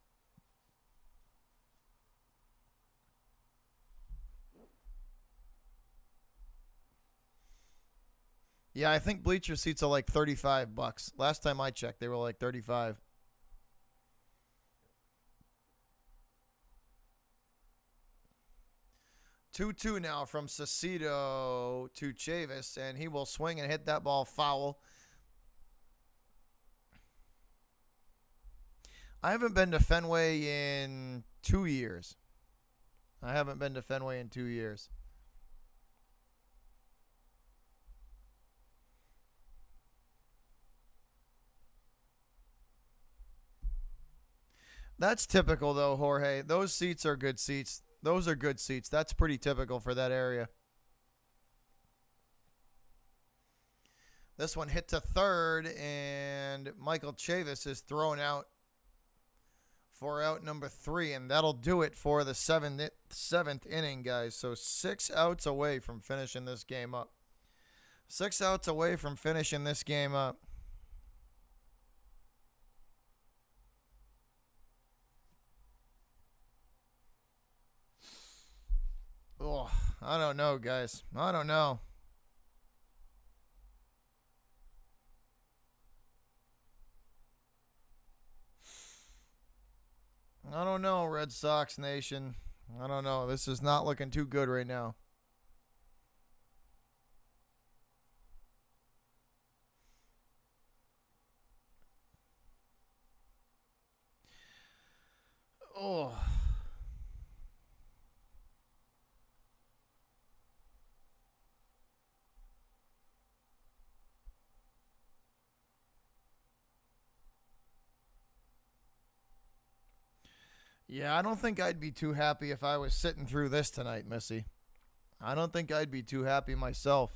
Yeah, I think bleacher seats are like $35. Last time I checked, they were like $35. 2-2 now from Saucedo to Chavis, and he will swing and hit that ball foul. I haven't been to Fenway in 2 years. That's typical, though, Jorge. Those seats are good seats. Those are good seats. That's pretty typical for that area. This one hit to third, and Michael Chavis is thrown out for out number 3, and that'll do it for the seventh inning, guys. So 6 outs away from finishing this game up. 6 outs away from finishing this game up. Oh, I don't know, guys. I don't know. I don't know, Red Sox Nation. I don't know. This is not looking too good right now. Oh. Yeah, I don't think I'd be too happy if I was sitting through this tonight, Missy. I don't think I'd be too happy myself.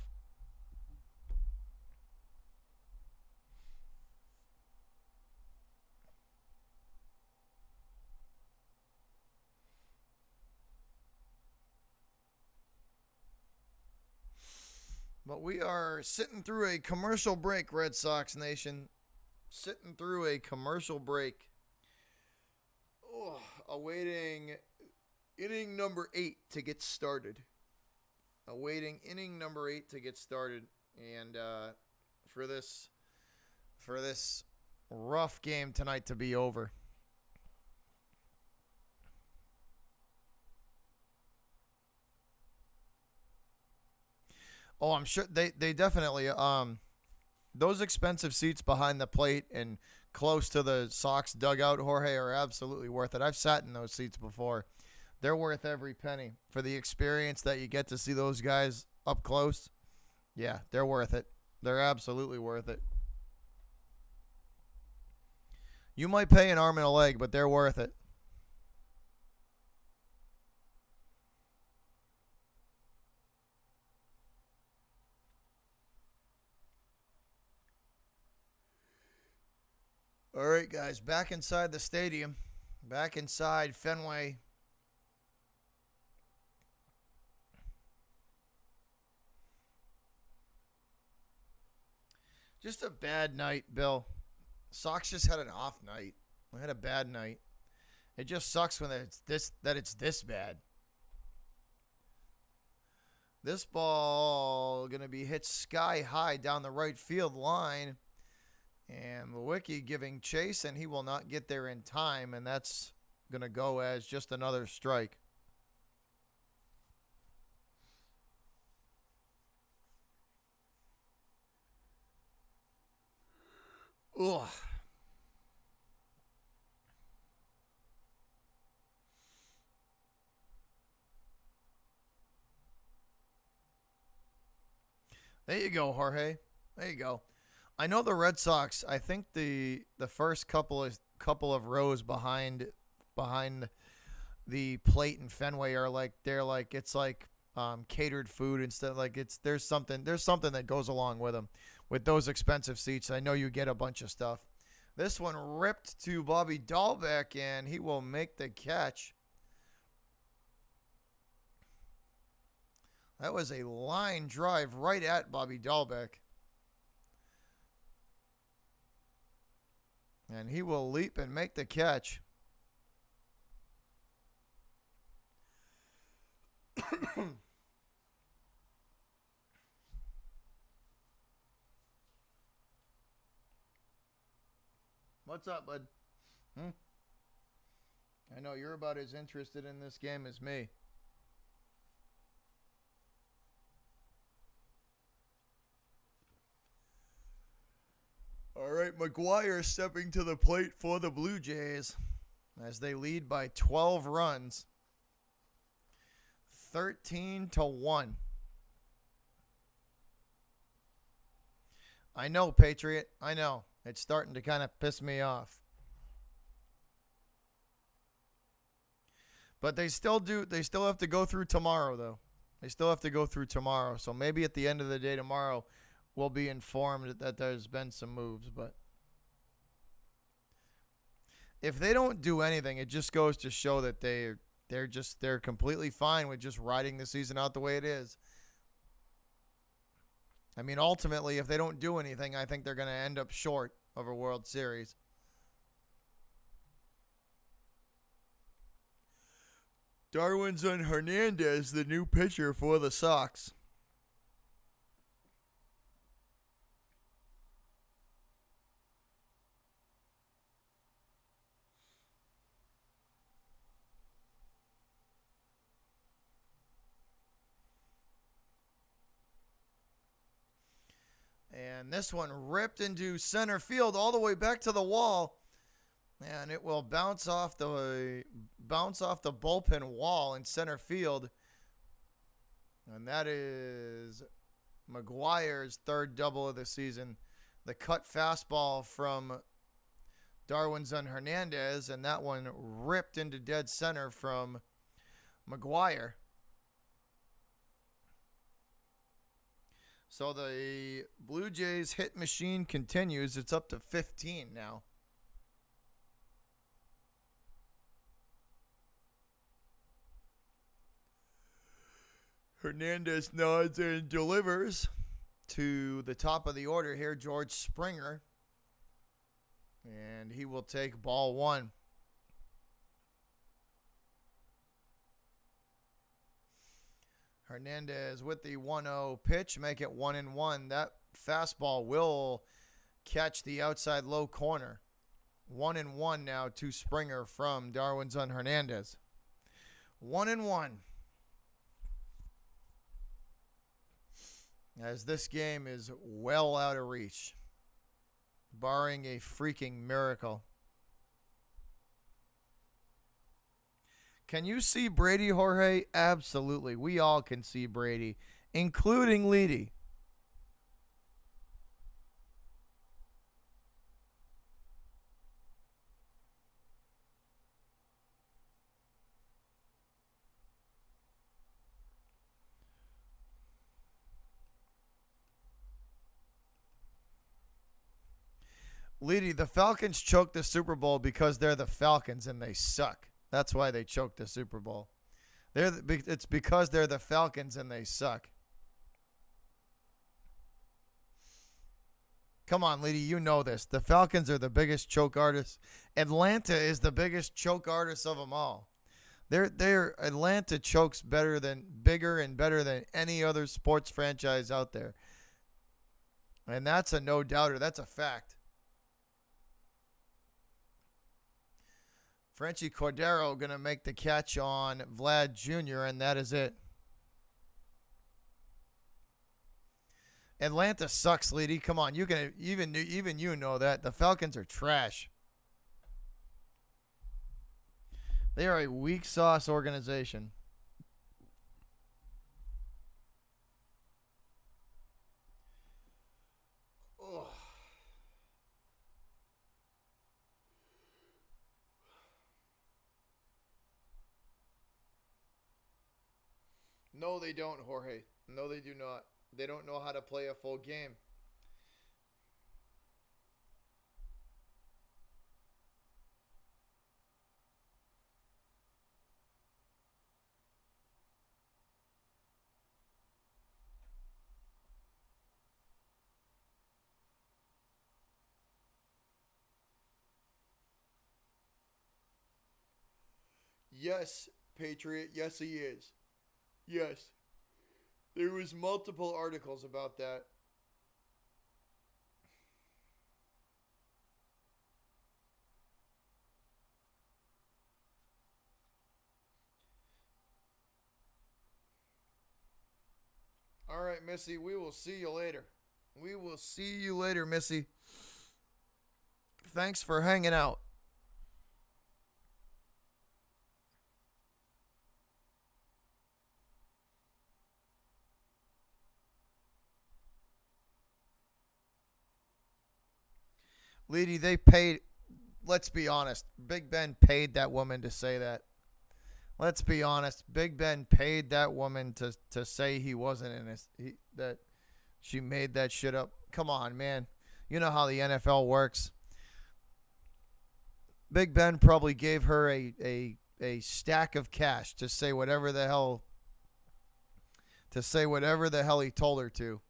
But we are sitting through a commercial break, Red Sox Nation. Sitting through a commercial break. Oh, awaiting inning number 8 to get started. Awaiting inning number 8 to get started. And for this rough game tonight to be over. Oh, I'm sure they definitely those expensive seats behind the plate and close to the Sox dugout, Jorge, are absolutely worth it. I've sat in those seats before. They're worth every penny for the experience that you get to see those guys up close. Yeah, they're worth it. They're absolutely worth it. You might pay an arm and a leg, but they're worth it. All right, guys, back inside the stadium, back inside Fenway. Just a bad night, Bill. Sox just had an off night. We had a bad night. It just sucks when it's this bad. This ball gonna be hit sky high down the right field line, and Lewicki giving chase, and he will not get there in time, and that's gonna go as just another strike. Ugh. There you go, Jorge. There you go. I know the Red Sox. I think the first couple of rows behind the plate in Fenway are like they're like it's like catered food instead. Like it's there's something that goes along with them with those expensive seats. I know you get a bunch of stuff. This one ripped to Bobby Dahlbeck, and he will make the catch. That was a line drive right at Bobby Dahlbeck. And he will leap and make the catch. What's up, bud? Hmm? I know you're about as interested in this game as me. All right, McGuire stepping to the plate for the Blue Jays as they lead by 12 runs, 13-1. I know, Patriot. I know. It's starting to kind of piss me off. But they still do. They still have to go through tomorrow, though. They still have to go through tomorrow. So maybe at the end of the day tomorrow, we'll be informed that there's been some moves. But if they don't do anything, it just goes to show that they're completely fine with just riding the season out the way it is. I mean, ultimately, if they don't do anything, I think they're going to end up short of a World Series. Darwinzon Hernandez, the new pitcher for the Sox. And this one ripped into center field all the way back to the wall. And it will bounce off the bullpen wall in center field. And that is McGuire's third double of the season. The cut fastball from Darwinzon Hernandez, and that one ripped into dead center from McGuire. So the Blue Jays hit machine continues. It's up to 15 now. Hernandez nods and delivers to the top of the order here, George Springer. And he will take ball one. Hernandez with the 1-0 pitch, make it 1-1. That fastball will catch the outside low corner. 1-1 now to Springer from Darwinzon Hernandez. 1-1. As this game is well out of reach, barring a freaking miracle. Can you see Brady, Jorge? Absolutely. We all can see Brady, including Leedy. Leedy, the Falcons choked the Super Bowl because they're the Falcons and they suck. That's why they choked the Super Bowl. It's because they're the Falcons and they suck. Come on, Leedy, you know this. The Falcons are the biggest choke artists. Atlanta is the biggest choke artist of them all. They're Atlanta chokes bigger and better than any other sports franchise out there. And that's a no doubter. That's a fact. Frenchie Cordero going to make the catch on Vlad Jr., and that is it. Atlanta sucks, Leedy. Come on, you can even you know that. The Falcons are trash. They are a weak sauce organization. No, they don't, Jorge. No, they do not. They don't know how to play a full game. Yes, Patriot. Yes, he is. Yes. There was multiple articles about that. All right, Missy, we will see you later. We will see you later, Missy. Thanks for hanging out. Leedy, they paid, let's be honest, Big Ben paid that woman to say that. Let's be honest, Big Ben paid that woman to say he wasn't in this, that she made that shit up. Come on, man. You know how the NFL works. Big Ben probably gave her a stack of cash to say whatever the hell he told her to.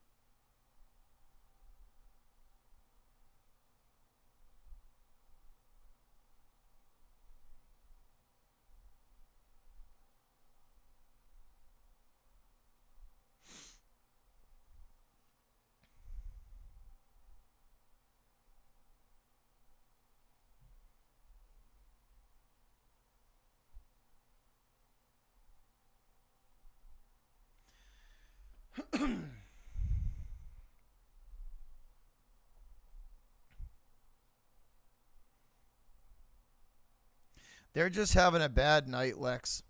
They're just having a bad night, Lex.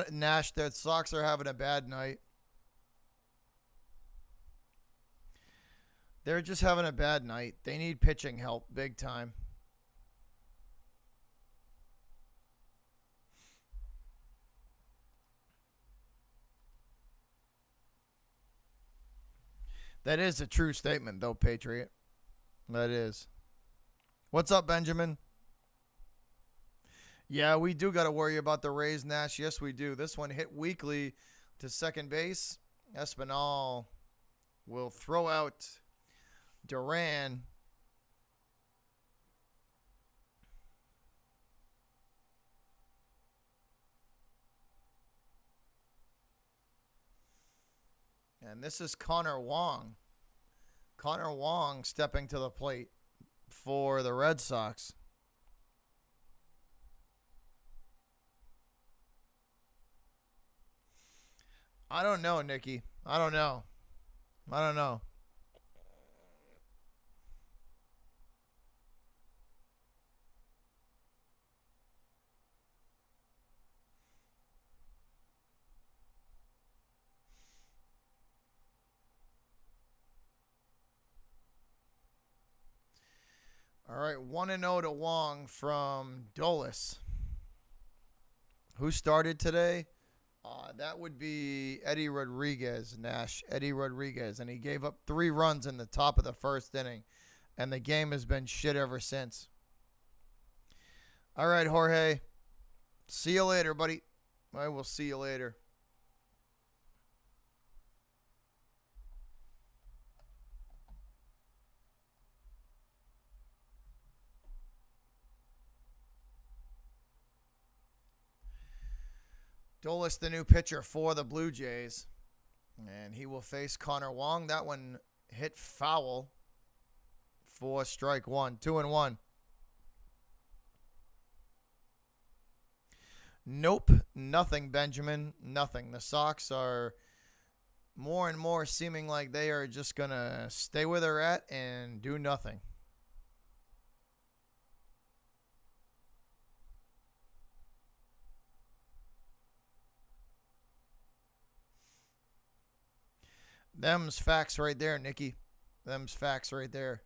Nash, the Sox are having a bad night. They're just having a bad night. They need pitching help big time. That is a true statement, though, Patriot. That is. What's up, Benjamin? Yeah, we do got to worry about the Rays, Nash. Yes, we do. This one hit weakly to second base. Espinal will throw out Duran. And this is Connor Wong. Connor Wong stepping to the plate for the Red Sox. I don't know, Nikki. I don't know. All right, 1-0 to Wong from Dulles. Who started today? That would be Eddie Rodriguez, Nash. Eddie Rodriguez. And he gave up 3 runs in the top of the first inning. And the game has been shit ever since. All right, Jorge. See you later, buddy. I will see you later. Dulles, the new pitcher for the Blue Jays. And he will face Connor Wong. That one hit foul for strike one. 2-1. Nope. Nothing, Benjamin. Nothing. The Sox are more and more seeming like they are just going to stay where they're at and do nothing. Them's facts right there, Nikki. Them's facts right there.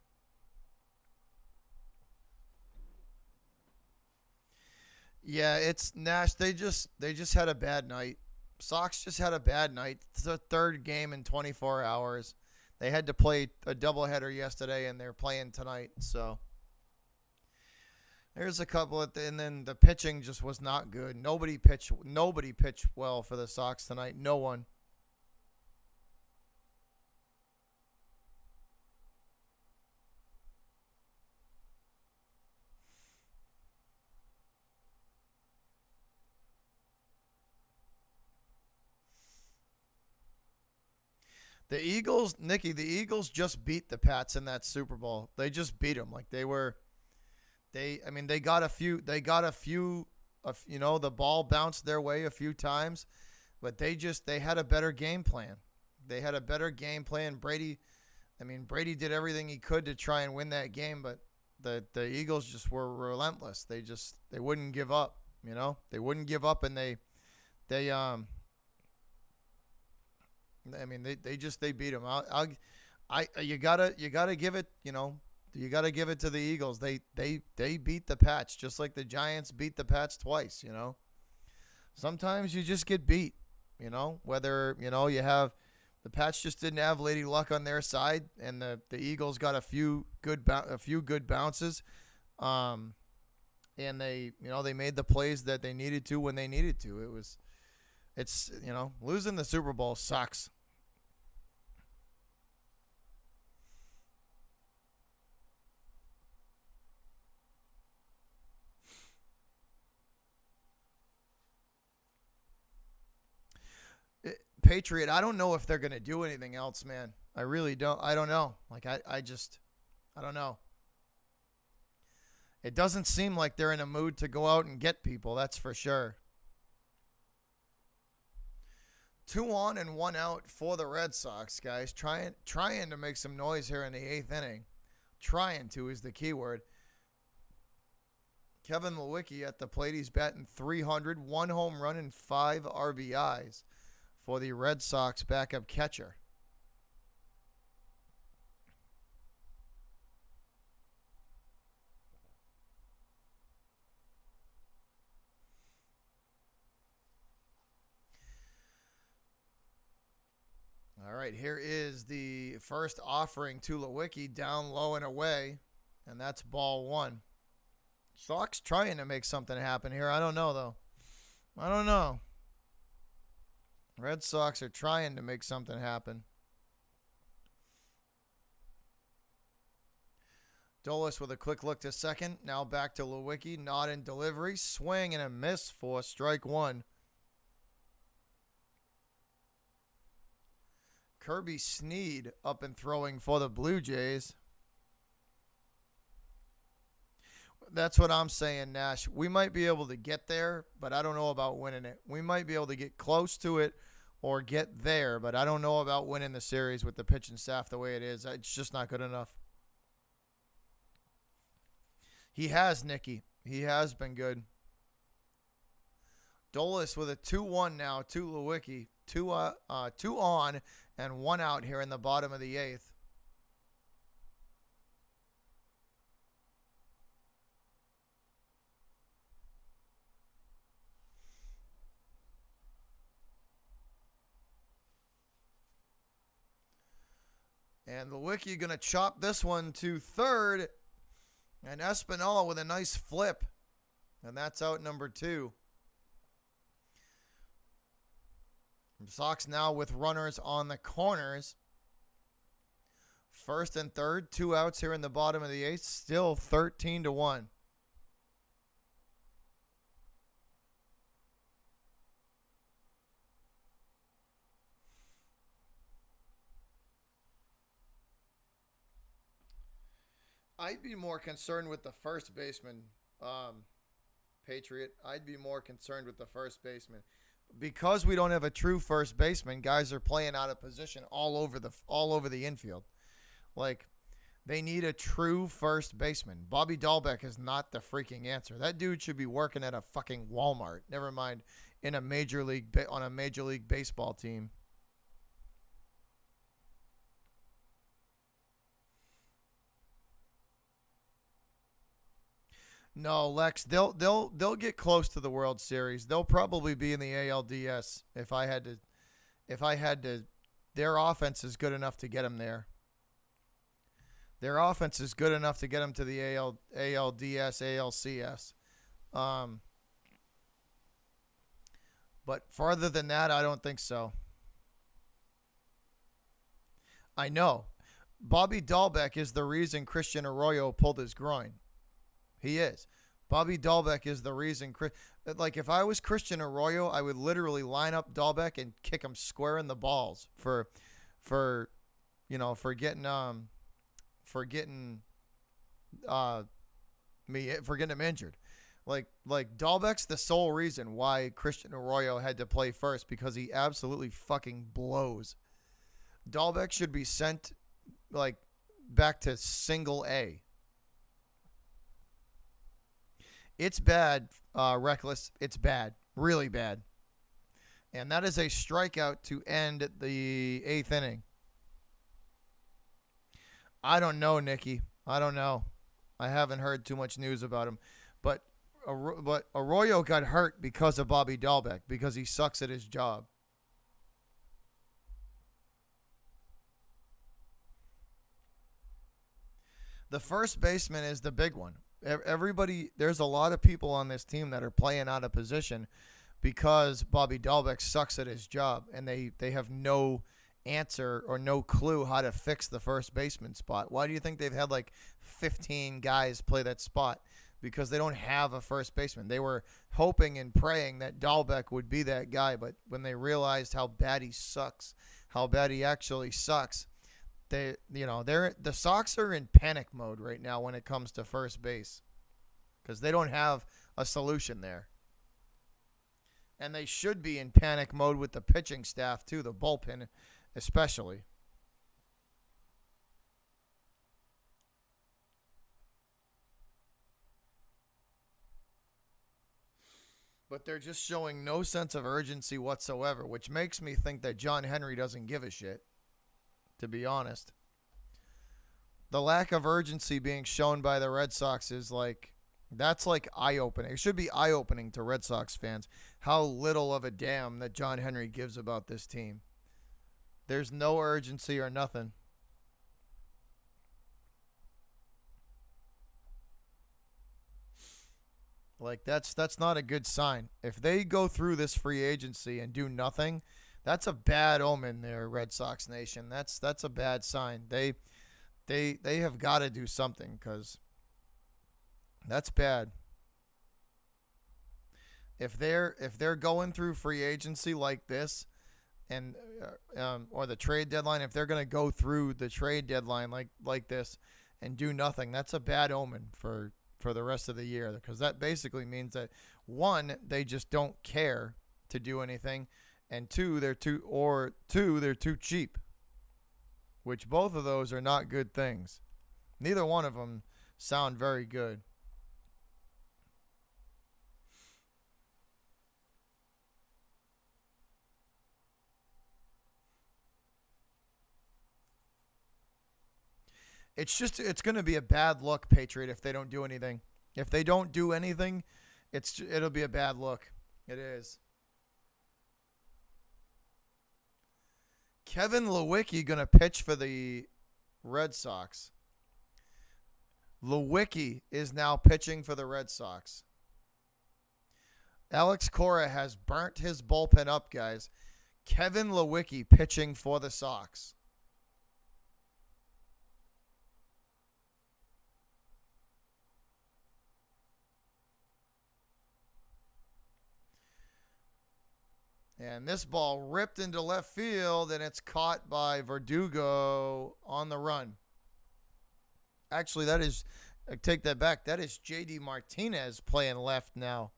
Yeah, it's Nash. They just had a bad night. Sox just had a bad night. It's the third game in 24 hours. They had to play a doubleheader yesterday, and they're playing tonight. So there's a couple and then the pitching just was not good. Nobody pitched well for the Sox tonight. No one. The Eagles, Nikki, the Eagles just beat the Pats in that Super Bowl. They just beat them. Like they got a few, the ball bounced their way a few times, but they had a better game plan. Brady did everything he could to try and win that game, but the Eagles just were relentless. They wouldn't give up, They wouldn't give up, and they beat them. You gotta give it, you gotta give it to the Eagles. They beat the Pats just like the Giants beat the Pats twice. Sometimes you just get beat. Whether you have the Pats just didn't have Lady Luck on their side, and the Eagles got a few good bounces, and they made the plays that they needed to when they needed to. It's losing the Super Bowl sucks. Patriot, I don't know if they're going to do anything else, man. I really don't. I don't know. I don't know. It doesn't seem like they're in a mood to go out and get people, that's for sure. 2 on and 1 out for the Red Sox, guys. Trying to make some noise here in the 8th inning. Trying to is the key word. Kevin Lewicki at the plate. He's batting 300, one home run and 5 RBIs for the Red Sox backup catcher. All right, here is the first offering to Lewicki, down low and away, and that's ball one. Sox trying to make something happen here. I don't know, though. I don't know. Red Sox are trying to make something happen. Dolis with a quick look to second. Now back to Lewicki. Nod in delivery. Swing and a miss for strike one. Kirby Snead up and throwing for the Blue Jays. That's what I'm saying, Nash. We might be able to get there, but I don't know about winning it. We might be able to get close to it or get there, but I don't know about winning the series with the pitching staff the way it is. It's just not good enough. He has, Nicky. He has been good. Dolis with a 2-1 now to Lewicki. Two on and one out here in the bottom of the eighth. And Lewicki going to chop this one to third. And Espinal with a nice flip. And that's out number 2. Sox now with runners on the corners. First and third, 2 outs here in the bottom of the eighth. Still 13-1. I'd be more concerned with the first baseman, Patriot. I'd be more concerned with the first baseman. Because we don't have a true first baseman, guys are playing out of position all over the infield. Like, they need a true first baseman. Bobby Dahlbeck is not the freaking answer. That dude should be working at a fucking Walmart. Never mind on a major league baseball team. No, Lex, they'll get close to the World Series. They'll probably be in the ALDS if I had to. Their offense is good enough to get them there. Their offense is good enough to get them to the ALDS, ALCS. But farther than that, I don't think so. I know. Bobby Dahlbeck is the reason Christian Arroyo pulled his groin. He is. Bobby Dahlbeck is the reason. Like, if I was Christian Arroyo, I would literally line up Dahlbeck and kick him square in the balls for getting him injured. Like Dahlbeck's the sole reason why Christian Arroyo had to play first, because he absolutely fucking blows. Dahlbeck should be sent back to single A. It's bad, Reckless. It's bad. Really bad. And that is a strikeout to end the 8th inning. I don't know, Nicky. I don't know. I haven't heard too much news about him. But Arroyo got hurt because of Bobby Dahlbeck, because he sucks at his job. The first baseman is the big one. There's a lot of people on this team that are playing out of position because Bobby Dahlbeck sucks at his job, and they have no answer or no clue how to fix the first baseman spot. Why do you think they've had 15 guys play that spot? Because they don't have a first baseman. They were hoping and praying that Dahlbeck would be that guy, but when they realized how bad he sucks, how bad he actually sucks, the Sox are in panic mode right now when it comes to first base, because they don't have a solution there. And they should be in panic mode with the pitching staff too, the bullpen especially. But they're just showing no sense of urgency whatsoever, which makes me think that John Henry doesn't give a shit, to be honest. The lack of urgency being shown by the Red Sox is like, that's like eye-opening. It should be eye-opening to Red Sox fans how little of a damn that John Henry gives about this team. There's no urgency or nothing. Like that's not a good sign. If they go through this free agency and do nothing, that's a bad omen there, Red Sox Nation. That's a bad sign. They have got to do something cuz that's bad. If they're going through free agency like this and or the trade deadline, if they're going to go through the trade deadline like this and do nothing, that's a bad omen for the rest of the year, because that basically means that one, they just don't care to do anything, and two, they're too cheap, which both of those are not good things. Neither one of them sound very good. It's going to be a bad look, Patriot, if they don't do anything. If they don't do anything, it'll be a bad look. It is. Kevin Lewicki going to pitch for the Red Sox. Lewicki is now pitching for the Red Sox. Alex Cora has burnt his bullpen up, guys. Kevin Lewicki pitching for the Sox. And this ball ripped into left field, and it's caught by Verdugo on the run. Actually, I take that back. That is J.D. Martinez playing left now.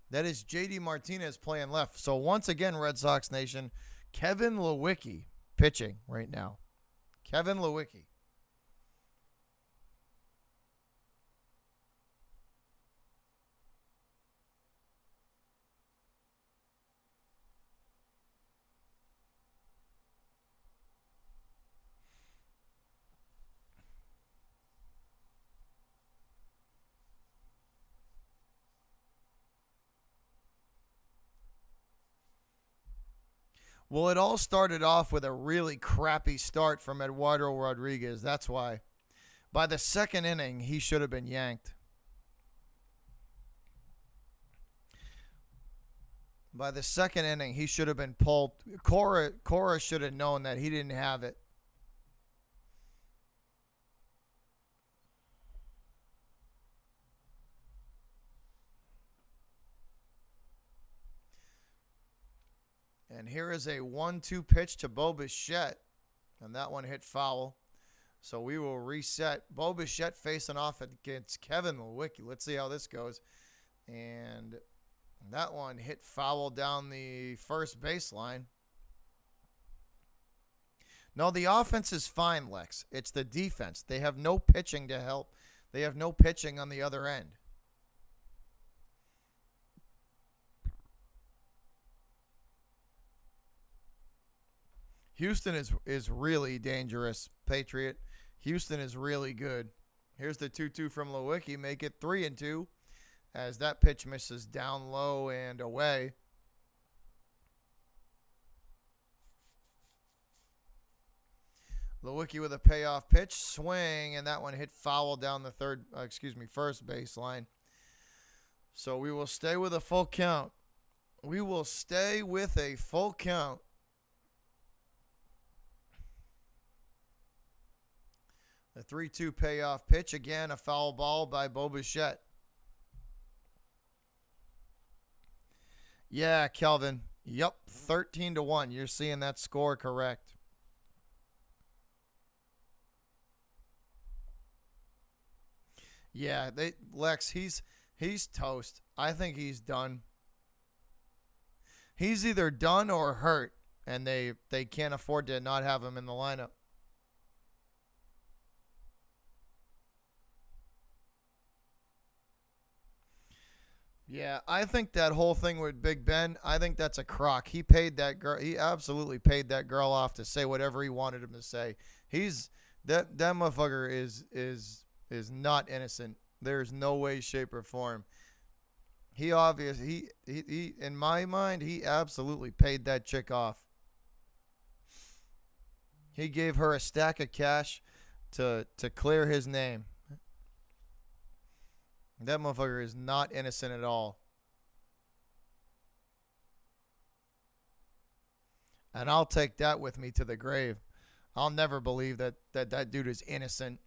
That is J.D. Martinez playing left. So once again, Red Sox Nation, Kevin Lewicki pitching right now. Kevin Lewicki. Well, it all started off with a really crappy start from Eduardo Rodriguez. That's why. By the second inning, he should have been yanked. By the second inning, he should have been pulled. Cora should have known that he didn't have it. And here is a 1-2 pitch to Bo Bichette. And that one hit foul. So we will reset. Bo Bichette facing off against Kevin Lewicki. Let's see how this goes. And that one hit foul down the first baseline. No, the offense is fine, Lex. It's the defense. They have no pitching to help. They have no pitching on the other end. Houston is really dangerous, Patriot. Houston is really good. Here's the 2-2 from Lewicki. Make it 3-2 as that pitch misses down low and away. Lewicki with a payoff pitch. Swing, and that one hit foul down the first baseline. So we will stay with a full count. We will stay with a full count. The 3-2 payoff pitch. Again, a foul ball by Bo Bichette. Yeah, Kelvin. Yep, 13-1. You're seeing that score correct. Yeah, Lex, he's toast. I think he's done. He's either done or hurt, and they can't afford to not have him in the lineup. Yeah, I think that whole thing with Big Ben, I think that's a crock. He paid that girl. He absolutely paid that girl off to say whatever he wanted him to say. He's that motherfucker is not innocent. There's no way, shape, or form. He obviously he in my mind he absolutely paid that chick off. He gave her a stack of cash to clear his name. That motherfucker is not innocent at all. And I'll take that with me to the grave. I'll never believe that dude is innocent.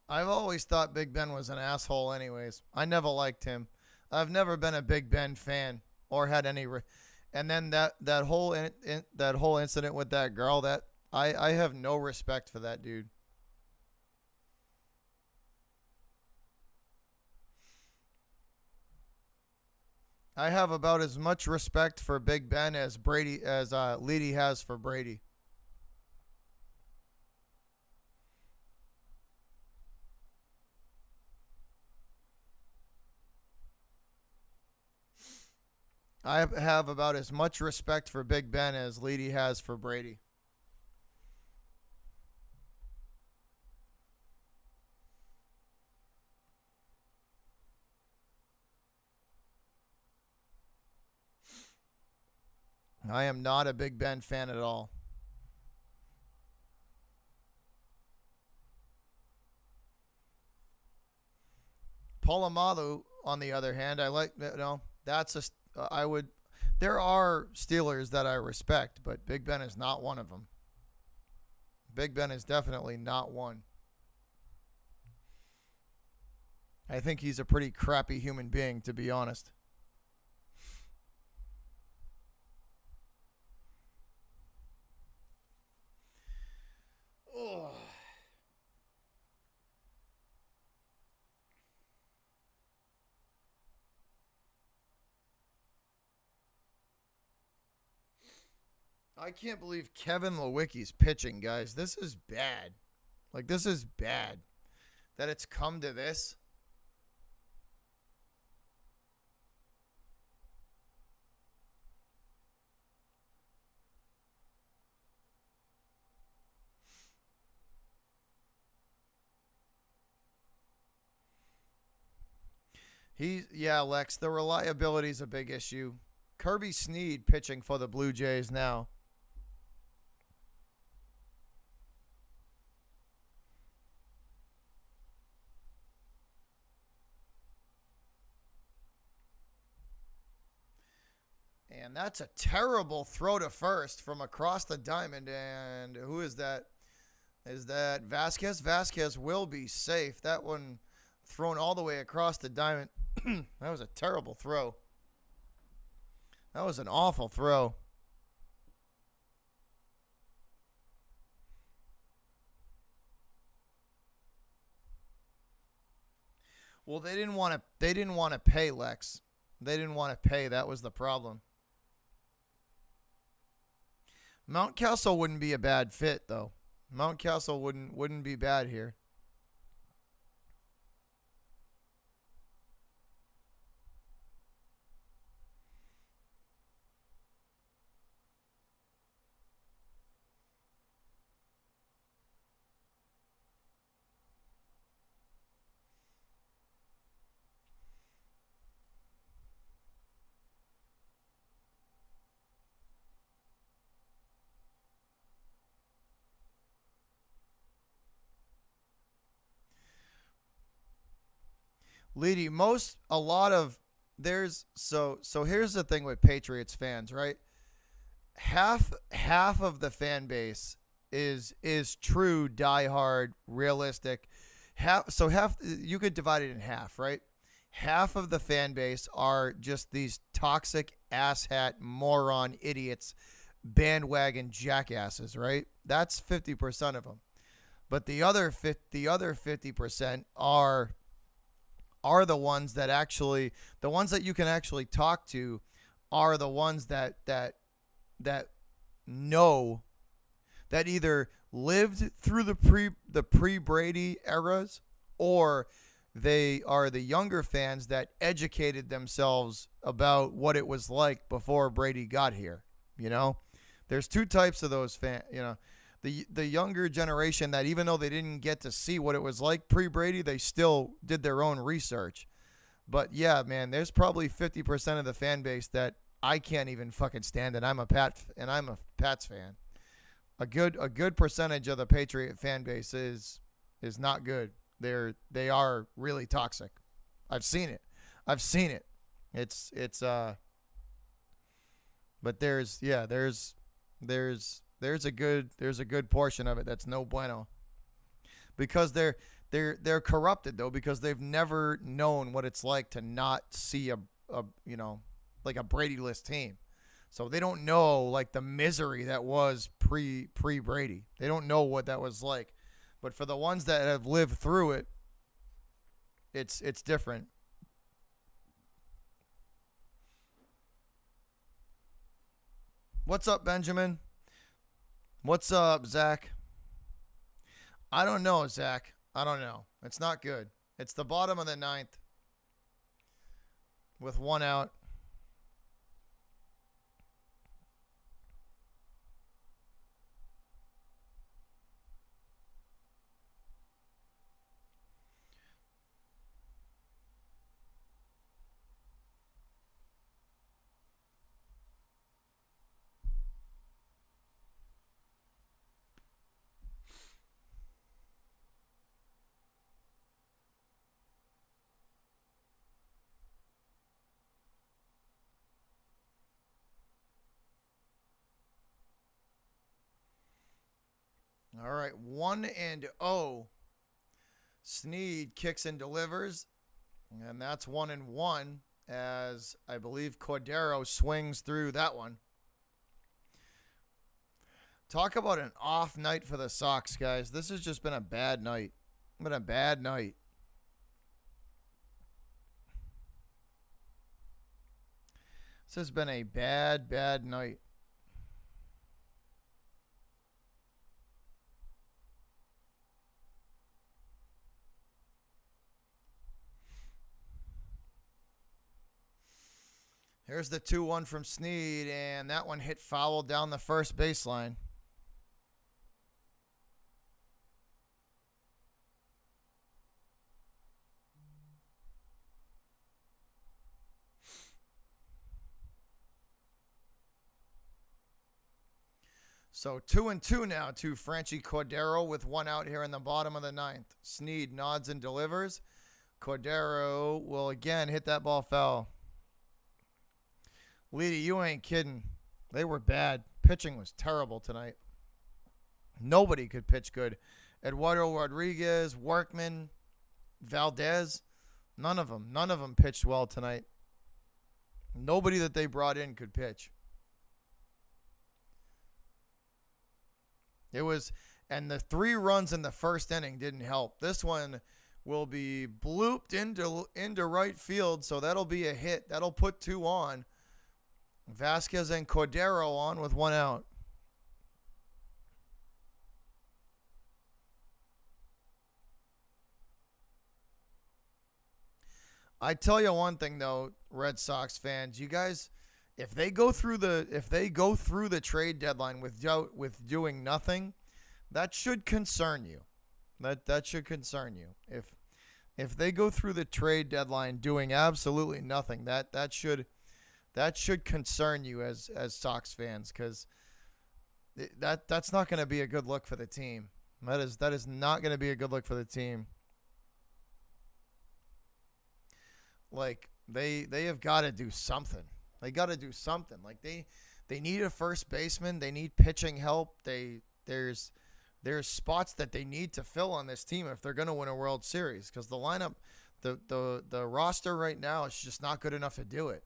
I've always thought Big Ben was an asshole anyways. I never liked him. I've never been a Big Ben fan or had any and then that whole incident with that girl, that I have no respect for that dude. I have about as much respect for Big Ben as Brady as Leedy has for Brady. I have about as much respect for Big Ben as Leedy has for Brady. I am not a Big Ben fan at all. Polamalu, on the other hand, I like. That's a. I would. There are Steelers that I respect, but Big Ben is not one of them. Big Ben is definitely not one. I think he's a pretty crappy human being, to be honest. Ugh. I can't believe Kevin Lewicki's pitching, guys. This is bad. Like, this is bad. That it's come to this. Yeah, Lex, the reliability is a big issue. Kirby Sneed pitching for the Blue Jays now. And that's a terrible throw to first from across the diamond. And who is that? Is that Vasquez? Vasquez will be safe. That one thrown all the way across the diamond. That was a terrible throw. That was an awful throw. Well, they didn't want to. They didn't want to pay Lex. They didn't want to pay. That was the problem. Mountcastle wouldn't be a bad fit though. Mountcastle wouldn't be bad here. Leedy, most a lot of there's so here's the thing with Patriots fans, right? half of the fan base is true diehard realistic. Half you could divide it in half, right? Half of the fan base are just these toxic asshat moron idiots, bandwagon jackasses, right? That's 50% of them. But the other 50% are the ones that actually, the ones that you can actually talk to, are the ones that know, that either lived through the pre Brady eras, or they are the younger fans that educated themselves about what it was like before Brady got here. You know, there's two types of those fans. You know, the younger generation that, even though they didn't get to see what it was like pre Brady, they still did their own research. But yeah, man, there's probably 50% of the fan base that I can't even fucking stand it. I'm a Pats fan. A good percentage of the Patriot fan base is not good. They are really toxic. I've seen it. It's but there's a good portion of it that's no bueno, because they're corrupted, though, because they've never known what it's like to not see a like a Brady-less team. So they don't know, like, the misery that was pre Brady. They don't know what that was like. But for the ones that have lived through it, it's different. What's up, Benjamin? What's up, Zach? I don't know, Zach. I don't know. It's not good. It's the bottom of the ninth with one out. All right, 1-0. Sneed kicks and delivers, and that's 1-1, as I believe Cordero swings through that one. Talk about an off night for the Sox, guys. This has just been a bad night. Been a bad night. This has been a bad night. Here's the 2-1 from Sneed, and that one hit foul down the first baseline. So 2-2 now to Franchi Cordero with one out here in the bottom of the ninth. Sneed nods and delivers. Cordero will again hit that ball foul. Leedy, you ain't kidding. They were bad. Pitching was terrible tonight. Nobody could pitch good. Eduardo Rodriguez, Workman, Valdez, none of them pitched well tonight. Nobody that they brought in could pitch. It was, and the 3 runs in the first inning didn't help. This one will be blooped into right field, so that'll be a hit. That'll put 2 on. Vasquez and Cordero on with 1 out. I tell you one thing though, Red Sox fans, you guys, if they go through the trade deadline with doing nothing, that should concern you. That should concern you. If they go through the trade deadline doing absolutely nothing, that should concern you as Sox fans, because that's not going to be a good look for the team. That is not going to be a good look for the team. Like, they have got to do something. They got to do something. Like, they They need a first baseman. They need pitching help. There's spots that they need to fill on this team if they're going to win a World Series, because the lineup, the roster right now is just not good enough to do it.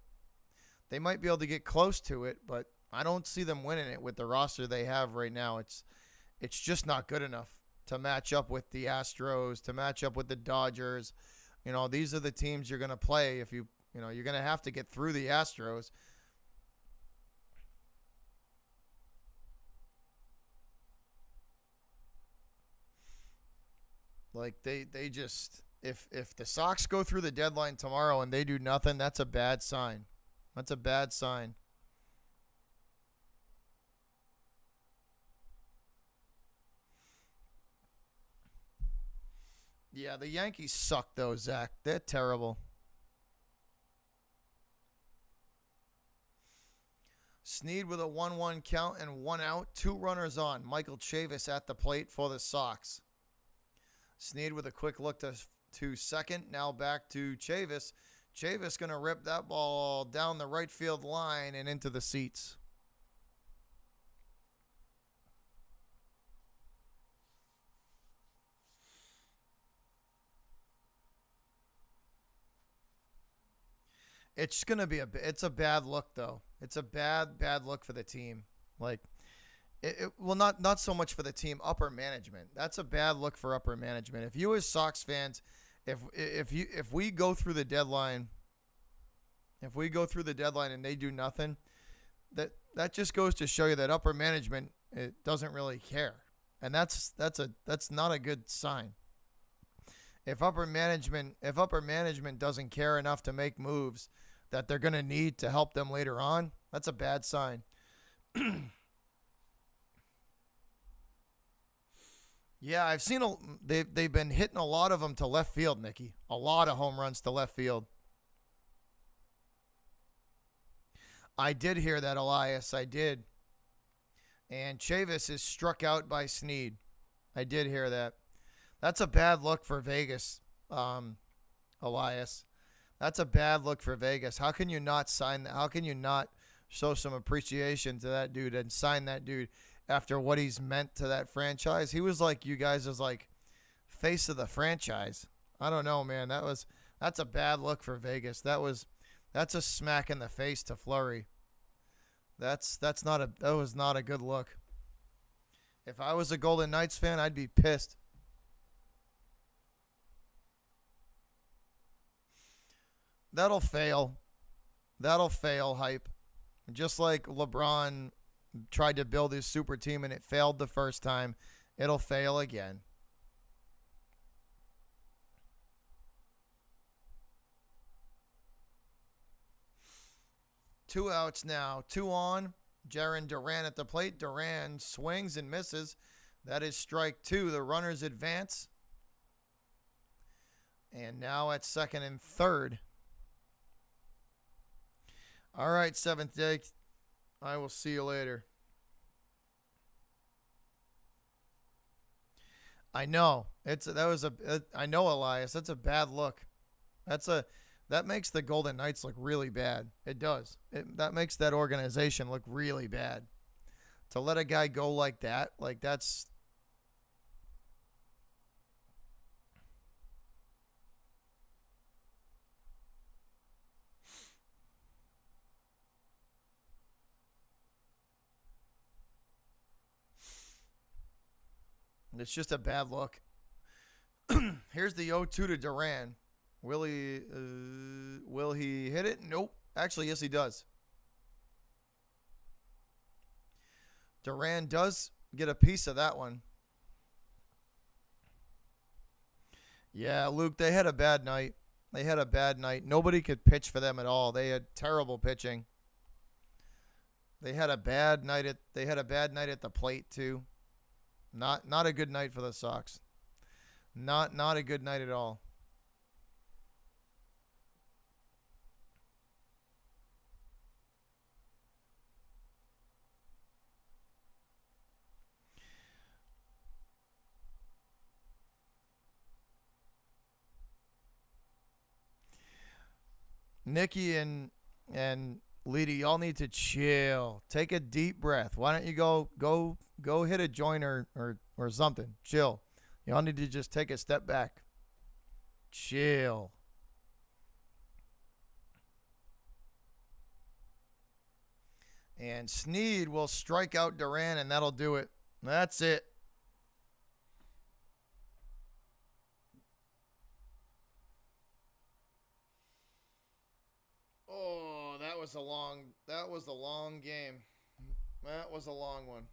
They might be able to get close to it, but I don't see them winning it with the roster they have right now. It's just not good enough to match up with the Astros, to match up with the Dodgers. These are the teams you're going to play if you're going to have to get through the Astros. Like they just, if the Sox go through the deadline tomorrow and they do nothing, that's a bad sign. That's a bad sign. Yeah, the Yankees suck though, Zach. They're terrible. Snead with a 1-1 count and 1 out, 2 runners on. Michael Chavis at the plate for the Sox. Snead with a quick look to second. Now back to Chavis. Chavis going to rip that ball down the right field line and into the seats. It's going to be it's a bad look though. It's a bad look for the team. Like well, not so much for the team, upper management. That's a bad look for upper management. If you as Sox fans, if we go through the deadline, and they do nothing, that just goes to show you that upper management, it doesn't really care, and that's not a good sign. If upper management doesn't care enough to make moves that they're going to need to help them later on, that's a bad sign. Yeah, I've seen they've been hitting a lot of them to left field, Nikki. A lot of home runs to left field. I did hear that, Elias. I did. And Chavis is struck out by Snead. I did hear that. That's a bad look for Vegas, Elias. That's a bad look for Vegas. How can you not sign that? How can you not show some appreciation to that dude and sign that dude after what he's meant to that franchise? He was like, you guys was like face of the franchise. I don't know, man. That's a bad look for Vegas. That's a smack in the face to Fleury. That was not a good look. If I was a Golden Knights fan, I'd be pissed. That'll fail. That'll fail, hype. Just like LeBron tried to build his super team and it failed the first time, it'll fail again. Two outs now. 2 on. Jarren Duran at the plate. Duran swings and misses. That is strike 2. The runners advance. And now at second and third. All right, seventh day. I will see you later. I know. I know, Elias. That's a bad look. That makes the Golden Knights look really bad. It does. That makes that organization look really bad. To let a guy go like that, that's... It's just a bad look. Here's the 0-2 to Duran. Will he hit it? Nope. Actually, yes, he does. Duran does get a piece of that one. Yeah, Luke, they had a bad night. Nobody could pitch for them at all. They had terrible pitching. They had a bad night at the plate too. Not a good night for the Sox. Not a good night at all. Nikki and Leedy, y'all need to chill. Take a deep breath. Why don't you go hit a joint or something. Chill. Y'all need to just take a step back. Chill. And Sneed will strike out Duran, and that'll do it. That's it. Oh, that was a long game. That was a long one.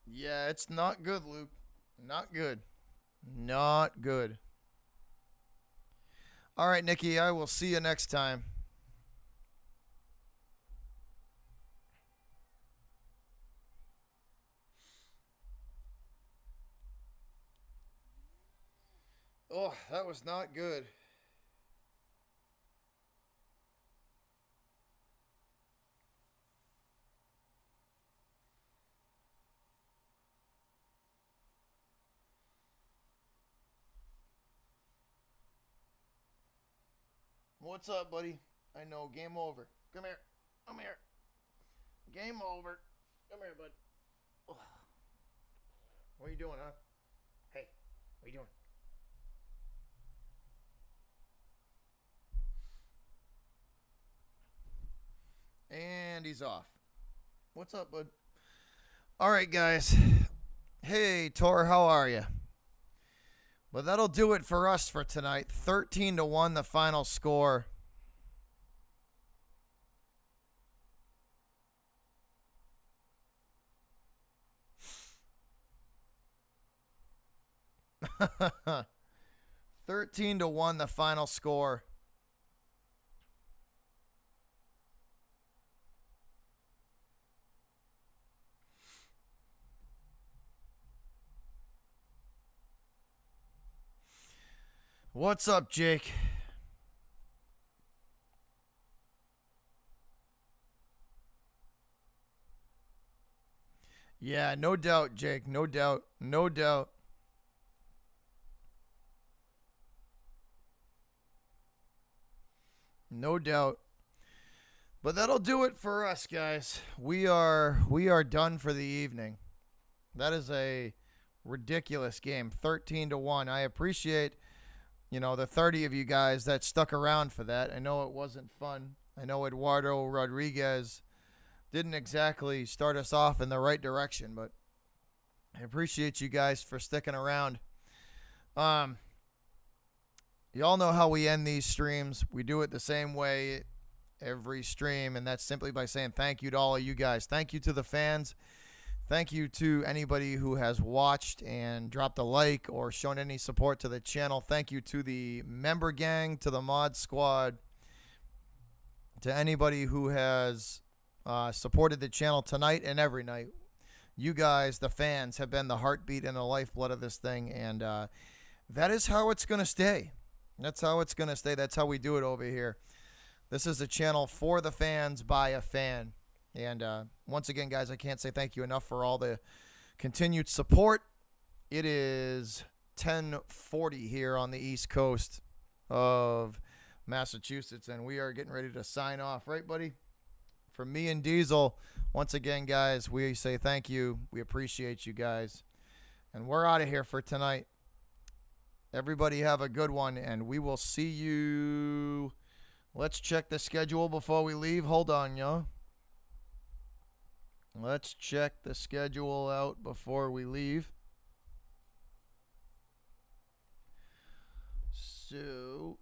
Yeah, it's not good, Luke. Not good. Not good. All right, Nikki, I will see you next time. Oh, that was not good. What's up, buddy? I know, game over. Come here. Come here. Game over. Come here, bud. Ugh. What are you doing, huh? Hey, what are you doing? And he's off. What's up, bud? All right, guys. Hey, Tor, how are you? Well, that'll do it for us for tonight. 13-1, the final score. $13-1, the final score. What's up, Jake? Yeah, no doubt, Jake. No doubt. No doubt. No doubt. But that'll do it for us, guys. We are done for the evening. That is a ridiculous game. 13-1. I appreciate, the 30 of you guys that stuck around for that. I know it wasn't fun. I know Eduardo Rodriguez didn't exactly start us off in the right direction, but I appreciate you guys for sticking around. Y'all know how we end these streams. We do it the same way every stream, and that's simply by saying thank you to all of you guys. Thank you to the fans. Thank you to anybody who has watched and dropped a like or shown any support to the channel. Thank you to the member gang, to the mod squad, to anybody who has supported the channel tonight and every night. You guys, the fans, have been the heartbeat and the lifeblood of this thing, and that is how it's going to stay. That's how it's going to stay. That's how we do it over here. This is a channel for the fans by a fan. And once again, guys, I can't say thank you enough for all the continued support. It is 10:40 here on the East Coast of Massachusetts, and we are getting ready to sign off. Right, buddy? For me and Diesel, once again, guys, we say thank you. We appreciate you guys. And we're out of here for tonight. Everybody have a good one, and we will see you. Let's check the schedule before we leave. Hold on, y'all. Let's check the schedule out before we leave. So,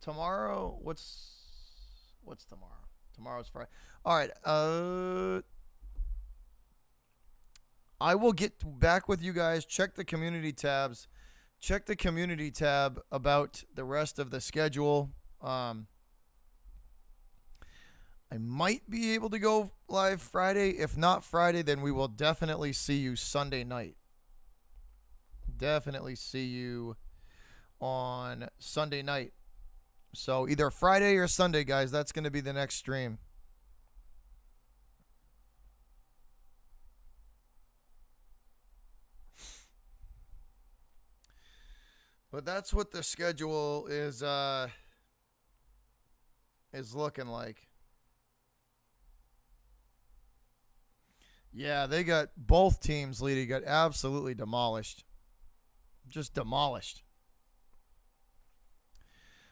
tomorrow, what's tomorrow? Tomorrow's Friday. All right. I will get back with you guys. Check the community tabs. Check the community tab about the rest of the schedule. I might be able to go live Friday. If not Friday, then we will definitely see you Sunday night. Definitely see you on Sunday night So either Friday or Sunday, guys. That's going to be the next stream. But that's what the schedule is looking like. Yeah, they got both teams leading, got absolutely demolished. Just demolished.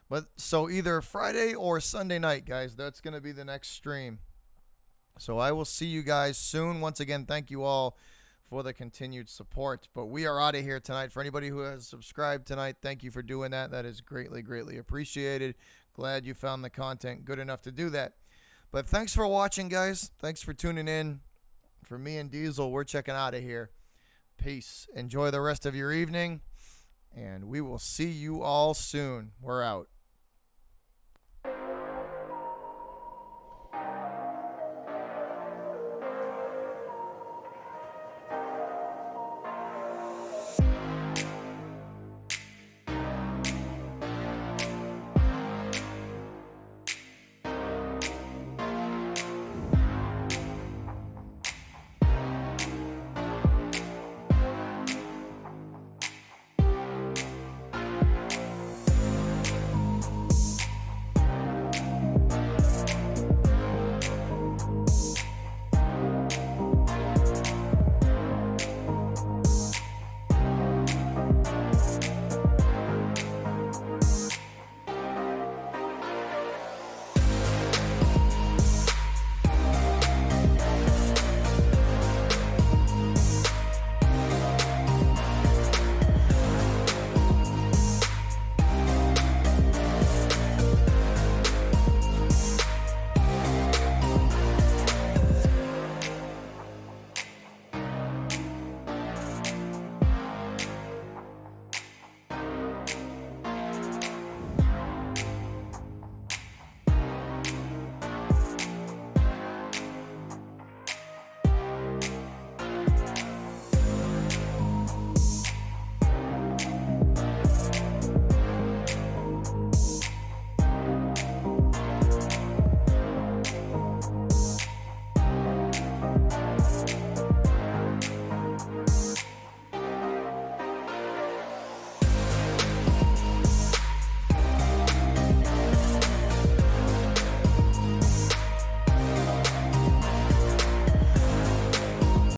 But so either Friday or Sunday night, guys, that's going to be the next stream. So I will see you guys soon. Once again, thank you all for the continued support. But we are out of here tonight. For anybody who has subscribed tonight, thank you for doing that. That is greatly, greatly appreciated. Glad you found the content good enough to do that. But thanks for watching, guys. Thanks for tuning in. For me and Diesel, we're checking out of here. Peace. Enjoy the rest of your evening. And we will see you all soon. We're out.